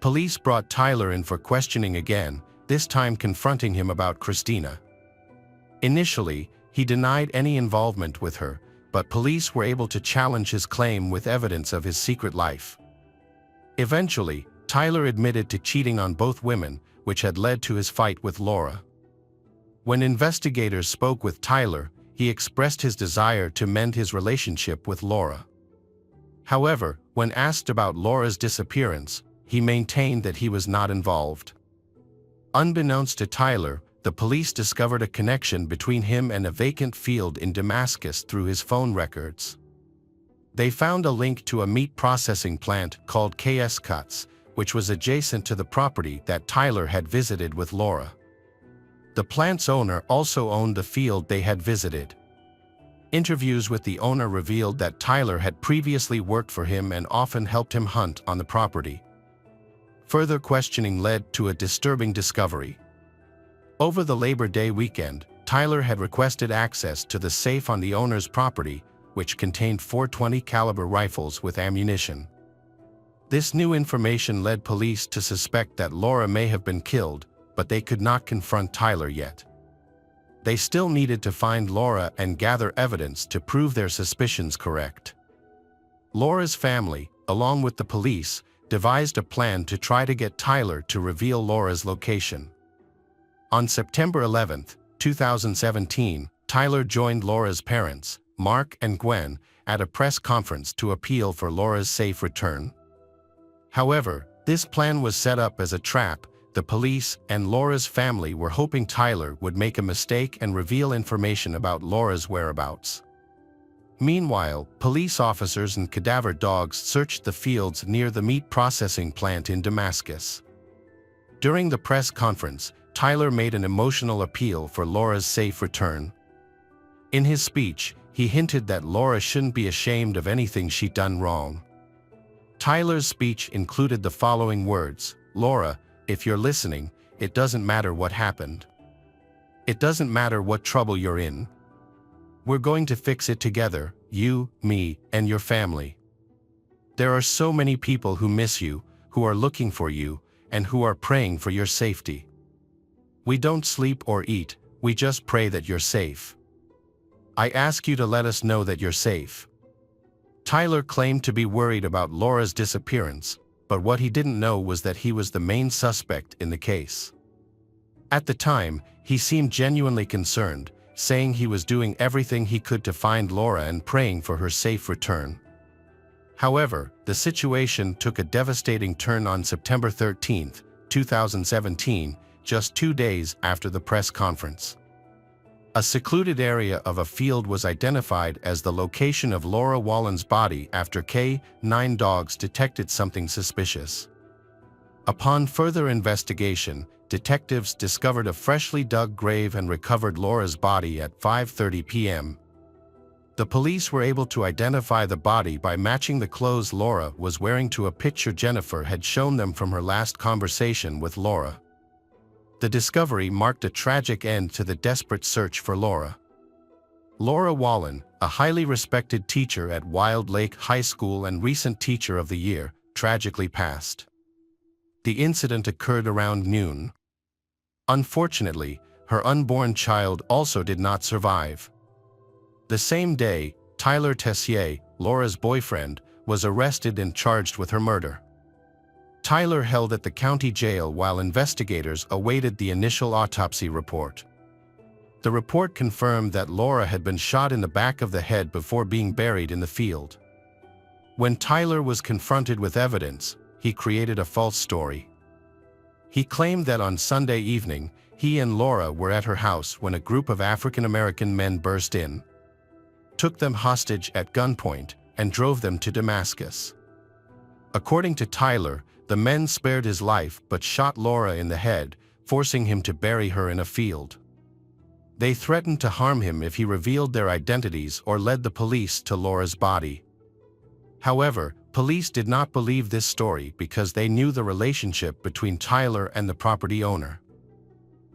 Police brought Tyler in for questioning again, this time confronting him about Christina. Initially, he denied any involvement with her, but police were able to challenge his claim with evidence of his secret life. Eventually, Tyler admitted to cheating on both women, which had led to his fight with Laura. When investigators spoke with Tyler, he expressed his desire to mend his relationship with Laura. However, when asked about Laura's disappearance, he maintained that he was not involved. Unbeknownst to Tyler, the police discovered a connection between him and a vacant field in Damascus through his phone records. They found a link to a meat processing plant called KS Cuts, which was adjacent to the property that Tyler had visited with Laura. The plant's owner also owned the field they had visited. Interviews with the owner revealed that Tyler had previously worked for him and often helped him hunt on the property. Further questioning led to a disturbing discovery. Over the Labor Day weekend, Tyler had requested access to the safe on the owner's property, which contained 4.20 caliber rifles with ammunition. This new information led police to suspect that Laura may have been killed, but they could not confront Tyler yet. They still needed to find Laura and gather evidence to prove their suspicions correct. Laura's family, along with the police, devised a plan to try to get Tyler to reveal Laura's location. On September 11, 2017, Tyler joined Laura's parents, Mark and Gwen, at a press conference to appeal for Laura's safe return. However, this plan was set up as a trap. The police and Laura's family were hoping Tyler would make a mistake and reveal information about Laura's whereabouts. Meanwhile, police officers and cadaver dogs searched the fields near the meat processing plant in Damascus. During the press conference, Tyler made an emotional appeal for Laura's safe return. In his speech, he hinted that Laura shouldn't be ashamed of anything she'd done wrong. Tyler's speech included the following words: "Laura, if you're listening, it doesn't matter what happened. It doesn't matter what trouble you're in. We're going to fix it together, you, me, and your family. There are so many people who miss you, who are looking for you, and who are praying for your safety. We don't sleep or eat, we just pray that you're safe. I ask you to let us know that you're safe." Tyler claimed to be worried about Laura's disappearance, but what he didn't know was that he was the main suspect in the case. At the time, he seemed genuinely concerned, saying he was doing everything he could to find Laura and praying for her safe return. However, the situation took a devastating turn on September 13, 2017, just 2 days after the press conference. A secluded area of a field was identified as the location of Laura Wallen's body after K-9 dogs detected something suspicious. Upon further investigation, detectives discovered a freshly dug grave and recovered Laura's body at 5:30 p.m. The police were able to identify the body by matching the clothes Laura was wearing to a picture Jennifer had shown them from her last conversation with Laura. The discovery marked a tragic end to the desperate search for Laura. Laura Wallen, a highly respected teacher at Wild Lake High School and recent Teacher of the Year, tragically passed. The incident occurred around noon. Unfortunately, her unborn child also did not survive. The same day, Tyler Tessier, Laura's boyfriend, was arrested and charged with her murder. Tyler held at the county jail while investigators awaited the initial autopsy report. The report confirmed that Laura had been shot in the back of the head before being buried in the field. When Tyler was confronted with evidence, he created a false story. He claimed that on Sunday evening, he and Laura were at her house when a group of African American men burst in, took them hostage at gunpoint, and drove them to Damascus. According to Tyler, the men spared his life but shot Laura in the head, forcing him to bury her in a field. They threatened to harm him if he revealed their identities or led the police to Laura's body. However, police did not believe this story because they knew the relationship between Tyler and the property owner.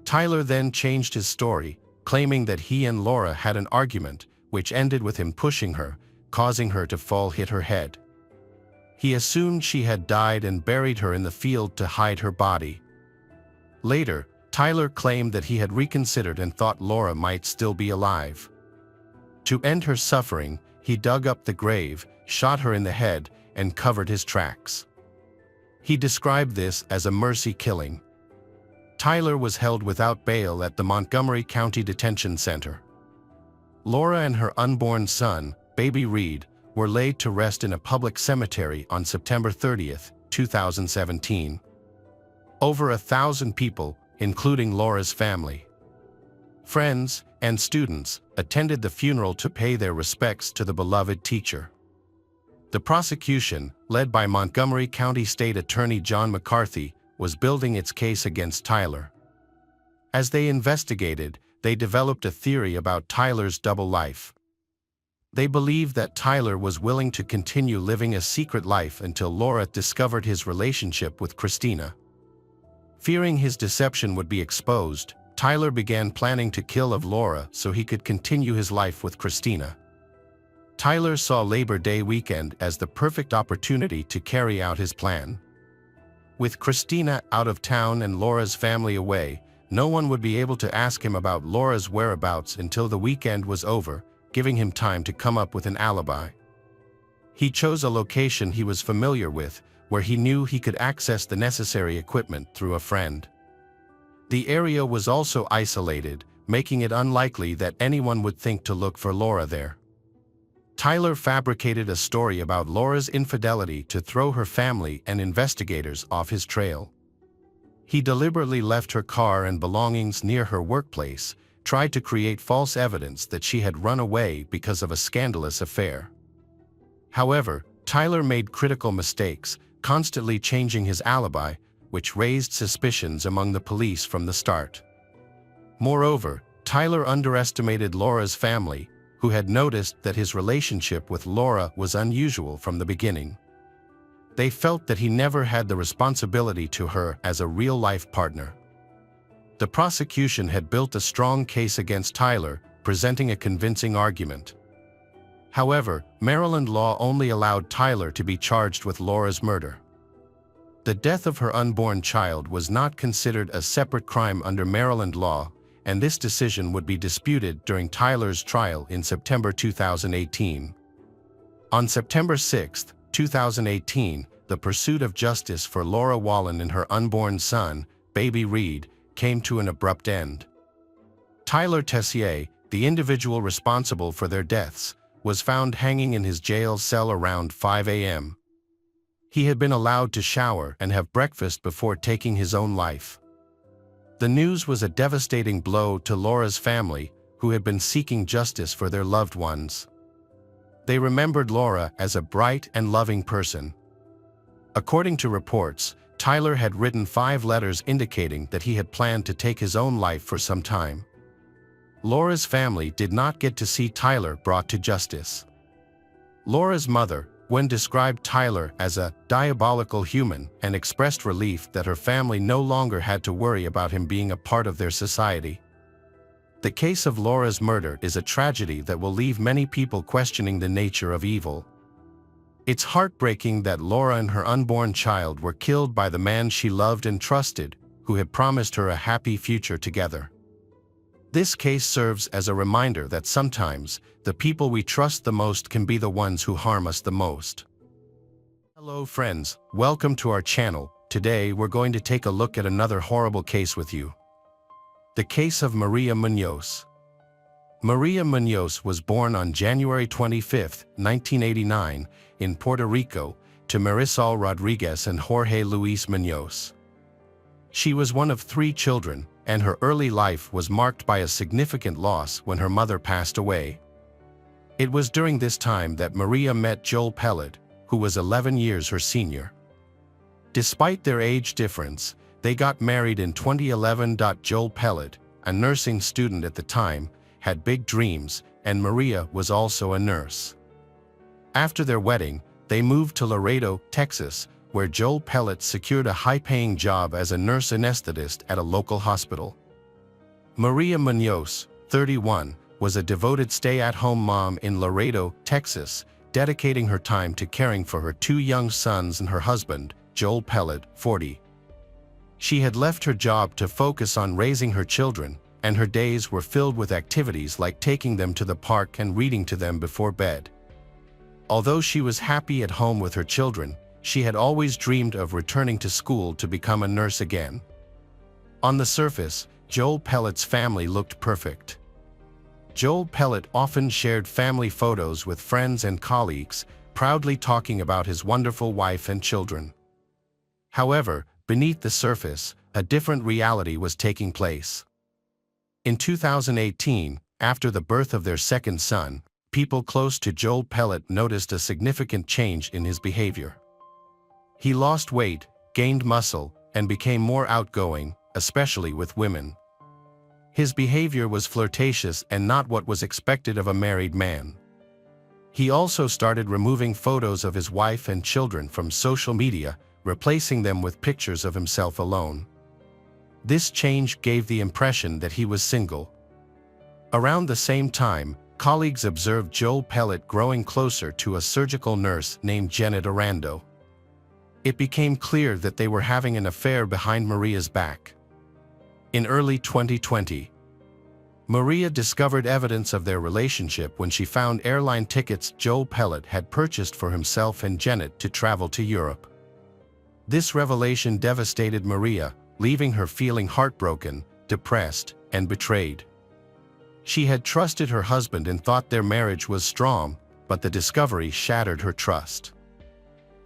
Tyler then changed his story, claiming that he and Laura had an argument, which ended with him pushing her, causing her to fall, hit her head. He assumed she had died and buried her in the field to hide her body. Later, Tyler claimed that he had reconsidered and thought Laura might still be alive. To end her suffering, he dug up the grave, shot her in the head, and covered his tracks. He described this as a mercy killing. Tyler was held without bail at the Montgomery County Detention Center. Laura and her unborn son, baby Reed, were laid to rest in a public cemetery on September 30, 2017. Over 1,000 people, including Laura's family, friends, and students, attended the funeral to pay their respects to the beloved teacher. The prosecution, led by Montgomery County State Attorney John McCarthy, was building its case against Tyler. As they investigated, they developed a theory about Tyler's double life. They believed that Tyler was willing to continue living a secret life until Laura discovered his relationship with Christina. Fearing his deception would be exposed, Tyler began planning to kill Laura so he could continue his life with Christina. Tyler saw Labor Day weekend as the perfect opportunity to carry out his plan. With Christina out of town and Laura's family away, no one would be able to ask him about Laura's whereabouts until the weekend was over, giving him time to come up with an alibi. He chose a location he was familiar with, where he knew he could access the necessary equipment through a friend. The area was also isolated, making it unlikely that anyone would think to look for Laura there. Tyler fabricated a story about Laura's infidelity to throw her family and investigators off his trail. He deliberately left her car and belongings near her workplace, tried to create false evidence that she had run away because of a scandalous affair. However, Tyler made critical mistakes, constantly changing his alibi, which raised suspicions among the police from the start. Moreover, Tyler underestimated Laura's family, who had noticed that his relationship with Laura was unusual from the beginning. They felt that he never had the responsibility to her as a real-life partner. The prosecution had built a strong case against Tyler, presenting a convincing argument. However, Maryland law only allowed Tyler to be charged with Laura's murder. The death of her unborn child was not considered a separate crime under Maryland law, and this decision would be disputed during Tyler's trial in September 2018. On September 6, 2018, the pursuit of justice for Laura Wallen and her unborn son, baby Reed, came to an abrupt end. Tyler Tessier, the individual responsible for their deaths, was found hanging in his jail cell around 5 a.m. He had been allowed to shower and have breakfast before taking his own life. The news was a devastating blow to Laura's family, who had been seeking justice for their loved ones. They remembered Laura as a bright and loving person. According to reports, Tyler had written 5 letters indicating that he had planned to take his own life for some time. Laura's family did not get to see Tyler brought to justice. Laura's mother, when described Tyler as a diabolical human, and expressed relief that her family no longer had to worry about him being a part of their society. The case of Laura's murder is a tragedy that will leave many people questioning the nature of evil. It's heartbreaking that Laura and her unborn child were killed by the man she loved and trusted, who had promised her a happy future together. This case serves as a reminder that sometimes, the people we trust the most can be the ones who harm us the most. Hello friends, welcome to our channel. Today we're going to take a look at another horrible case with you. The case of Maria Munoz. Maria Munoz was born on January 25, 1989, in Puerto Rico, to Marisol Rodriguez and Jorge Luis Munoz. She was one of 3 children, and her early life was marked by a significant loss when her mother passed away. It was during this time that Maria met Joel Pellet, who was 11 years her senior. Despite their age difference, they got married in 2011. Joel Pellet, a nursing student at the time, had big dreams, and Maria was also a nurse. After their wedding, they moved to Laredo, Texas, where Joel Pellet secured a high-paying job as a nurse anesthetist at a local hospital. Maria Munoz, 31, was a devoted stay-at-home mom in Laredo, Texas, dedicating her time to caring for her 2 young sons and her husband, Joel Pellet, 40. She had left her job to focus on raising her children, and her days were filled with activities like taking them to the park and reading to them before bed. Although she was happy at home with her children, she had always dreamed of returning to school to become a nurse again. On the surface, Joel Pellet's family looked perfect. Joel Pellet often shared family photos with friends and colleagues, proudly talking about his wonderful wife and children. However, beneath the surface, a different reality was taking place. In 2018, after the birth of their second son, people close to Joel Pellet noticed a significant change in his behavior. He lost weight, gained muscle, and became more outgoing, especially with women. His behavior was flirtatious and not what was expected of a married man. He also started removing photos of his wife and children from social media, replacing them with pictures of himself alone. This change gave the impression that he was single. Around the same time, colleagues observed Joel Pellet growing closer to a surgical nurse named Janet Arando. It became clear that they were having an affair behind Maria's back. In early 2020, Maria discovered evidence of their relationship when she found airline tickets Joel Pellet had purchased for himself and Janet to travel to Europe. This revelation devastated Maria, leaving her feeling heartbroken, depressed, and betrayed. She had trusted her husband and thought their marriage was strong, but the discovery shattered her trust.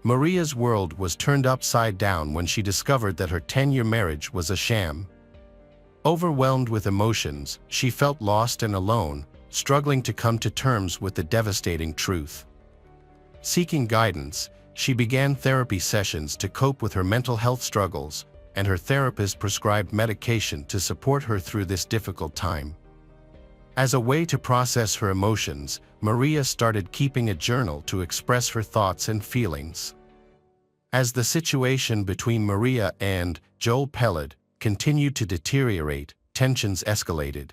Maria's world was turned upside down when she discovered that her 10-year marriage was a sham. Overwhelmed with emotions, she felt lost and alone, struggling to come to terms with the devastating truth. Seeking guidance, she began therapy sessions to cope with her mental health struggles, and her therapist prescribed medication to support her through this difficult time. As a way to process her emotions, Maria started keeping a journal to express her thoughts and feelings. As the situation between Maria and Joel Pellet continued to deteriorate, tensions escalated.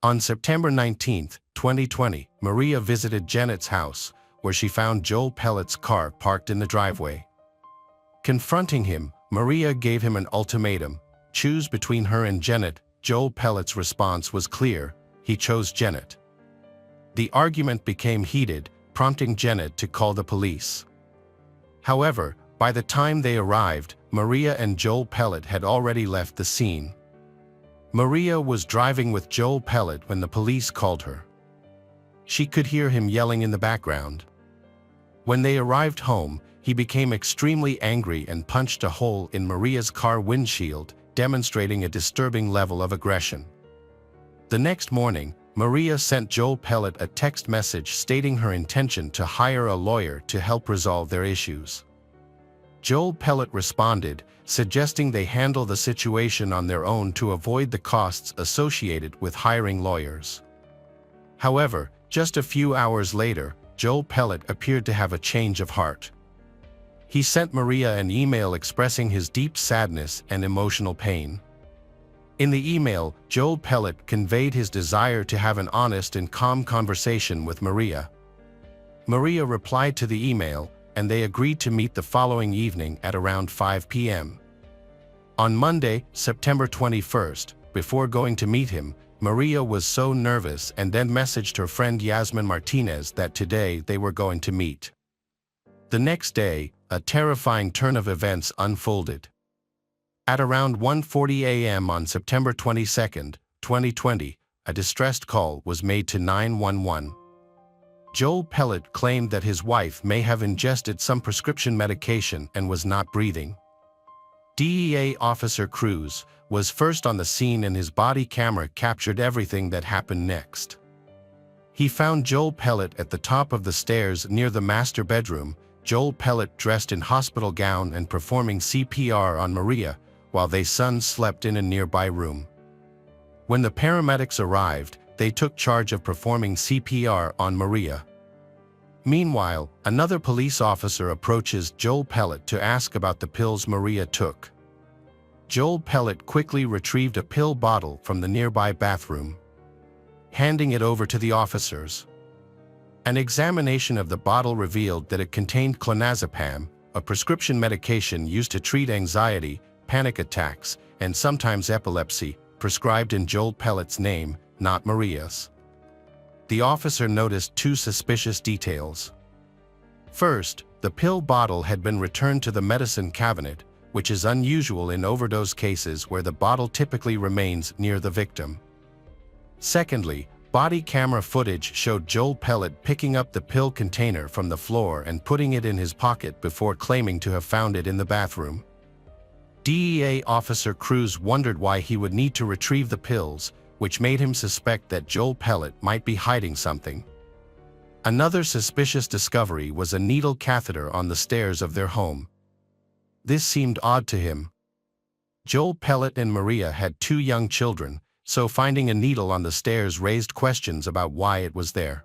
On September 19, 2020, Maria visited Janet's house, where she found Joel Pellet's car parked in the driveway. Confronting him, Maria gave him an ultimatum: choose between her and Janet. Joel Pellet's response was clear: he chose Janet. The argument became heated, prompting Janet to call the police. However, by the time they arrived, Maria and Joel Pellet had already left the scene. Maria was driving with Joel Pellet when the police called her. She could hear him yelling in the background. When they arrived home, he became extremely angry and punched a hole in Maria's car windshield, demonstrating a disturbing level of aggression. The next morning, Maria sent Joel Pellet a text message stating her intention to hire a lawyer to help resolve their issues. Joel Pellet responded, suggesting they handle the situation on their own to avoid the costs associated with hiring lawyers. However, just a few hours later, Joel Pellet appeared to have a change of heart. He sent Maria an email expressing his deep sadness and emotional pain. In the email, Joel Pellet conveyed his desire to have an honest and calm conversation with Maria. Maria replied to the email, and they agreed to meet the following evening at around 5 p.m. On Monday, September 21st, before going to meet him, Maria was so nervous and then messaged her friend Yasmin Martinez that today they were going to meet. The next day, a terrifying turn of events unfolded. At around 1:40 a.m. on September 22, 2020, a distressed call was made to 911. Joel Pellet claimed that his wife may have ingested some prescription medication and was not breathing. DEA Officer Cruz was first on the scene, and his body camera captured everything that happened next. He found Joel Pellet at the top of the stairs near the master bedroom, Joel Pellet dressed in hospital gown and performing CPR on Maria, while their son slept in a nearby room. When the paramedics arrived, they took charge of performing CPR on Maria. Meanwhile, another police officer approaches Joel Pellet to ask about the pills Maria took. Joel Pellet quickly retrieved a pill bottle from the nearby bathroom, handing it over to the officers. An examination of the bottle revealed that it contained clonazepam, a prescription medication used to treat anxiety, panic attacks, and sometimes epilepsy, prescribed in Joel Pellet's name, not Maria's. The officer noticed two suspicious details. First, the pill bottle had been returned to the medicine cabinet, which is unusual in overdose cases where the bottle typically remains near the victim. Secondly, body camera footage showed Joel Pellet picking up the pill container from the floor and putting it in his pocket before claiming to have found it in the bathroom. DEA Officer Cruz wondered why he would need to retrieve the pills, which made him suspect that Joel Pellet might be hiding something. Another suspicious discovery was a needle catheter on the stairs of their home. This seemed odd to him. Joel Pellet and Maria had two young children, so finding a needle on the stairs raised questions about why it was there.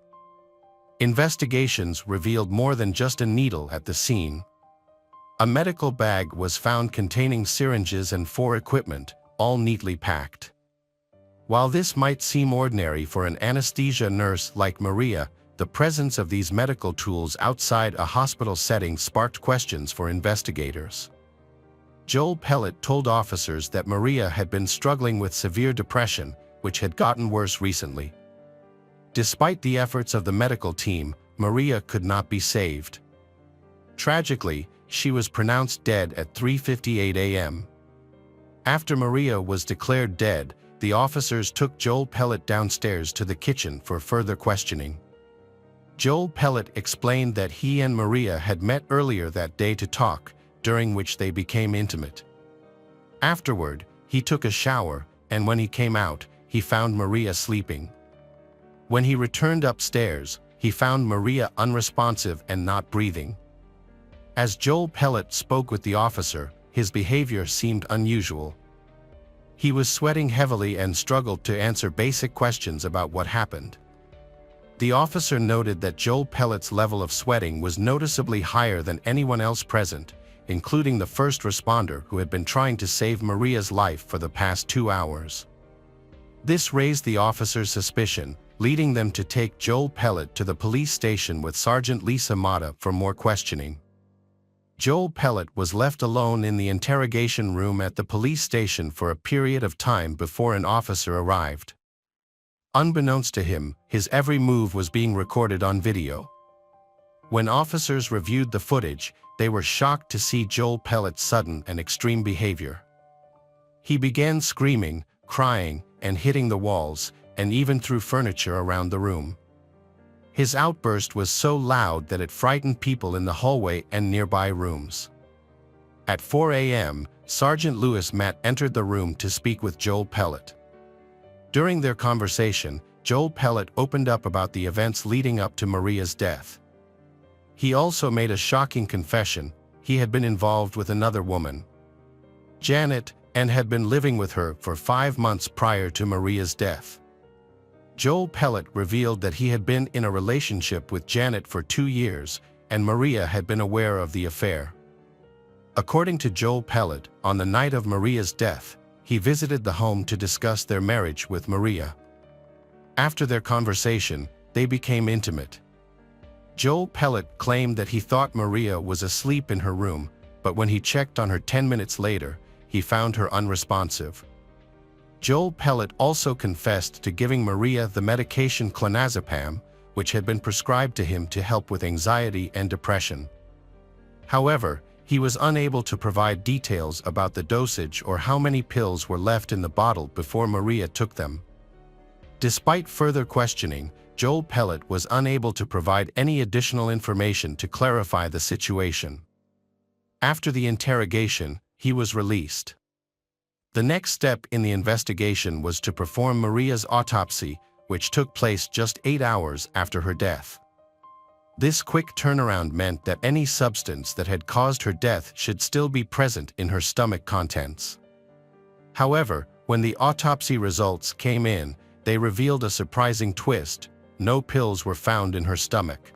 Investigations revealed more than just a needle at the scene. A medical bag was found containing syringes and equipment, all neatly packed. While this might seem ordinary for an anesthesia nurse like Maria, the presence of these medical tools outside a hospital setting sparked questions for investigators. Joel Pellet told officers that Maria had been struggling with severe depression, which had gotten worse recently. Despite the efforts of the medical team, Maria could not be saved. Tragically, she was pronounced dead at 3:58 a.m. After Maria was declared dead, the officers took Joel Pellet downstairs to the kitchen for further questioning. Joel Pellet explained that he and Maria had met earlier that day to talk, during which they became intimate. Afterward, he took a shower, and when he came out, he found Maria sleeping. When he returned upstairs, he found Maria unresponsive and not breathing. As Joel Pellet spoke with the officer, his behavior seemed unusual. He was sweating heavily and struggled to answer basic questions about what happened. The officer noted that Joel Pellet's level of sweating was noticeably higher than anyone else present, including the first responder who had been trying to save Maria's life for the past 2 hours. This raised the officer's suspicion, leading them to take Joel Pellet to the police station with Sergeant Lisa Mata for more questioning. Joel Pellet was left alone in the interrogation room at the police station for a period of time before an officer arrived. Unbeknownst to him, his every move was being recorded on video. When officers reviewed the footage, they were shocked to see Joel Pellet's sudden and extreme behavior. He began screaming, crying, and hitting the walls, and even threw furniture around the room. His outburst was so loud that it frightened people in the hallway and nearby rooms. At 4 a.m., Sergeant Louis Matt entered the room to speak with Joel Pellet. During their conversation, Joel Pellet opened up about the events leading up to Maria's death. He also made a shocking confession: he had been involved with another woman, Janet, and had been living with her for 5 months prior to Maria's death. Joel Pellet revealed that he had been in a relationship with Janet for 2 years, and Maria had been aware of the affair. According to Joel Pellet, on the night of Maria's death, he visited the home to discuss their marriage with Maria. After their conversation, they became intimate. Joel Pellet claimed that he thought Maria was asleep in her room, but when he checked on her 10 minutes later, he found her unresponsive. Joel Pellet also confessed to giving Maria the medication clonazepam, which had been prescribed to him to help with anxiety and depression. However, he was unable to provide details about the dosage or how many pills were left in the bottle before Maria took them. Despite further questioning, Joel Pellet was unable to provide any additional information to clarify the situation. After the interrogation, he was released. The next step in the investigation was to perform Maria's autopsy, which took place just 8 hours after her death. This quick turnaround meant that any substance that had caused her death should still be present in her stomach contents. However, when the autopsy results came in, they revealed a surprising twist: no pills were found in her stomach.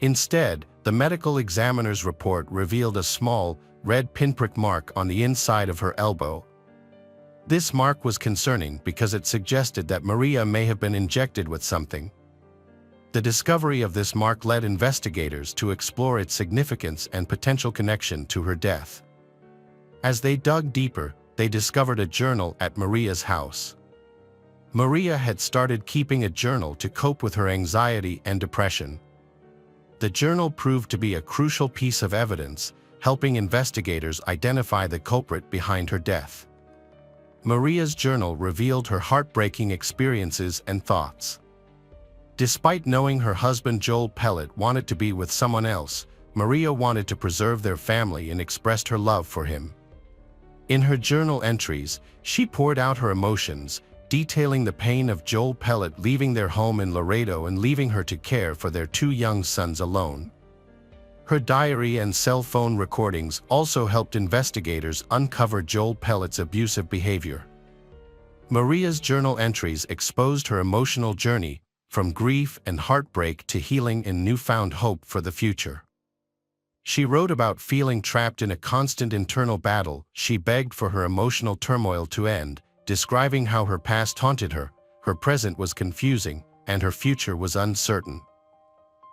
Instead, the medical examiner's report revealed a small, red pinprick mark on the inside of her elbow. This mark was concerning because it suggested that Maria may have been injected with something. The discovery of this mark led investigators to explore its significance and potential connection to her death. As they dug deeper, they discovered a journal at Maria's house. Maria had started keeping a journal to cope with her anxiety and depression. The journal proved to be a crucial piece of evidence, helping investigators identify the culprit behind her death. Maria's journal revealed her heartbreaking experiences and thoughts. Despite knowing her husband Joel Pellet wanted to be with someone else, Maria wanted to preserve their family and expressed her love for him. In her journal entries, she poured out her emotions, detailing the pain of Joel Pellet leaving their home in Laredo and leaving her to care for their 2 young sons alone. Her diary and cell phone recordings also helped investigators uncover Joel Pellet's abusive behavior. Maria's journal entries exposed her emotional journey, from grief and heartbreak to healing and newfound hope for the future. She wrote about feeling trapped in a constant internal battle. She begged for her emotional turmoil to end, describing how her past haunted her, her present was confusing, and her future was uncertain.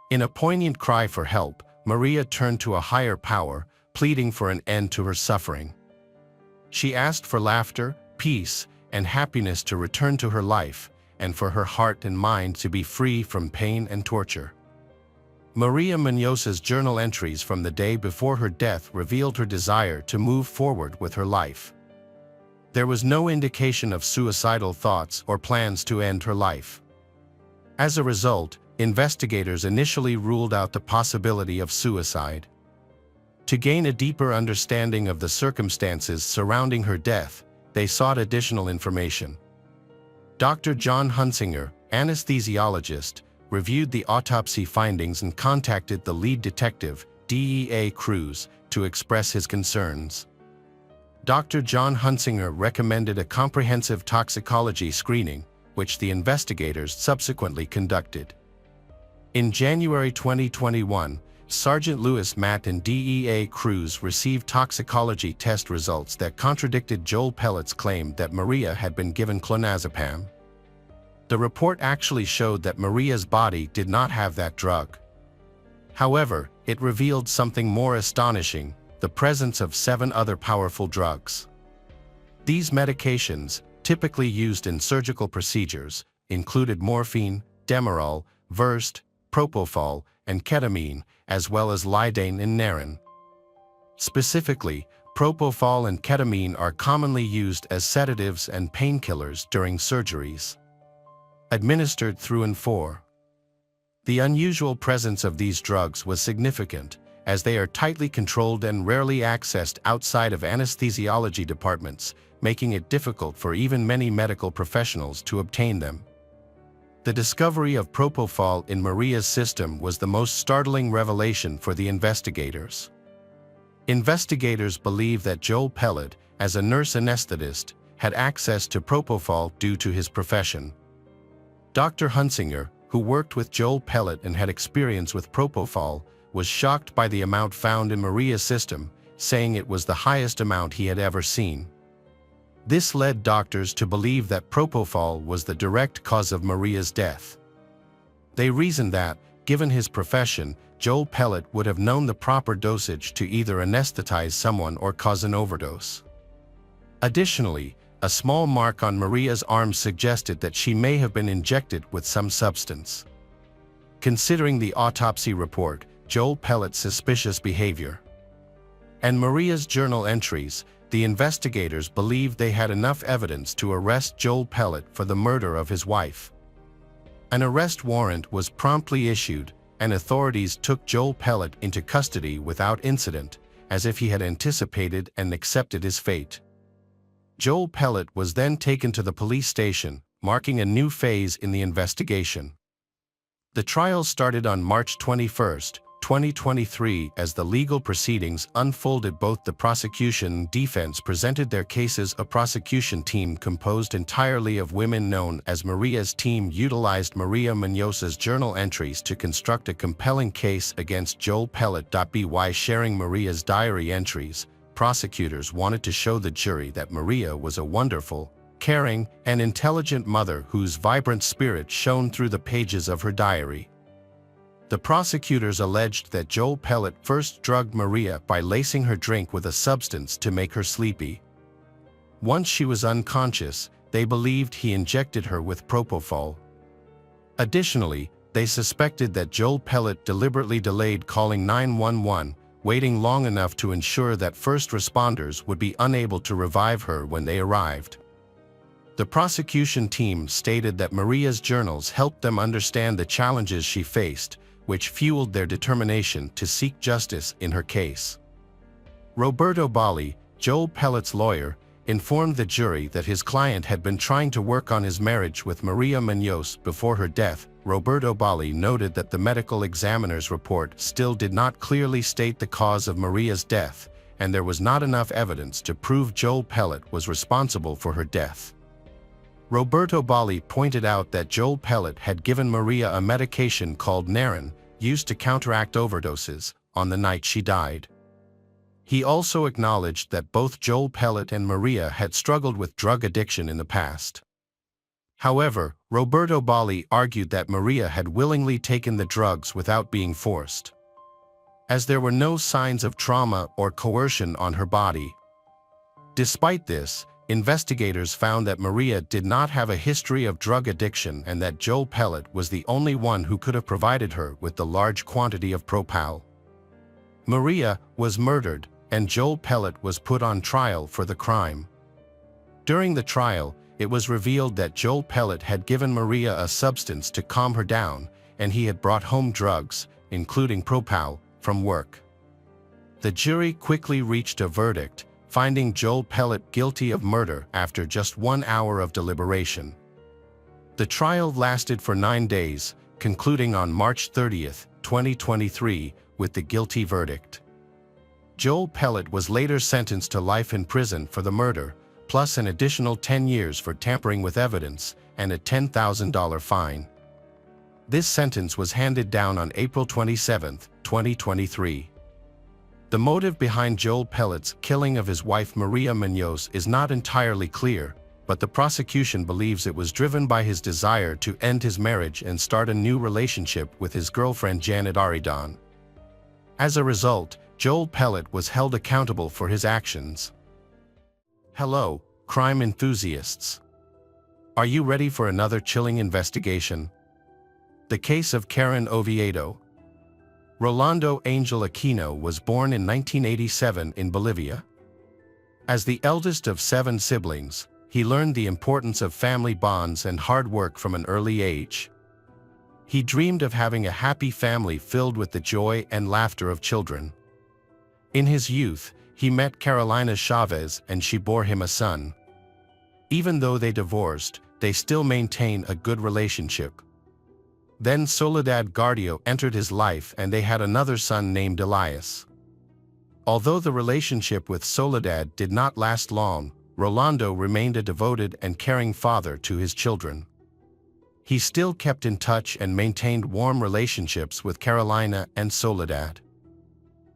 In a poignant cry for help, Maria turned to a higher power, pleading for an end to her suffering. She asked for laughter, peace, and happiness to return to her life, and for her heart and mind to be free from pain and torture. Maria Munoz's journal entries from the day before her death revealed her desire to move forward with her life. There was no indication of suicidal thoughts or plans to end her life. As a result, investigators initially ruled out the possibility of suicide. To gain a deeper understanding of the circumstances surrounding her death, they sought additional information. Dr. John Hunsinger, anesthesiologist, reviewed the autopsy findings and contacted the lead detective, DEA Cruz, to express his concerns. Dr. John Hunsinger recommended a comprehensive toxicology screening, which the investigators subsequently conducted. In January 2021, Sergeant Louis Matt and DEA Cruz received toxicology test results that contradicted Joel Pellet's claim that Maria had been given clonazepam. The report actually showed that Maria's body did not have that drug. However, it revealed something more astonishing: the presence of 7 other powerful drugs. These medications, typically used in surgical procedures, included morphine, Demerol, Versed, propofol, and ketamine, as well as lidocaine and Naren. Specifically, propofol and ketamine are commonly used as sedatives and painkillers during surgeries. Administered through and for. The unusual presence of these drugs was significant, as they are tightly controlled and rarely accessed outside of anesthesiology departments, making it difficult for even many medical professionals to obtain them. The discovery of propofol in Maria's system was the most startling revelation for the investigators. Investigators believe that Joel Pellet, as a nurse anesthetist, had access to propofol due to his profession. Dr. Hunsinger, who worked with Joel Pellet and had experience with propofol, was shocked by the amount found in Maria's system, saying it was the highest amount he had ever seen. This led doctors to believe that propofol was the direct cause of Maria's death. They reasoned that, given his profession, Joel Pellet would have known the proper dosage to either anesthetize someone or cause an overdose. Additionally, a small mark on Maria's arm suggested that she may have been injected with some substance. Considering the autopsy report, Joel Pellet's suspicious behavior, and Maria's journal entries, the investigators believed they had enough evidence to arrest Joel Pellet for the murder of his wife. An arrest warrant was promptly issued, and authorities took Joel Pellet into custody without incident, as if he had anticipated and accepted his fate. Joel Pellet was then taken to the police station, marking a new phase in the investigation. The trial started on March 21, 2023. As the legal proceedings unfolded, both the prosecution and defense presented their cases. A prosecution team composed entirely of women known as Maria's team utilized Maria Munoz's journal entries to construct a compelling case against Joel Pellet. By sharing Maria's diary entries, prosecutors wanted to show the jury that Maria was a wonderful, caring, and intelligent mother whose vibrant spirit shone through the pages of her diary. The prosecutors alleged that Joel Pellet first drugged Maria by lacing her drink with a substance to make her sleepy. Once she was unconscious, they believed he injected her with propofol. Additionally, they suspected that Joel Pellet deliberately delayed calling 911, waiting long enough to ensure that first responders would be unable to revive her when they arrived. The prosecution team stated that Maria's journals helped them understand the challenges she faced, which fueled their determination to seek justice in her case. Roberto Bali, Joel Pellet's lawyer, informed the jury that his client had been trying to work on his marriage with Maria Munoz before her death. Roberto Bali noted that the medical examiner's report still did not clearly state the cause of Maria's death, and there was not enough evidence to prove Joel Pellet was responsible for her death. Roberto Bali pointed out that Joel Pellet had given Maria a medication called Naren, used to counteract overdoses, on the night she died. He also acknowledged that both Joel Pellet and Maria had struggled with drug addiction in the past. However, Roberto Bali argued that Maria had willingly taken the drugs without being forced, as there were no signs of trauma or coercion on her body. Despite this, investigators found that Maria did not have a history of drug addiction and that Joel Pellet was the only one who could have provided her with the large quantity of propal. Maria was murdered, and Joel Pellet was put on trial for the crime. During the trial, it was revealed that Joel Pellet had given Maria a substance to calm her down, and he had brought home drugs, including propal, from work. The jury quickly reached a verdict, finding Joel Pellet guilty of murder after just 1 hour of deliberation. The trial lasted for 9 days, concluding on March 30, 2023, with the guilty verdict. Joel Pellet was later sentenced to life in prison for the murder, plus an additional 10 years for tampering with evidence and a $10,000 fine. This sentence was handed down on April 27, 2023. The motive behind Joel Pellet's killing of his wife Maria Munoz is not entirely clear, but the prosecution believes it was driven by his desire to end his marriage and start a new relationship with his girlfriend Janet Arridan. As a result, Joel Pellet was held accountable for his actions. Hello, crime enthusiasts. Are you ready for another chilling investigation? The case of Karen Oviedo. Rolando Angel Aquino was born in 1987 in Bolivia. As the eldest of 7 siblings, he learned the importance of family bonds and hard work from an early age. He dreamed of having a happy family filled with the joy and laughter of children. In his youth, he met Carolina Chavez and she bore him a son. Even though they divorced, they still maintain a good relationship. Then Soledad Gardio entered his life and they had another son named Elias. Although the relationship with Soledad did not last long, Rolando remained a devoted and caring father to his children. He still kept in touch and maintained warm relationships with Carolina and Soledad.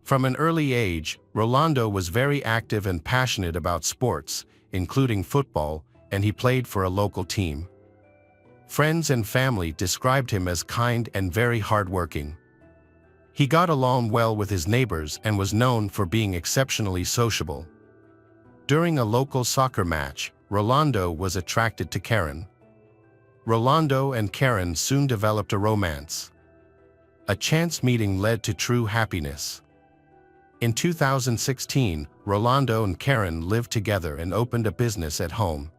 From an early age, Rolando was very active and passionate about sports, including football, and he played for a local team. Friends and family described him as kind and very hardworking. He got along well with his neighbors and was known for being exceptionally sociable. During a local soccer match, Rolando was attracted to Karen. Rolando and Karen soon developed a romance. A chance meeting led to true happiness. In 2016, Rolando and Karen lived together and opened a business at home.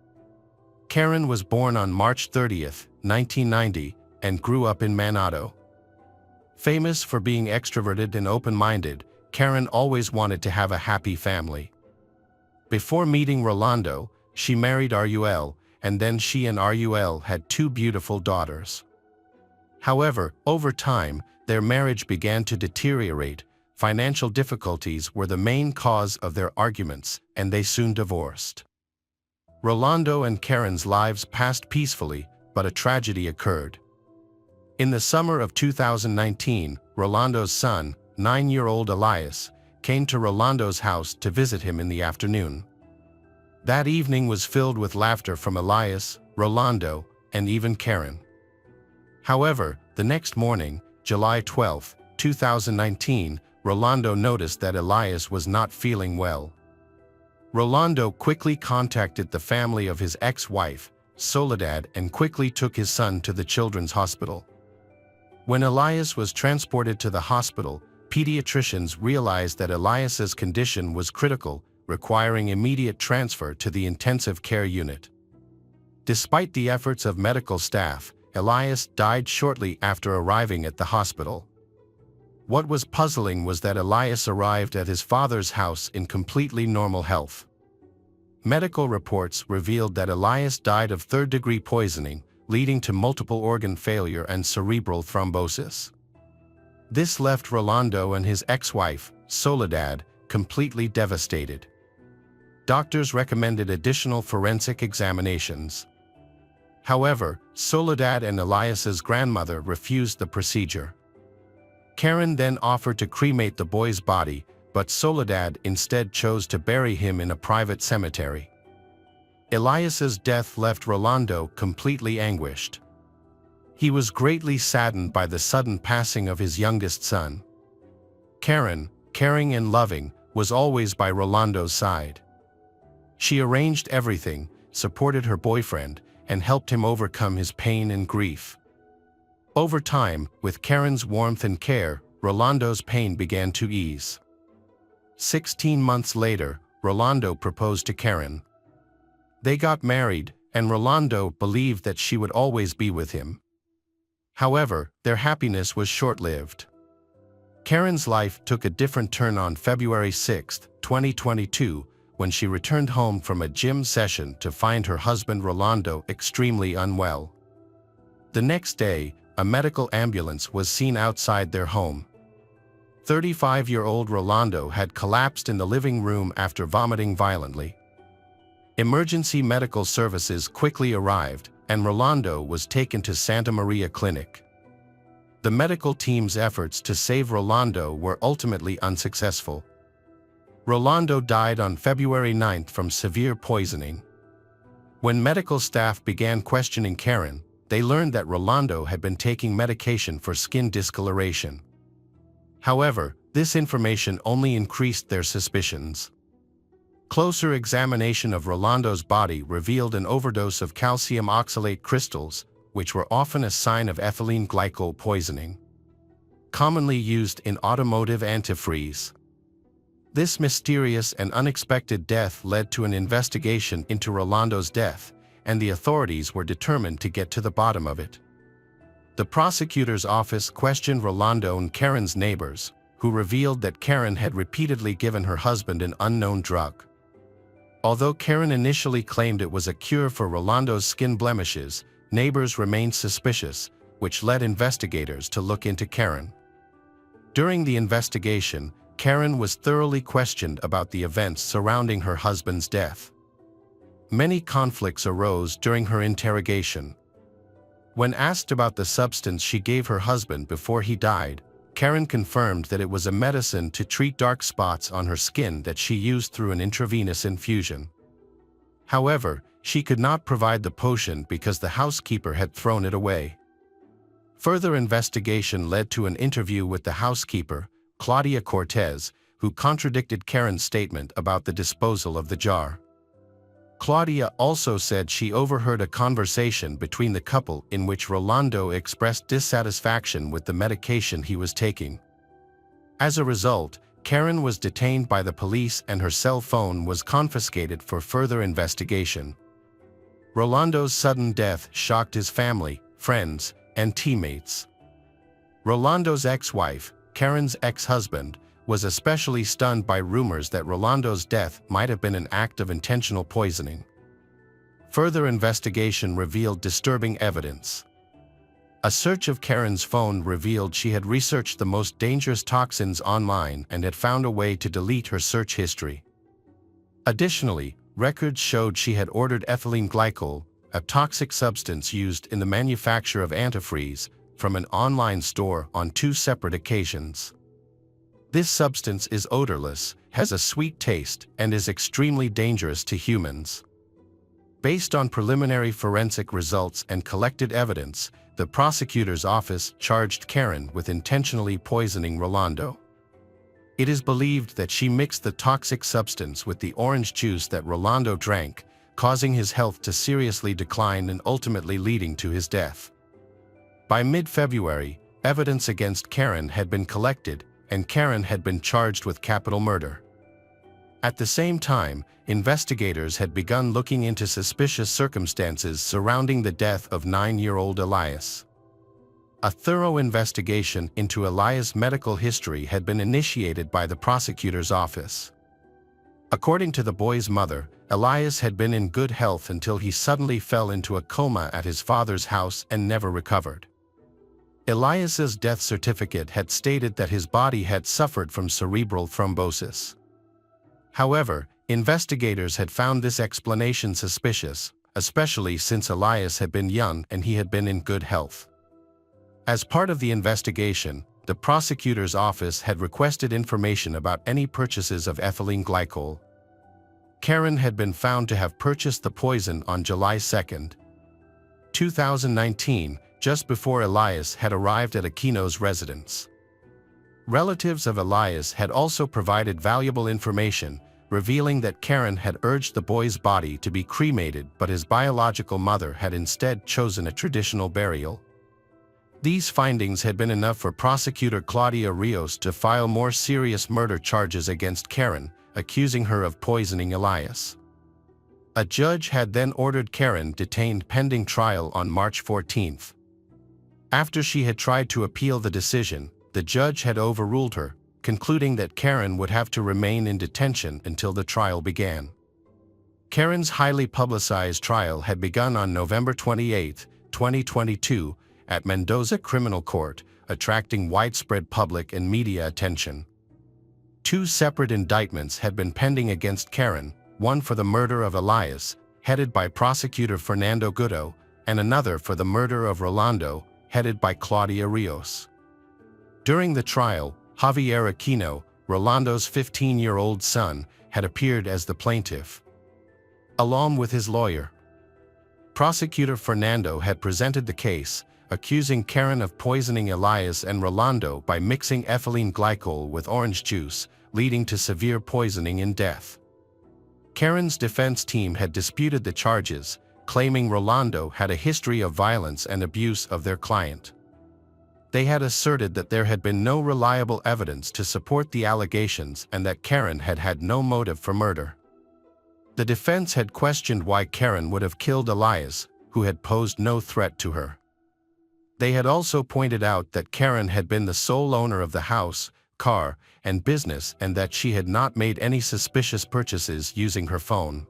Karen was born on March 30, 1990, and grew up in Manado. Famous for being extroverted and open-minded, Karen always wanted to have a happy family. Before meeting Rolando, she married Rul, and then she and Rul had 2 beautiful daughters. However, over time, their marriage began to deteriorate. Financial difficulties were the main cause of their arguments, and they soon divorced. Rolando and Karen's lives passed peacefully, but a tragedy occurred. In the summer of 2019, Rolando's son, 9-year-old Elias, came to Rolando's house to visit him in the afternoon. That evening was filled with laughter from Elias, Rolando, and even Karen. However, the next morning, July 12, 2019, Rolando noticed that Elias was not feeling well. Rolando quickly contacted the family of his ex-wife, Soledad, and quickly took his son to the children's hospital. When Elias was transported to the hospital, pediatricians realized that Elias's condition was critical, requiring immediate transfer to the intensive care unit. Despite the efforts of medical staff, Elias died shortly after arriving at the hospital. What was puzzling was that Elias arrived at his father's house in completely normal health. Medical reports revealed that Elias died of third-degree poisoning, leading to multiple organ failure and cerebral thrombosis. This left Rolando and his ex-wife, Soledad, completely devastated. Doctors recommended additional forensic examinations. However, Soledad and Elias's grandmother refused the procedure. Karen then offered to cremate the boy's body, but Soledad instead chose to bury him in a private cemetery. Elias's death left Rolando completely anguished. He was greatly saddened by the sudden passing of his youngest son. Karen, caring and loving, was always by Rolando's side. She arranged everything, supported her boyfriend, and helped him overcome his pain and grief. Over time, with Karen's warmth and care, Rolando's pain began to ease. 16 months later, Rolando proposed to Karen. They got married, and Rolando believed that she would always be with him. However, their happiness was short-lived. Karen's life took a different turn on February 6, 2022, when she returned home from a gym session to find her husband Rolando extremely unwell. The next day, a medical ambulance was seen outside their home. 35-year-old Rolando had collapsed in the living room after vomiting violently. Emergency medical services quickly arrived, and Rolando was taken to Santa Maria Clinic. The medical team's efforts to save Rolando were ultimately unsuccessful. Rolando died on February 9 from severe poisoning. When medical staff began questioning Karen, they learned that Rolando had been taking medication for skin discoloration. However, this information only increased their suspicions. Closer examination of Rolando's body revealed an overdose of calcium oxalate crystals, which were often a sign of ethylene glycol poisoning, commonly used in automotive antifreeze. This mysterious and unexpected death led to an investigation into Rolando's death, and the authorities were determined to get to the bottom of it. The prosecutor's office questioned Rolando and Karen's neighbors, who revealed that Karen had repeatedly given her husband an unknown drug. Although Karen initially claimed it was a cure for Rolando's skin blemishes, neighbors remained suspicious, which led investigators to look into Karen. During the investigation, Karen was thoroughly questioned about the events surrounding her husband's death. Many conflicts arose during her interrogation. When asked about the substance she gave her husband before he died, Karen confirmed that it was a medicine to treat dark spots on her skin that she used through an intravenous infusion. However, she could not provide the potion because the housekeeper had thrown it away. Further investigation led to an interview with the housekeeper, Claudia Cortez, who contradicted Karen's statement about the disposal of the jar. Claudia also said she overheard a conversation between the couple in which Rolando expressed dissatisfaction with the medication he was taking. As a result, Karen was detained by the police and her cell phone was confiscated for further investigation. Rolando's sudden death shocked his family, friends, and teammates. Rolando's ex-wife, Karen's ex-husband, was especially stunned by rumors that Rolando's death might have been an act of intentional poisoning. Further investigation revealed disturbing evidence. A search of Karen's phone revealed she had researched the most dangerous toxins online and had found a way to delete her search history. Additionally, records showed she had ordered ethylene glycol, a toxic substance used in the manufacture of antifreeze, from an online store on 2 separate occasions. This substance is odorless, has a sweet taste, and is extremely dangerous to humans. Based on preliminary forensic results and collected evidence, the prosecutor's office charged Karen with intentionally poisoning Rolando. It is believed that she mixed the toxic substance with the orange juice that Rolando drank, causing his health to seriously decline and ultimately leading to his death. By mid-February, evidence against Karen had been collected, and Karen had been charged with capital murder. At the same time, investigators had begun looking into suspicious circumstances surrounding the death of 9-year-old Elias. A thorough investigation into Elias' medical history had been initiated by the prosecutor's office. According to the boy's mother, Elias had been in good health until he suddenly fell into a coma at his father's house and never recovered. Elias's death certificate had stated that his body had suffered from cerebral thrombosis. However, investigators had found this explanation suspicious, especially since Elias had been young and he had been in good health. As part of the investigation, the prosecutor's office had requested information about any purchases of ethylene glycol. Karen had been found to have purchased the poison on July 2, 2019, just before Elias had arrived at Aquino's residence. Relatives of Elias had also provided valuable information, revealing that Karen had urged the boy's body to be cremated, but his biological mother had instead chosen a traditional burial. These findings had been enough for prosecutor Claudia Rios to file more serious murder charges against Karen, accusing her of poisoning Elias. A judge had then ordered Karen detained pending trial on March 14. After she had tried to appeal the decision, the judge had overruled her, concluding that Karen would have to remain in detention until the trial began. Karen's highly publicized trial had begun on November 28, 2022, at Mendoza Criminal Court, attracting widespread public and media attention. Two separate indictments had been pending against Karen, one for the murder of Elias, headed by prosecutor Fernando Guto, and another for the murder of Rolando, headed by Claudia Rios. During the trial, Javier Aquino, Rolando's 15-year-old son, had appeared as the plaintiff, along with his lawyer. Prosecutor Fernando had presented the case, accusing Karen of poisoning Elias and Rolando by mixing ethylene glycol with orange juice, leading to severe poisoning and death. Karen's defense team had disputed the charges, claiming Rolando had a history of violence and abuse of their client. They had asserted that there had been no reliable evidence to support the allegations and that Karen had had no motive for murder. The defense had questioned why Karen would have killed Elias, who had posed no threat to her. They had also pointed out that Karen had been the sole owner of the house, car, and business, and that she had not made any suspicious purchases using her phone.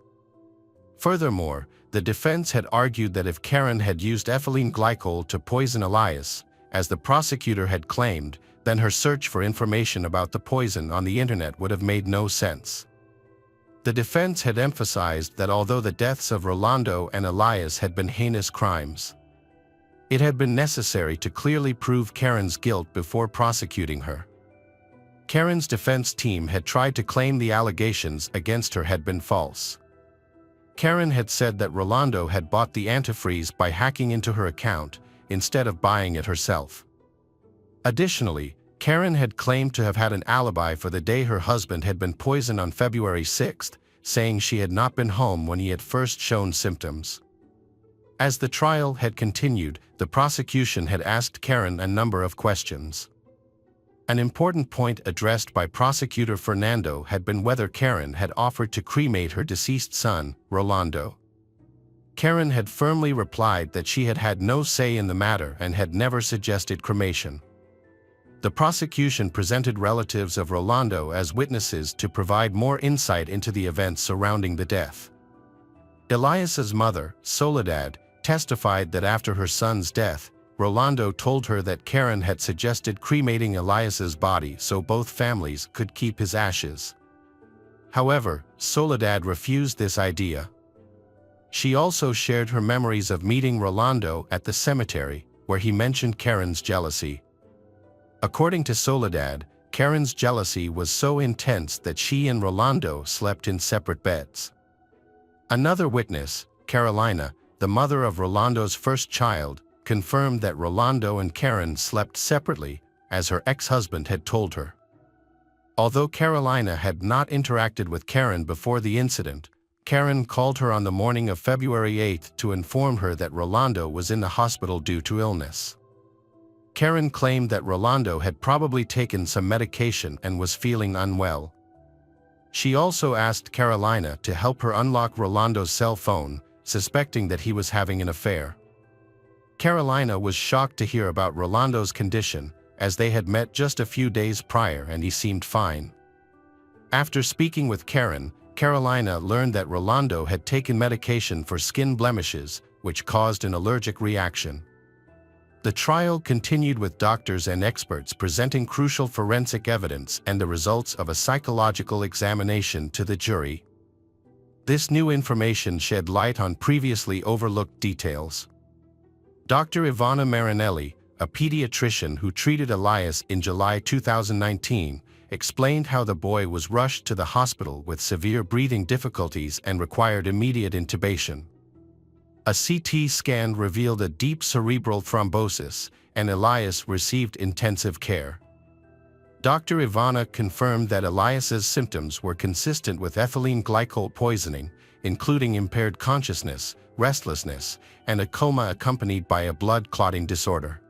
Furthermore, the defense had argued that if Karen had used ethylene glycol to poison Elias, as the prosecutor had claimed, then her search for information about the poison on the internet would have made no sense. The defense had emphasized that although the deaths of Rolando and Elias had been heinous crimes, it had been necessary to clearly prove Karen's guilt before prosecuting her. Karen's defense team had tried to claim the allegations against her had been false. Karen had said that Rolando had bought the antifreeze by hacking into her account, instead of buying it herself. Additionally, Karen had claimed to have had an alibi for the day her husband had been poisoned on February 6, saying she had not been home when he had first shown symptoms. As the trial had continued, the prosecution had asked Karen a number of questions. An important point addressed by prosecutor Fernando had been whether Karen had offered to cremate her deceased son, Rolando. Karen had firmly replied that she had had no say in the matter and had never suggested cremation. The prosecution presented relatives of Rolando as witnesses to provide more insight into the events surrounding the death. Elias's mother, Soledad, testified that after her son's death, Rolando told her that Karen had suggested cremating Elias's body so both families could keep his ashes. However, Soledad refused this idea. She also shared her memories of meeting Rolando at the cemetery, where he mentioned Karen's jealousy. According to Soledad, Karen's jealousy was so intense that she and Rolando slept in separate beds. Another witness, Carolina, the mother of Rolando's first child, confirmed that Rolando and Karen slept separately, as her ex-husband had told her. Although Carolina had not interacted with Karen before the incident, Karen called her on the morning of February 8 to inform her that Rolando was in the hospital due to illness. Karen claimed that Rolando had probably taken some medication and was feeling unwell. She also asked Carolina to help her unlock Rolando's cell phone, suspecting that he was having an affair. Carolina was shocked to hear about Rolando's condition, as they had met just a few days prior and he seemed fine. After speaking with Karen, Carolina learned that Rolando had taken medication for skin blemishes, which caused an allergic reaction. The trial continued with doctors and experts presenting crucial forensic evidence and the results of a psychological examination to the jury. This new information shed light on previously overlooked details. Dr. Ivana Marinelli, a pediatrician who treated Elias in July 2019, explained how the boy was rushed to the hospital with severe breathing difficulties and required immediate intubation. A CT scan revealed a deep cerebral thrombosis, and Elias received intensive care. Dr. Ivana confirmed that Elias's symptoms were consistent with ethylene glycol poisoning, including impaired consciousness, restlessness, and a coma accompanied by a blood clotting disorder.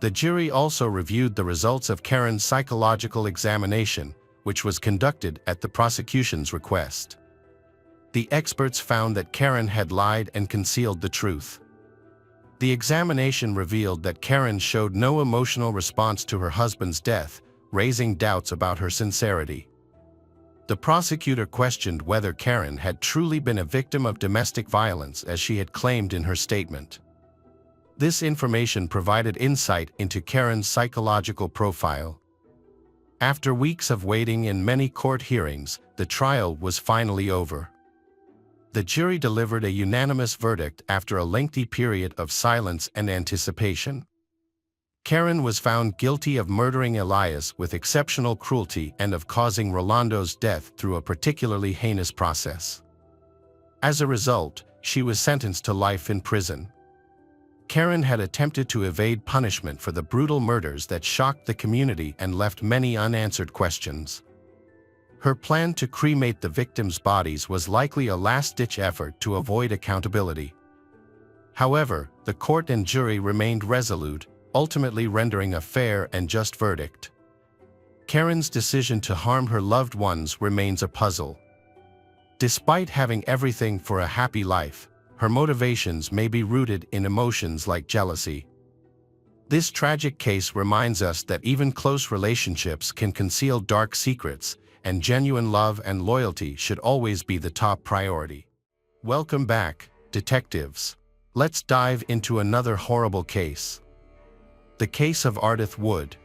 The jury also reviewed the results of Karen's psychological examination, which was conducted at the prosecution's request. The experts found that Karen had lied and concealed the truth. The examination revealed that Karen showed no emotional response to her husband's death, raising doubts about her sincerity. The prosecutor questioned whether Karen had truly been a victim of domestic violence as she had claimed in her statement. This information provided insight into Karen's psychological profile. After weeks of waiting and many court hearings, the trial was finally over. The jury delivered a unanimous verdict after a lengthy period of silence and anticipation. Karen was found guilty of murdering Elias with exceptional cruelty and of causing Rolando's death through a particularly heinous process. As a result, she was sentenced to life in prison. Karen had attempted to evade punishment for the brutal murders that shocked the community and left many unanswered questions. Her plan to cremate the victims' bodies was likely a last-ditch effort to avoid accountability. However, the court and jury remained resolute, ultimately rendering a fair and just verdict. Karen's decision to harm her loved ones remains a puzzle. Despite having everything for a happy life, her motivations may be rooted in emotions like jealousy. This tragic case reminds us that even close relationships can conceal dark secrets, and genuine love and loyalty should always be the top priority. Welcome back, detectives. Let's dive into another horrible case. The case of Ardith Wood.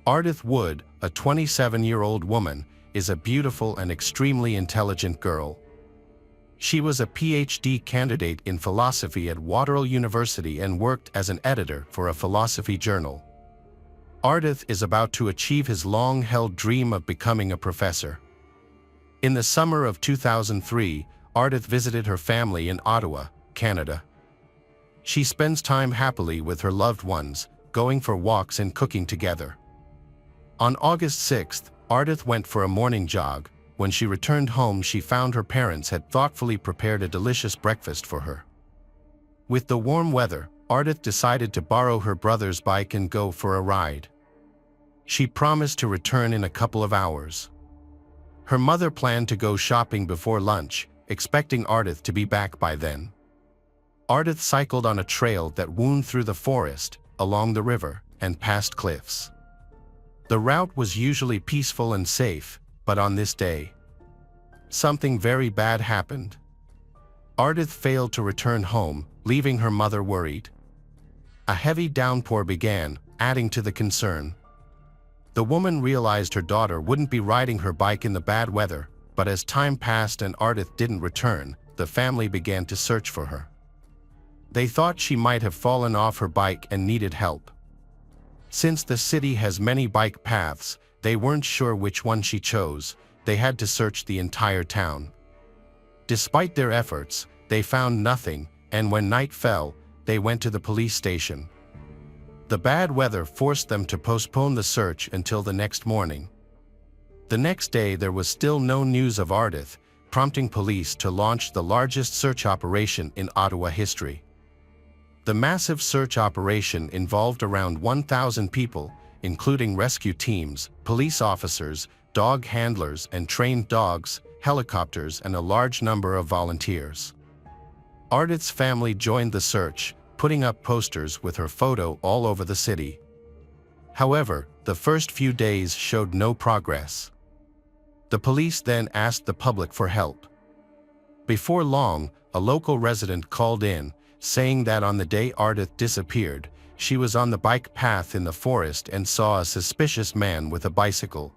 Ardith Wood, a 27-year-old woman, is a beautiful and extremely intelligent girl. She was a PhD candidate in philosophy at Waterloo University and worked as an editor for a philosophy journal. Ardith is about to achieve his long-held dream of becoming a professor. In the summer of 2003, Ardith visited her family in Ottawa, Canada. She spends time happily with her loved ones, going for walks and cooking together. On August 6th, Ardith went for a morning jog. When she returned home, she found her parents had thoughtfully prepared a delicious breakfast for her. With the warm weather, Ardith decided to borrow her brother's bike and go for a ride. She promised to return in a couple of hours. Her mother planned to go shopping before lunch, expecting Ardith to be back by then. Ardith cycled on a trail that wound through the forest, along the river, and past cliffs. The route was usually peaceful and safe, but on this day, something very bad happened. Ardith failed to return home, leaving her mother worried. A heavy downpour began, adding to the concern. The woman realized her daughter wouldn't be riding her bike in the bad weather, but as time passed and Ardith didn't return, the family began to search for her. They thought she might have fallen off her bike and needed help. Since the city has many bike paths, they weren't sure which one she chose. They had to search the entire town. Despite their efforts, they found nothing, and when night fell, they went to the police station. The bad weather forced them to postpone the search until the next morning. The next day there was still no news of Ardith, prompting police to launch the largest search operation in Ottawa history. The massive search operation involved around 1,000 people, including rescue teams, police officers, dog handlers and trained dogs, helicopters, and a large number of volunteers. Ardith's family joined the search, putting up posters with her photo all over the city. However, the first few days showed no progress. The police then asked the public for help. Before long, a local resident called in, saying that on the day Ardith disappeared, she was on the bike path in the forest and saw a suspicious man with a bicycle.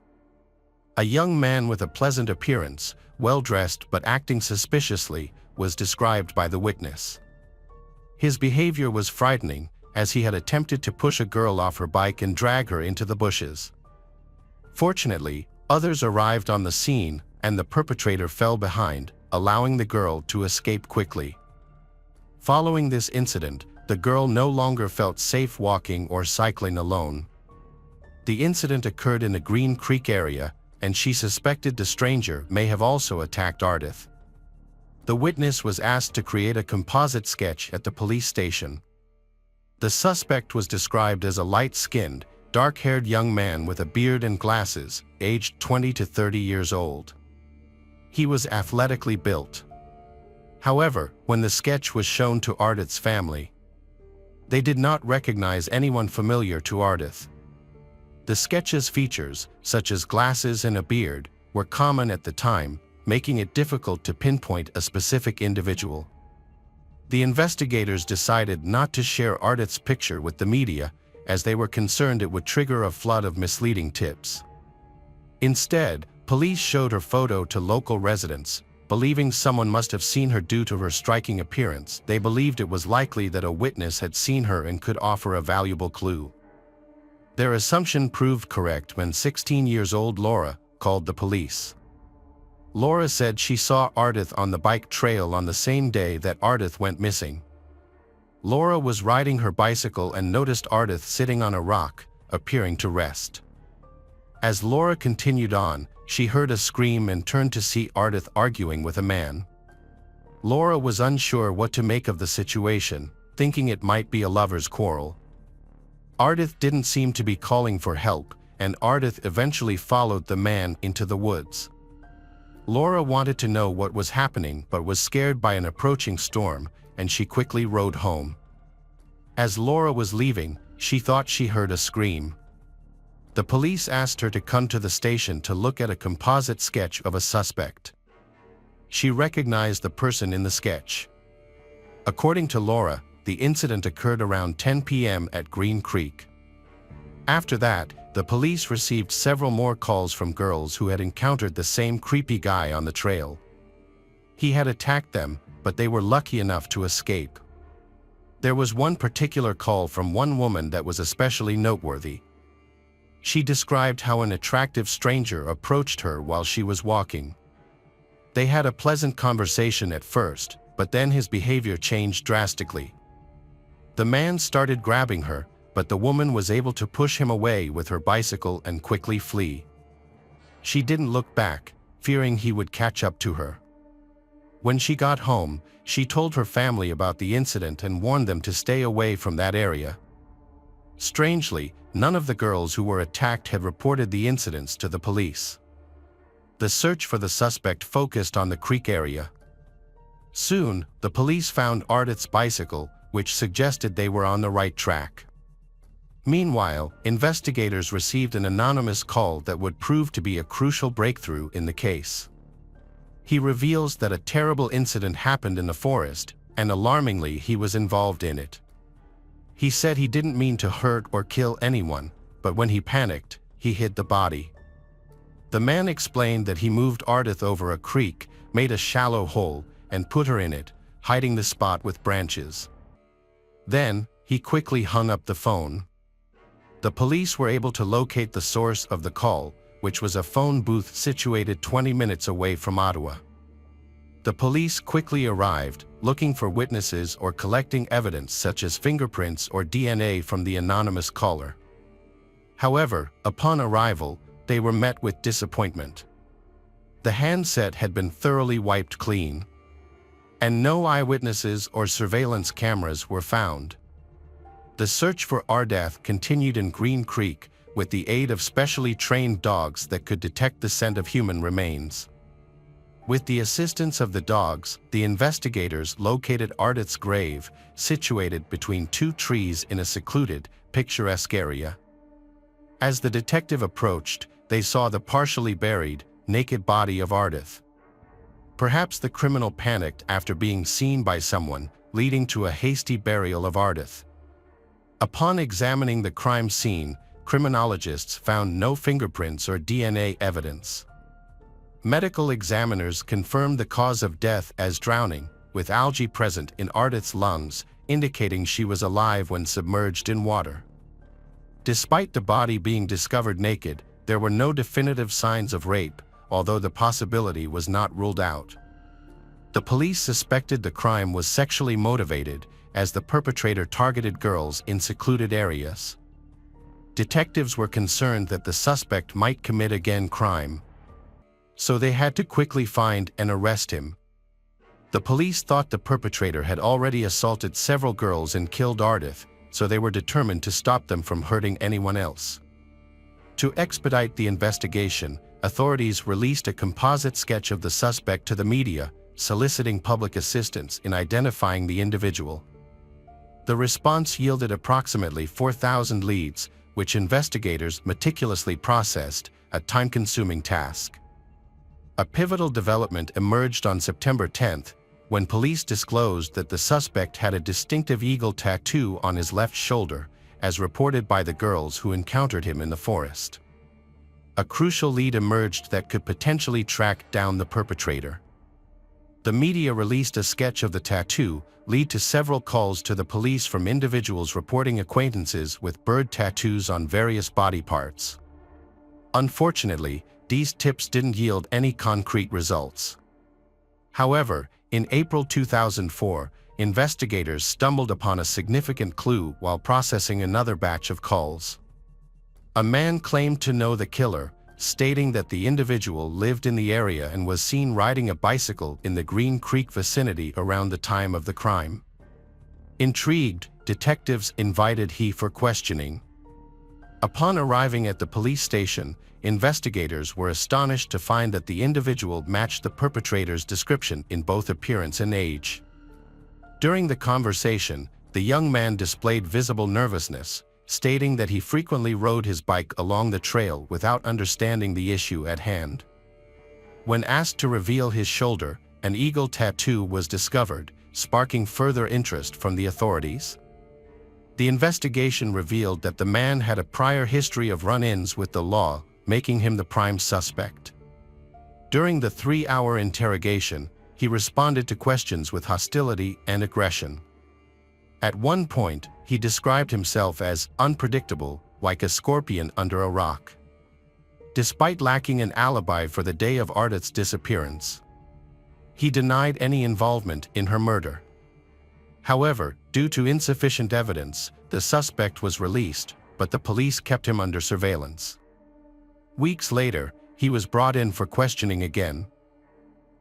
A young man with a pleasant appearance, well-dressed but acting suspiciously, was described by the witness. His behavior was frightening, as he had attempted to push a girl off her bike and drag her into the bushes. Fortunately, others arrived on the scene, and the perpetrator fell behind, allowing the girl to escape quickly. Following this incident, the girl no longer felt safe walking or cycling alone. The incident occurred in the Green Creek area, and she suspected the stranger may have also attacked Ardith. The witness was asked to create a composite sketch at the police station. The suspect was described as a light-skinned, dark-haired young man with a beard and glasses, aged 20 to 30 years old. He was athletically built. However, when the sketch was shown to Ardith's family, they did not recognize anyone familiar to Ardith. The sketch's features, such as glasses and a beard, were common at the time, making it difficult to pinpoint a specific individual. The investigators decided not to share Ardith's picture with the media, as they were concerned it would trigger a flood of misleading tips. Instead, police showed her photo to local residents. Believing someone must have seen her due to her striking appearance, they believed it was likely that a witness had seen her and could offer a valuable clue. Their assumption proved correct when 16-year-old Laura called the police. Laura said she saw Ardith on the bike trail on the same day that Ardith went missing. Laura was riding her bicycle and noticed Ardith sitting on a rock, appearing to rest. As Laura continued on, she heard a scream and turned to see Ardith arguing with a man. Laura was unsure what to make of the situation, thinking it might be a lover's quarrel. Ardith didn't seem to be calling for help, and Ardith eventually followed the man into the woods. Laura wanted to know what was happening but was scared by an approaching storm, and she quickly rode home. As Laura was leaving, she thought she heard a scream. The police asked her to come to the station to look at a composite sketch of a suspect. She recognized the person in the sketch. According to Laura, the incident occurred around 10 p.m. at Green Creek. After that, the police received several more calls from girls who had encountered the same creepy guy on the trail. He had attacked them, but they were lucky enough to escape. There was one particular call from one woman that was especially noteworthy. She described how an attractive stranger approached her while she was walking. They had a pleasant conversation at first, but then his behavior changed drastically. The man started grabbing her, but the woman was able to push him away with her bicycle and quickly flee. She didn't look back, fearing he would catch up to her. When she got home, she told her family about the incident and warned them to stay away from that area. Strangely, none of the girls who were attacked had reported the incidents to the police. The search for the suspect focused on the creek area. Soon, the police found Ardith's bicycle, which suggested they were on the right track. Meanwhile, investigators received an anonymous call that would prove to be a crucial breakthrough in the case. He reveals that a terrible incident happened in the forest, and alarmingly, he was involved in it. He said he didn't mean to hurt or kill anyone, but when he panicked, he hid the body. The man explained that he moved Ardith over a creek, made a shallow hole, and put her in it, hiding the spot with branches. Then, he quickly hung up the phone. The police were able to locate the source of the call, which was a phone booth situated 20 minutes away from Ottawa. The police quickly arrived, looking for witnesses or collecting evidence such as fingerprints or DNA from the anonymous caller. However, upon arrival, they were met with disappointment. The handset had been thoroughly wiped clean, and no eyewitnesses or surveillance cameras were found. The search for Ardith continued in Green Creek with the aid of specially trained dogs that could detect the scent of human remains. With the assistance of the dogs, the investigators located Ardith's grave, situated between two trees in a secluded, picturesque area. As the detective approached, they saw the partially buried, naked body of Ardith. Perhaps the criminal panicked after being seen by someone, leading to a hasty burial of Ardith. Upon examining the crime scene, criminologists found no fingerprints or DNA evidence. Medical examiners confirmed the cause of death as drowning, with algae present in Ardith's lungs, indicating she was alive when submerged in water. Despite the body being discovered naked, there were no definitive signs of rape, although the possibility was not ruled out. The police suspected the crime was sexually motivated, as the perpetrator targeted girls in secluded areas. detectives were concerned that the suspect might commit again crime, so they had to quickly find and arrest him. The police thought the perpetrator had already assaulted several girls and killed Ardith, so they were determined to stop them from hurting anyone else. To expedite the investigation, authorities released a composite sketch of the suspect to the media, soliciting public assistance in identifying the individual. The response yielded approximately 4,000 leads, which investigators meticulously processed, a time-consuming task. A pivotal development emerged on September 10th, when police disclosed that the suspect had a distinctive eagle tattoo on his left shoulder, as reported by the girls who encountered him in the forest. A crucial lead emerged that could potentially track down the perpetrator. The media released a sketch of the tattoo, leading to several calls to the police from individuals reporting acquaintances with bird tattoos on various body parts. Unfortunately, these tips didn't yield any concrete results. However, in April 2004, investigators stumbled upon a significant clue while processing another batch of calls. A man claimed to know the killer, stating that the individual lived in the area and was seen riding a bicycle in the Green Creek vicinity around the time of the crime. Intrigued, detectives invited he for questioning. Upon arriving at the police station, investigators were astonished to find that the individual matched the perpetrator's description in both appearance and age. During the conversation, the young man displayed visible nervousness, stating that he frequently rode his bike along the trail without understanding the issue at hand. When asked to reveal his shoulder, an eagle tattoo was discovered, sparking further interest from the authorities. The investigation revealed that the man had a prior history of run-ins with the law, making him the prime suspect. During the 3-hour interrogation, he responded to questions with hostility and aggression. At one point, he described himself as unpredictable, like a scorpion under a rock. Despite lacking an alibi for the day of Ardith's disappearance, he denied any involvement in her murder. However, due to insufficient evidence, the suspect was released, but the police kept him under surveillance. Weeks later, he was brought in for questioning again.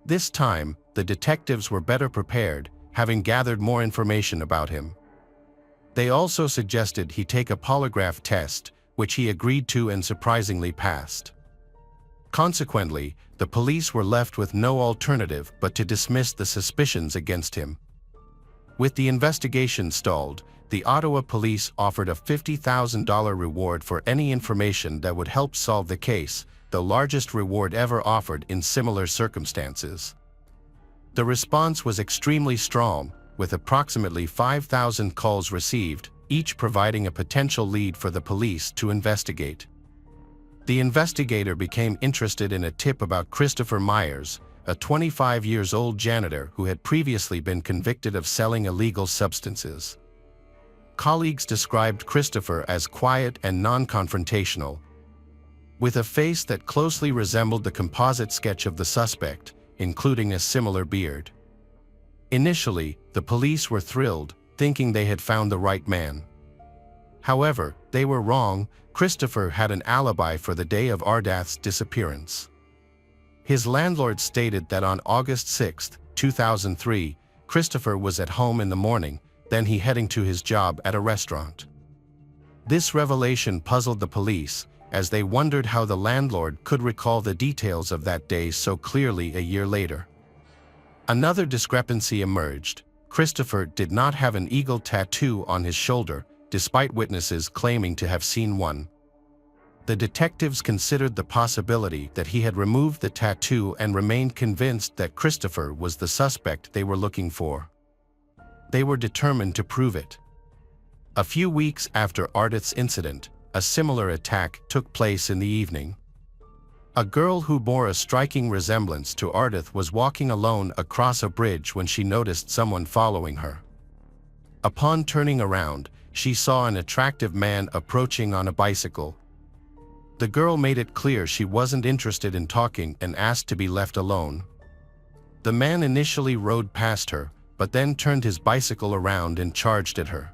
This time, the detectives were better prepared, having gathered more information about him. They also suggested he take a polygraph test, which he agreed to and surprisingly passed. Consequently, the police were left with no alternative but to dismiss the suspicions against him. With the investigation stalled, the Ottawa police offered a $50,000 reward for any information that would help solve the case, the largest reward ever offered in similar circumstances. The response was extremely strong, with approximately 5,000 calls received, each providing a potential lead for the police to investigate. The investigator became interested in a tip about Christopher Myers, a 25-year-old janitor who had previously been convicted of selling illegal substances. Colleagues described Christopher as quiet and non-confrontational, with a face that closely resembled the composite sketch of the suspect, including a similar beard. Initially, the police were thrilled, thinking they had found the right man. However, they were wrong. Christopher had an alibi for the day of Ardith's disappearance. His landlord stated that on August 6, 2003, Christopher was at home in the morning, then he heading to his job at a restaurant. This revelation puzzled the police, as they wondered how the landlord could recall the details of that day so clearly a year later. Another discrepancy emerged. Christopher did not have an eagle tattoo on his shoulder, despite witnesses claiming to have seen one. The detectives considered the possibility that he had removed the tattoo and remained convinced that Christopher was the suspect they were looking for. They were determined to prove it. A few weeks after Ardith's incident, a similar attack took place in the evening. A girl who bore a striking resemblance to Ardith was walking alone across a bridge when she noticed someone following her. Upon turning around, she saw an attractive man approaching on a bicycle. The girl made it clear she wasn't interested in talking and asked to be left alone. The man initially rode past her, but then turned his bicycle around and charged at her.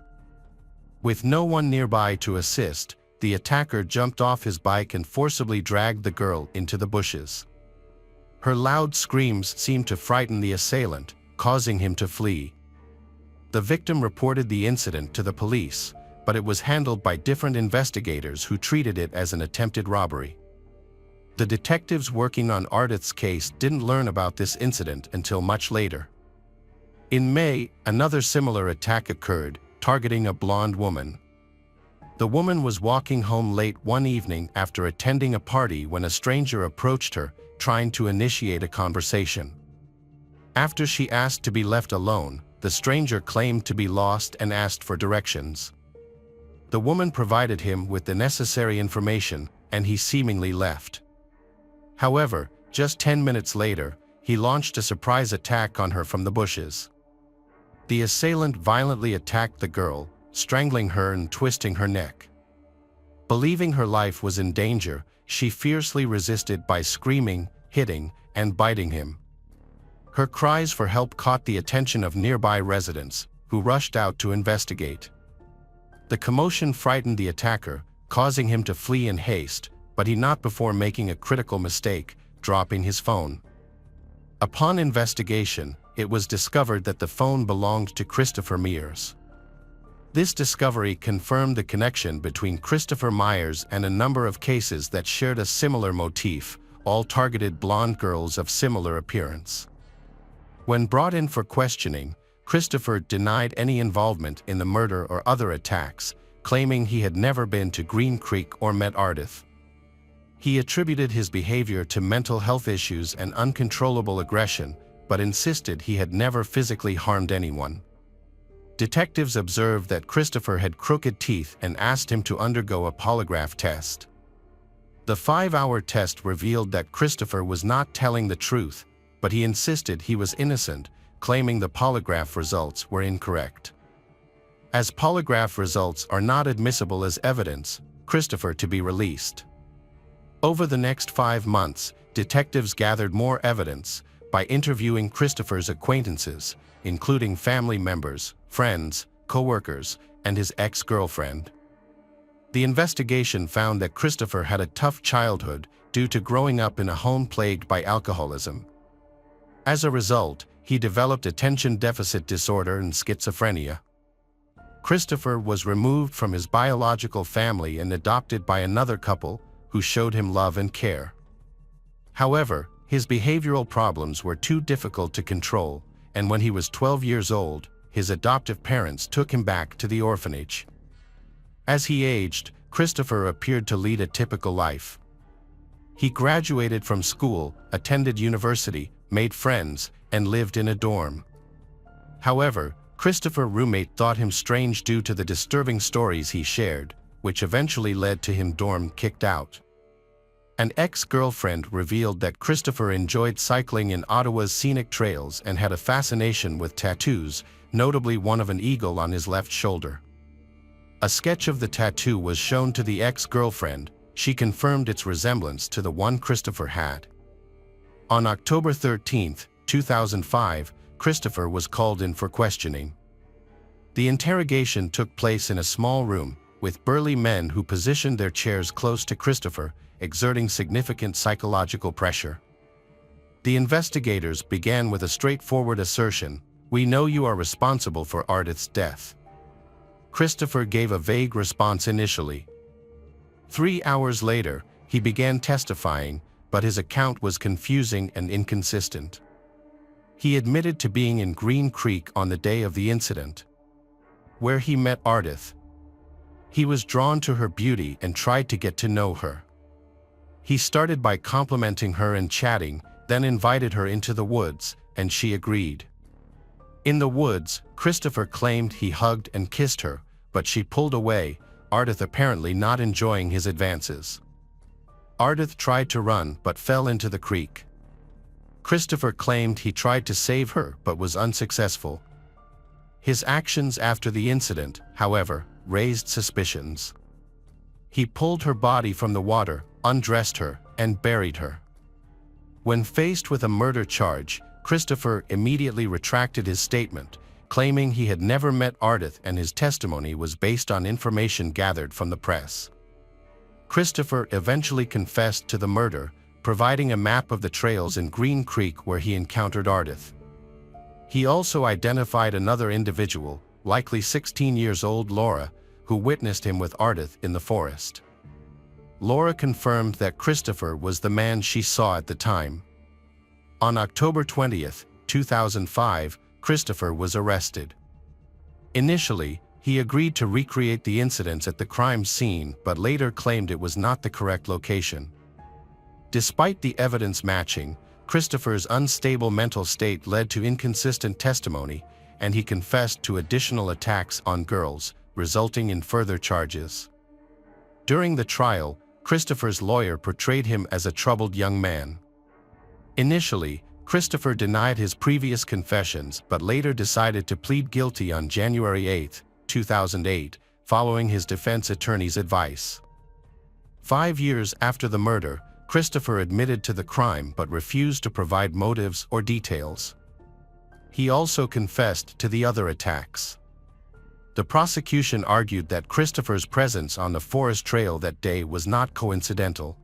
With no one nearby to assist, the attacker jumped off his bike and forcibly dragged the girl into the bushes. Her loud screams seemed to frighten the assailant, causing him to flee. The victim reported the incident to the police, but it was handled by different investigators who treated it as an attempted robbery. The detectives working on Ardith's case didn't learn about this incident until much later. In May, another similar attack occurred, targeting a blonde woman. The woman was walking home late one evening after attending a party when a stranger approached her, trying to initiate a conversation. After she asked to be left alone, the stranger claimed to be lost and asked for directions. The woman provided him with the necessary information, and he seemingly left. However, just 10 minutes later, he launched a surprise attack on her from the bushes. The assailant violently attacked the girl, strangling her and twisting her neck. Believing her life was in danger, she fiercely resisted by screaming, hitting, and biting him. Her cries for help caught the attention of nearby residents, who rushed out to investigate. The commotion frightened the attacker, causing him to flee in haste, but he not before making a critical mistake, dropping his phone. Upon investigation, it was discovered that the phone belonged to Christopher Mears. This discovery confirmed the connection between Christopher Myers and a number of cases that shared a similar motif, all targeted blonde girls of similar appearance. When brought in for questioning, Christopher denied any involvement in the murder or other attacks, claiming he had never been to Green Creek or met Ardith. He attributed his behavior to mental health issues and uncontrollable aggression, but insisted he had never physically harmed anyone. Detectives observed that Christopher had crooked teeth and asked him to undergo a polygraph test. The 5-hour test revealed that Christopher was not telling the truth, but he insisted he was innocent, claiming the polygraph results were incorrect. As polygraph results are not admissible as evidence, Christopher to be released. Over the next 5 months, detectives gathered more evidence by interviewing Christopher's acquaintances, including family members, friends, co-workers, and his ex-girlfriend. The investigation found that Christopher had a tough childhood due to growing up in a home plagued by alcoholism. As a result, he developed attention deficit disorder and schizophrenia. Christopher was removed from his biological family and adopted by another couple who showed him love and care. However, his behavioral problems were too difficult to control, and when he was 12 years old, his adoptive parents took him back to the orphanage. As he aged, Christopher appeared to lead a typical life. He graduated from school, attended university, made friends, and lived in a dorm. However, Christopher's roommate thought him strange due to the disturbing stories he shared, which eventually led to him dorm kicked out. An ex-girlfriend revealed that Christopher enjoyed cycling in Ottawa's scenic trails and had a fascination with tattoos, notably one of an eagle on his left shoulder. A sketch of the tattoo was shown to the ex-girlfriend. She confirmed its resemblance to the one Christopher had. On October 13, 2005, Christopher was called in for questioning. The interrogation took place in a small room, with burly men who positioned their chairs close to Christopher, exerting significant psychological pressure. The investigators began with a straightforward assertion: "We know you are responsible for Ardith's death." Christopher gave a vague response initially. 3 hours later, he began testifying, but his account was confusing and inconsistent. He admitted to being in Green Creek on the day of the incident, where he met Ardith. He was drawn to her beauty and tried to get to know her. He started by complimenting her and chatting, then invited her into the woods, and she agreed. In the woods, Christopher claimed he hugged and kissed her, but she pulled away, Ardith apparently not enjoying his advances. Ardith tried to run but fell into the creek. Christopher claimed he tried to save her but was unsuccessful. His actions after the incident, however, raised suspicions. He pulled her body from the water, undressed her, and buried her. When faced with a murder charge, Christopher immediately retracted his statement, claiming he had never met Ardith and his testimony was based on information gathered from the press. Christopher eventually confessed to the murder, providing a map of the trails in Green Creek where he encountered Ardith. He also identified another individual, likely 16 years old Laura, who witnessed him with Ardith in the forest. Laura confirmed that Christopher was the man she saw at the time. On October 20, 2005, Christopher was arrested. Initially, he agreed to recreate the incidents at the crime scene but later claimed it was not the correct location. Despite the evidence matching, Christopher's unstable mental state led to inconsistent testimony, and he confessed to additional attacks on girls, resulting in further charges. During the trial, Christopher's lawyer portrayed him as a troubled young man. Initially, Christopher denied his previous confessions but later decided to plead guilty on January 8, 2008, following his defense attorney's advice. 5 years after the murder, Christopher admitted to the crime but refused to provide motives or details. He also confessed to the other attacks. The prosecution argued that Christopher's presence on the forest trail that day was not coincidental.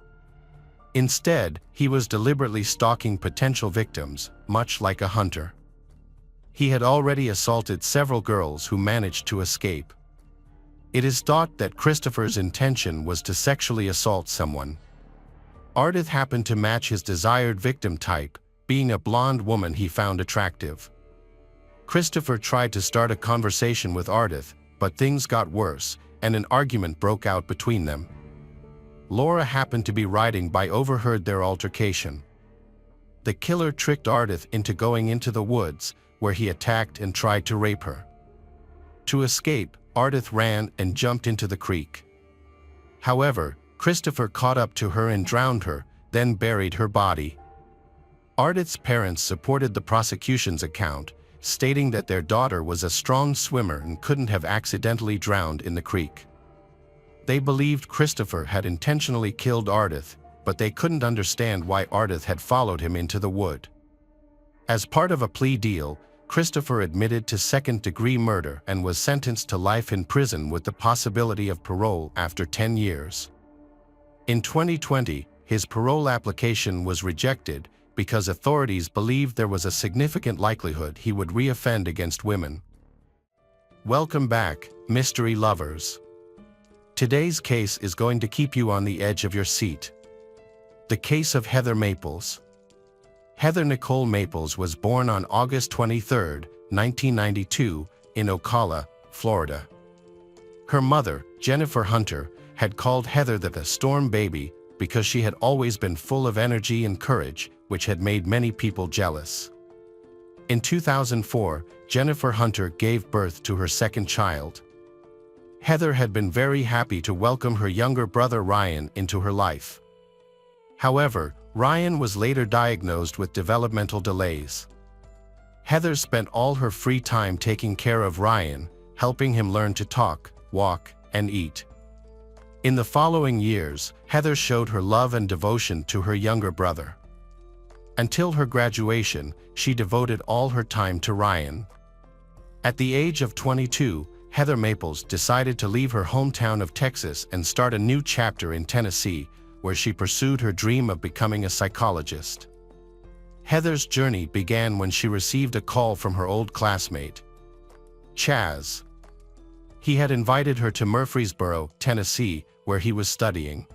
Instead, he was deliberately stalking potential victims, much like a hunter. He had already assaulted several girls who managed to escape. It is thought that Christopher's intention was to sexually assault someone. Ardith happened to match his desired victim type, being a blonde woman he found attractive. Christopher tried to start a conversation with Ardith, but things got worse, and an argument broke out between them. Laura happened to be riding by, overheard their altercation. The killer tricked Ardith into going into the woods, where he attacked and tried to rape her. To escape, Ardith ran and jumped into the creek. However, Christopher caught up to her and drowned her, then buried her body. Ardith's parents supported the prosecution's account, stating that their daughter was a strong swimmer and couldn't have accidentally drowned in the creek. They believed Christopher had intentionally killed Ardith, but they couldn't understand why Ardith had followed him into the wood. As part of a plea deal, Christopher admitted to second-degree murder and was sentenced to life in prison with the possibility of parole after 10 years. In 2020, his parole application was rejected because authorities believed there was a significant likelihood he would reoffend against women. Welcome back, mystery lovers. Today's case is going to keep you on the edge of your seat. The case of Heather Maples. Heather Nicole Maples was born on August 23, 1992, in Ocala, Florida. Her mother, Jennifer Hunter, had called Heather the storm baby because she had always been full of energy and courage, which had made many people jealous. In 2004, Jennifer Hunter gave birth to her second child. Heather had been very happy to welcome her younger brother Ryan into her life. However, Ryan was later diagnosed with developmental delays. Heather spent all her free time taking care of Ryan, helping him learn to talk, walk, and eat. In the following years, Heather showed her love and devotion to her younger brother. Until her graduation, she devoted all her time to Ryan. At the age of 22, Heather Maples decided to leave her hometown of Texas and start a new chapter in Tennessee, where she pursued her dream of becoming a psychologist. Heather's journey began when she received a call from her old classmate, Chaz. He had invited her to Murfreesboro, Tennessee, where he was studying.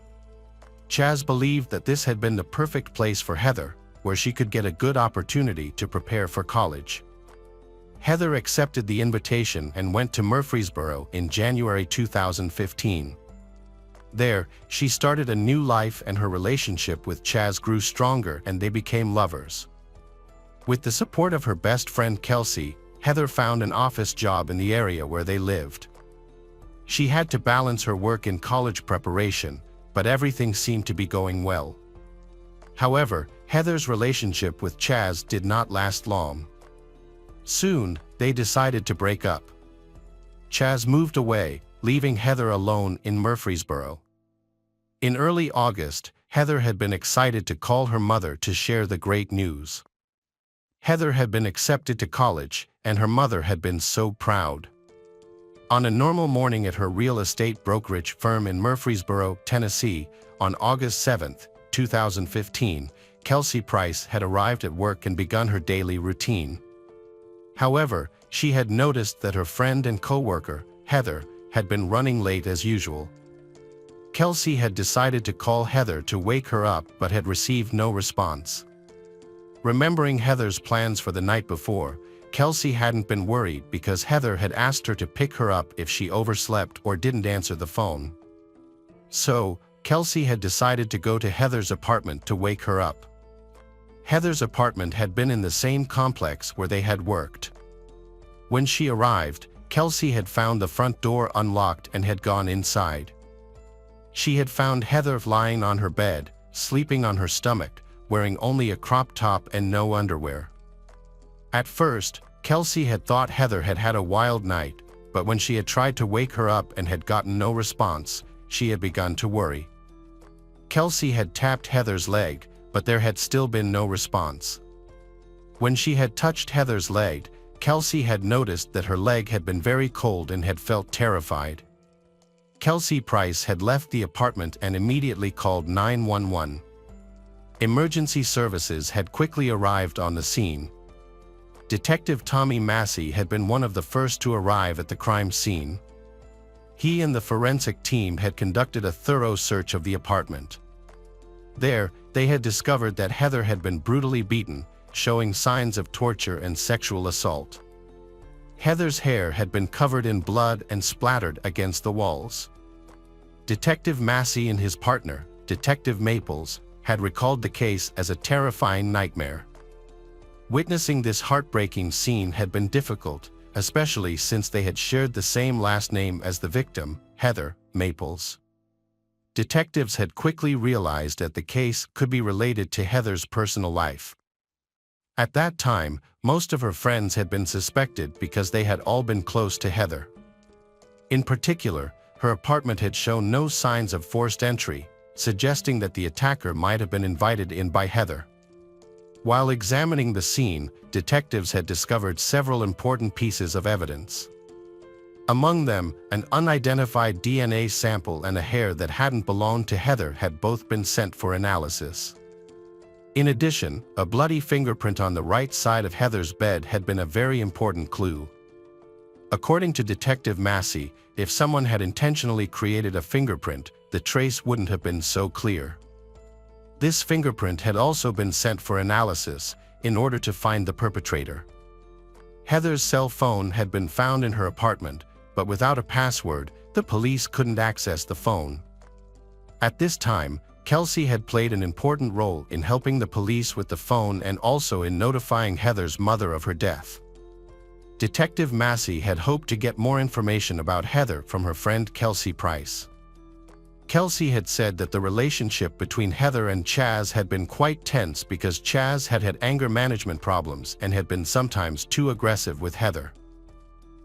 Chaz believed that this had been the perfect place for Heather, where she could get a good opportunity to prepare for college. Heather accepted the invitation and went to Murfreesboro in January 2015. There, she started a new life and her relationship with Chaz grew stronger and they became lovers. With the support of her best friend Kelsey, Heather found an office job in the area where they lived. She had to balance her work in college preparation, but everything seemed to be going well. However, Heather's relationship with Chaz did not last long. Soon, they decided to break up. Chaz moved away, leaving Heather alone in Murfreesboro. In early August, Heather had been excited to call her mother to share the great news. Heather had been accepted to college, and her mother had been so proud. On a normal morning at her real estate brokerage firm in Murfreesboro, Tennessee, on August 7, 2015, Kelsey Price had arrived at work and begun her daily routine. However, she had noticed that her friend and co-worker, Heather, had been running late as usual. Kelsey had decided to call Heather to wake her up but had received no response. Remembering Heather's plans for the night before, Kelsey hadn't been worried because Heather had asked her to pick her up if she overslept or didn't answer the phone. So, Kelsey had decided to go to Heather's apartment to wake her up. Heather's apartment had been in the same complex where they had worked. When she arrived, Kelsey had found the front door unlocked and had gone inside. She had found Heather lying on her bed, sleeping on her stomach, wearing only a crop top and no underwear. At first, Kelsey had thought Heather had had a wild night, but when she had tried to wake her up and had gotten no response, she had begun to worry. Kelsey had tapped Heather's leg, but there had still been no response. When she had touched Heather's leg, Kelsey had noticed that her leg had been very cold and had felt terrified. Kelsey Price had left the apartment and immediately called 911. Emergency services had quickly arrived on the scene. Detective Tommy Massey had been one of the first to arrive at the crime scene. He and the forensic team had conducted a thorough search of the apartment. There, they had discovered that Heather had been brutally beaten, showing signs of torture and sexual assault. Heather's hair had been covered in blood and splattered against the walls. Detective Massey and his partner, Detective Maples, had recalled the case as a terrifying nightmare. Witnessing this heartbreaking scene had been difficult, especially since they had shared the same last name as the victim, Heather Maples. Detectives had quickly realized that the case could be related to Heather's personal life. At that time, most of her friends had been suspected because they had all been close to Heather. In particular, her apartment had shown no signs of forced entry, suggesting that the attacker might have been invited in by Heather. While examining the scene, detectives had discovered several important pieces of evidence. Among them, an unidentified DNA sample and a hair that hadn't belonged to Heather had both been sent for analysis. In addition, a bloody fingerprint on the right side of Heather's bed had been a very important clue. According to Detective Massey, if someone had intentionally created a fingerprint, the trace wouldn't have been so clear. This fingerprint had also been sent for analysis in order to find the perpetrator. Heather's cell phone had been found in her apartment, but without a password, the police couldn't access the phone. At this time, Kelsey had played an important role in helping the police with the phone and also in notifying Heather's mother of her death. Detective Massey had hoped to get more information about Heather from her friend Kelsey Price. Kelsey had said that the relationship between Heather and Chaz had been quite tense because Chaz had had anger management problems and had been sometimes too aggressive with Heather.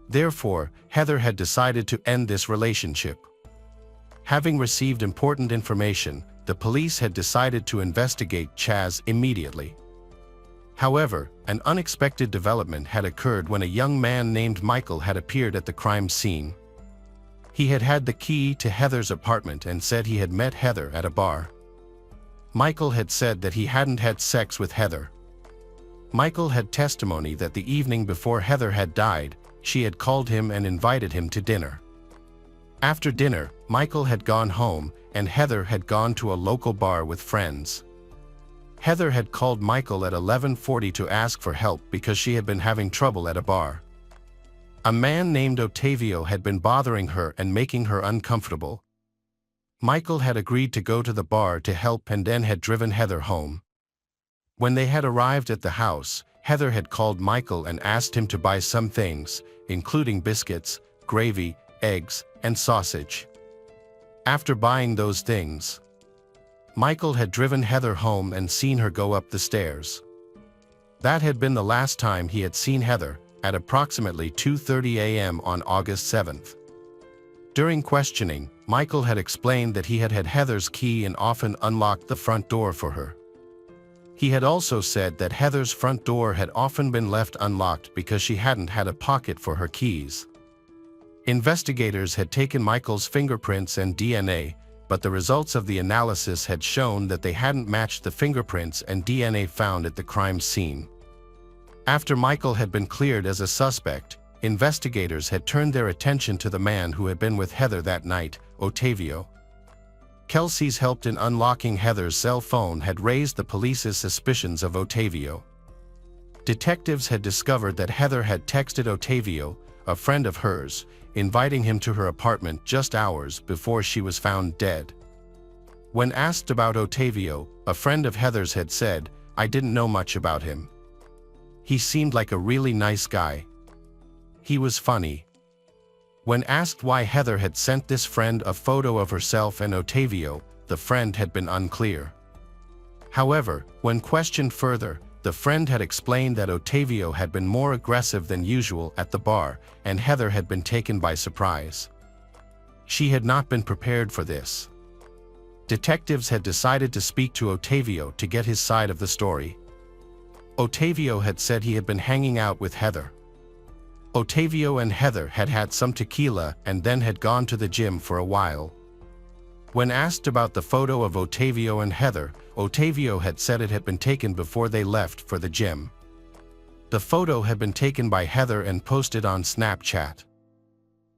Therefore, Heather had decided to end this relationship. Having received important information, the police had decided to investigate Chaz immediately. However, an unexpected development had occurred when a young man named Michael had appeared at the crime scene. He had had the key to Heather's apartment and said he had met Heather at a bar. Michael had said that he hadn't had sex with Heather. Michael had testimony that the evening before Heather had died, she had called him and invited him to dinner. After dinner, Michael had gone home, and Heather had gone to a local bar with friends. Heather had called Michael at 11:40 to ask for help because she had been having trouble at a bar. A man named Otavio had been bothering her and making her uncomfortable. Michael had agreed to go to the bar to help and then had driven Heather home. When they had arrived at the house, Heather had called Michael and asked him to buy some things, including biscuits, gravy, eggs, and sausage. After buying those things, Michael had driven Heather home and seen her go up the stairs. That had been the last time he had seen Heather, at approximately 2:30 a.m. on August 7th. During questioning, Michael had explained that he had had Heather's key and often unlocked the front door for her. He had also said that Heather's front door had often been left unlocked because she hadn't had a pocket for her keys. Investigators had taken Michael's fingerprints and DNA, but the results of the analysis had shown that they hadn't matched the fingerprints and DNA found at the crime scene. After Michael had been cleared as a suspect, investigators had turned their attention to the man who had been with Heather that night, Ottavio. Kelsey's help in unlocking Heather's cell phone had raised the police's suspicions of Ottavio. Detectives had discovered that Heather had texted Ottavio, a friend of hers, inviting him to her apartment just hours before she was found dead. When asked about Ottavio, a friend of Heather's had said, "I didn't know much about him. He seemed like a really nice guy. He was funny." When asked why Heather had sent this friend a photo of herself and Ottavio, the friend had been unclear. However, when questioned further, the friend had explained that Ottavio had been more aggressive than usual at the bar, and Heather had been taken by surprise. She had not been prepared for this. Detectives had decided to speak to Ottavio to get his side of the story. Ottavio had said he had been hanging out with Heather. Ottavio and Heather had had some tequila and then had gone to the gym for a while. When asked about the photo of Ottavio and Heather, Ottavio had said it had been taken before they left for the gym. The photo had been taken by Heather and posted on Snapchat.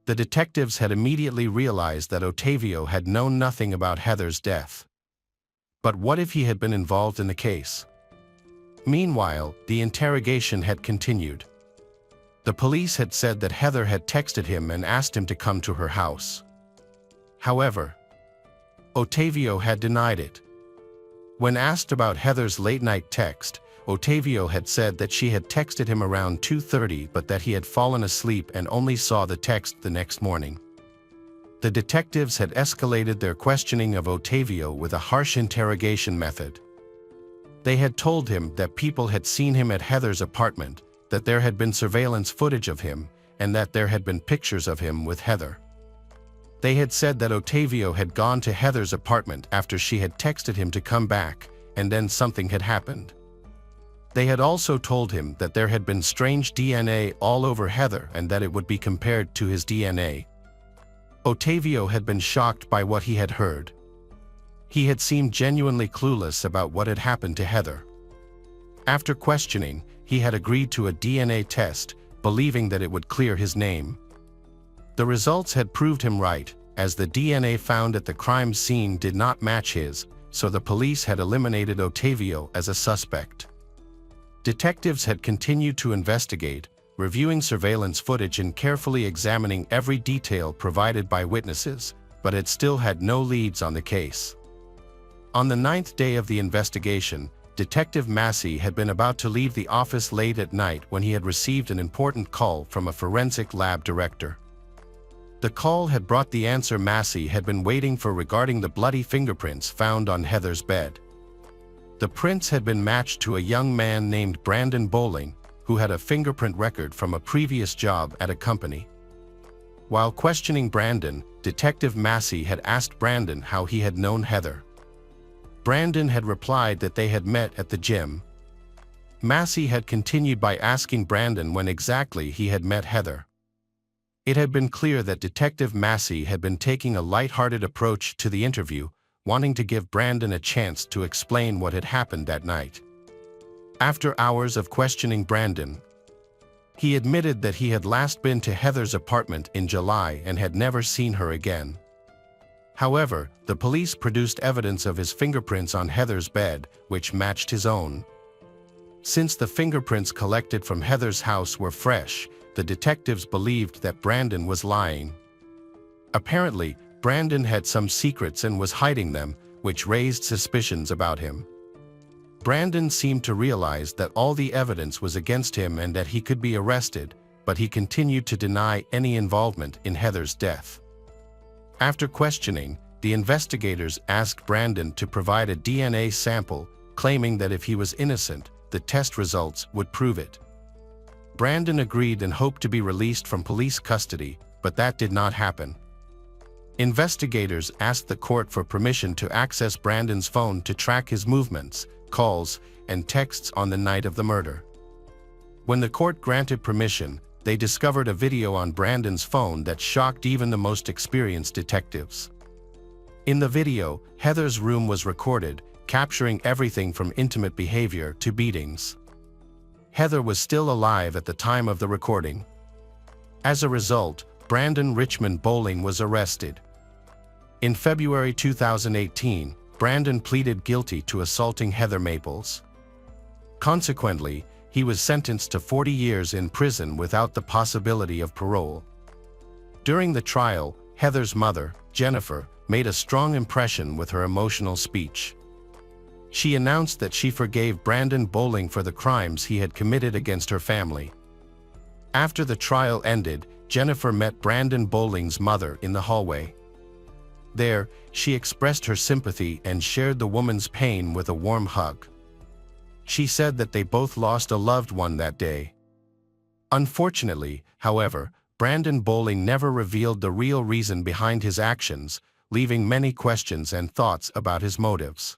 The detectives had immediately realized that Ottavio had known nothing about Heather's death. But what if he had been involved in the case? Meanwhile, the interrogation had continued. The police had said that Heather had texted him and asked him to come to her house. However, Ottavio had denied it. When asked about Heather's late-night text, Ottavio had said that she had texted him around 2:30 but that he had fallen asleep and only saw the text the next morning. The detectives had escalated their questioning of Ottavio with a harsh interrogation method. They had told him that people had seen him at Heather's apartment, that there had been surveillance footage of him, and that there had been pictures of him with Heather. They had said that Ottavio had gone to Heather's apartment after she had texted him to come back, and then something had happened. They had also told him that there had been strange DNA all over Heather and that it would be compared to his DNA. Ottavio had been shocked by what he had heard. He had seemed genuinely clueless about what had happened to Heather. After questioning, he had agreed to a DNA test, believing that it would clear his name. The results had proved him right, as the DNA found at the crime scene did not match his, so the police had eliminated Ottavio as a suspect. Detectives had continued to investigate, reviewing surveillance footage and carefully examining every detail provided by witnesses, but it still had no leads on the case. On the 9th day of the investigation, Detective Massey had been about to leave the office late at night when he had received an important call from a forensic lab director. The call had brought the answer Massey had been waiting for regarding the bloody fingerprints found on Heather's bed. The prints had been matched to a young man named Brandon Bowling, who had a fingerprint record from a previous job at a company. While questioning Brandon, Detective Massey had asked Brandon how he had known Heather. Brandon had replied that they had met at the gym. Massey had continued by asking Brandon when exactly he had met Heather. It had been clear that Detective Massey had been taking a light-hearted approach to the interview, wanting to give Brandon a chance to explain what had happened that night. After hours of questioning Brandon, he admitted that he had last been to Heather's apartment in July and had never seen her again. However, the police produced evidence of his fingerprints on Heather's bed, which matched his own. Since the fingerprints collected from Heather's house were fresh, the detectives believed that Brandon was lying. Apparently, Brandon had some secrets and was hiding them, which raised suspicions about him. Brandon seemed to realize that all the evidence was against him and that he could be arrested, but he continued to deny any involvement in Heather's death. After questioning, the investigators asked Brandon to provide a DNA sample, claiming that if he was innocent, the test results would prove it. Brandon agreed and hoped to be released from police custody, but that did not happen. Investigators asked the court for permission to access Brandon's phone to track his movements, calls, and texts on the night of the murder. When the court granted permission, they discovered a video on Brandon's phone that shocked even the most experienced detectives. In the video, Heather's room was recorded, capturing everything from intimate behavior to beatings. Heather was still alive at the time of the recording. As a result, Brandon Richmond Bowling was arrested. In February 2018, Brandon pleaded guilty to assaulting Heather Maples. Consequently, he was sentenced to 40 years in prison without the possibility of parole. During the trial, Heather's mother, Jennifer, made a strong impression with her emotional speech. She announced that she forgave Brandon Bowling for the crimes he had committed against her family. After the trial ended, Jennifer met Brandon Bowling's mother in the hallway. There, she expressed her sympathy and shared the woman's pain with a warm hug. She said that they both lost a loved one that day. Unfortunately, however, Brandon Bowling never revealed the real reason behind his actions, leaving many questions and thoughts about his motives.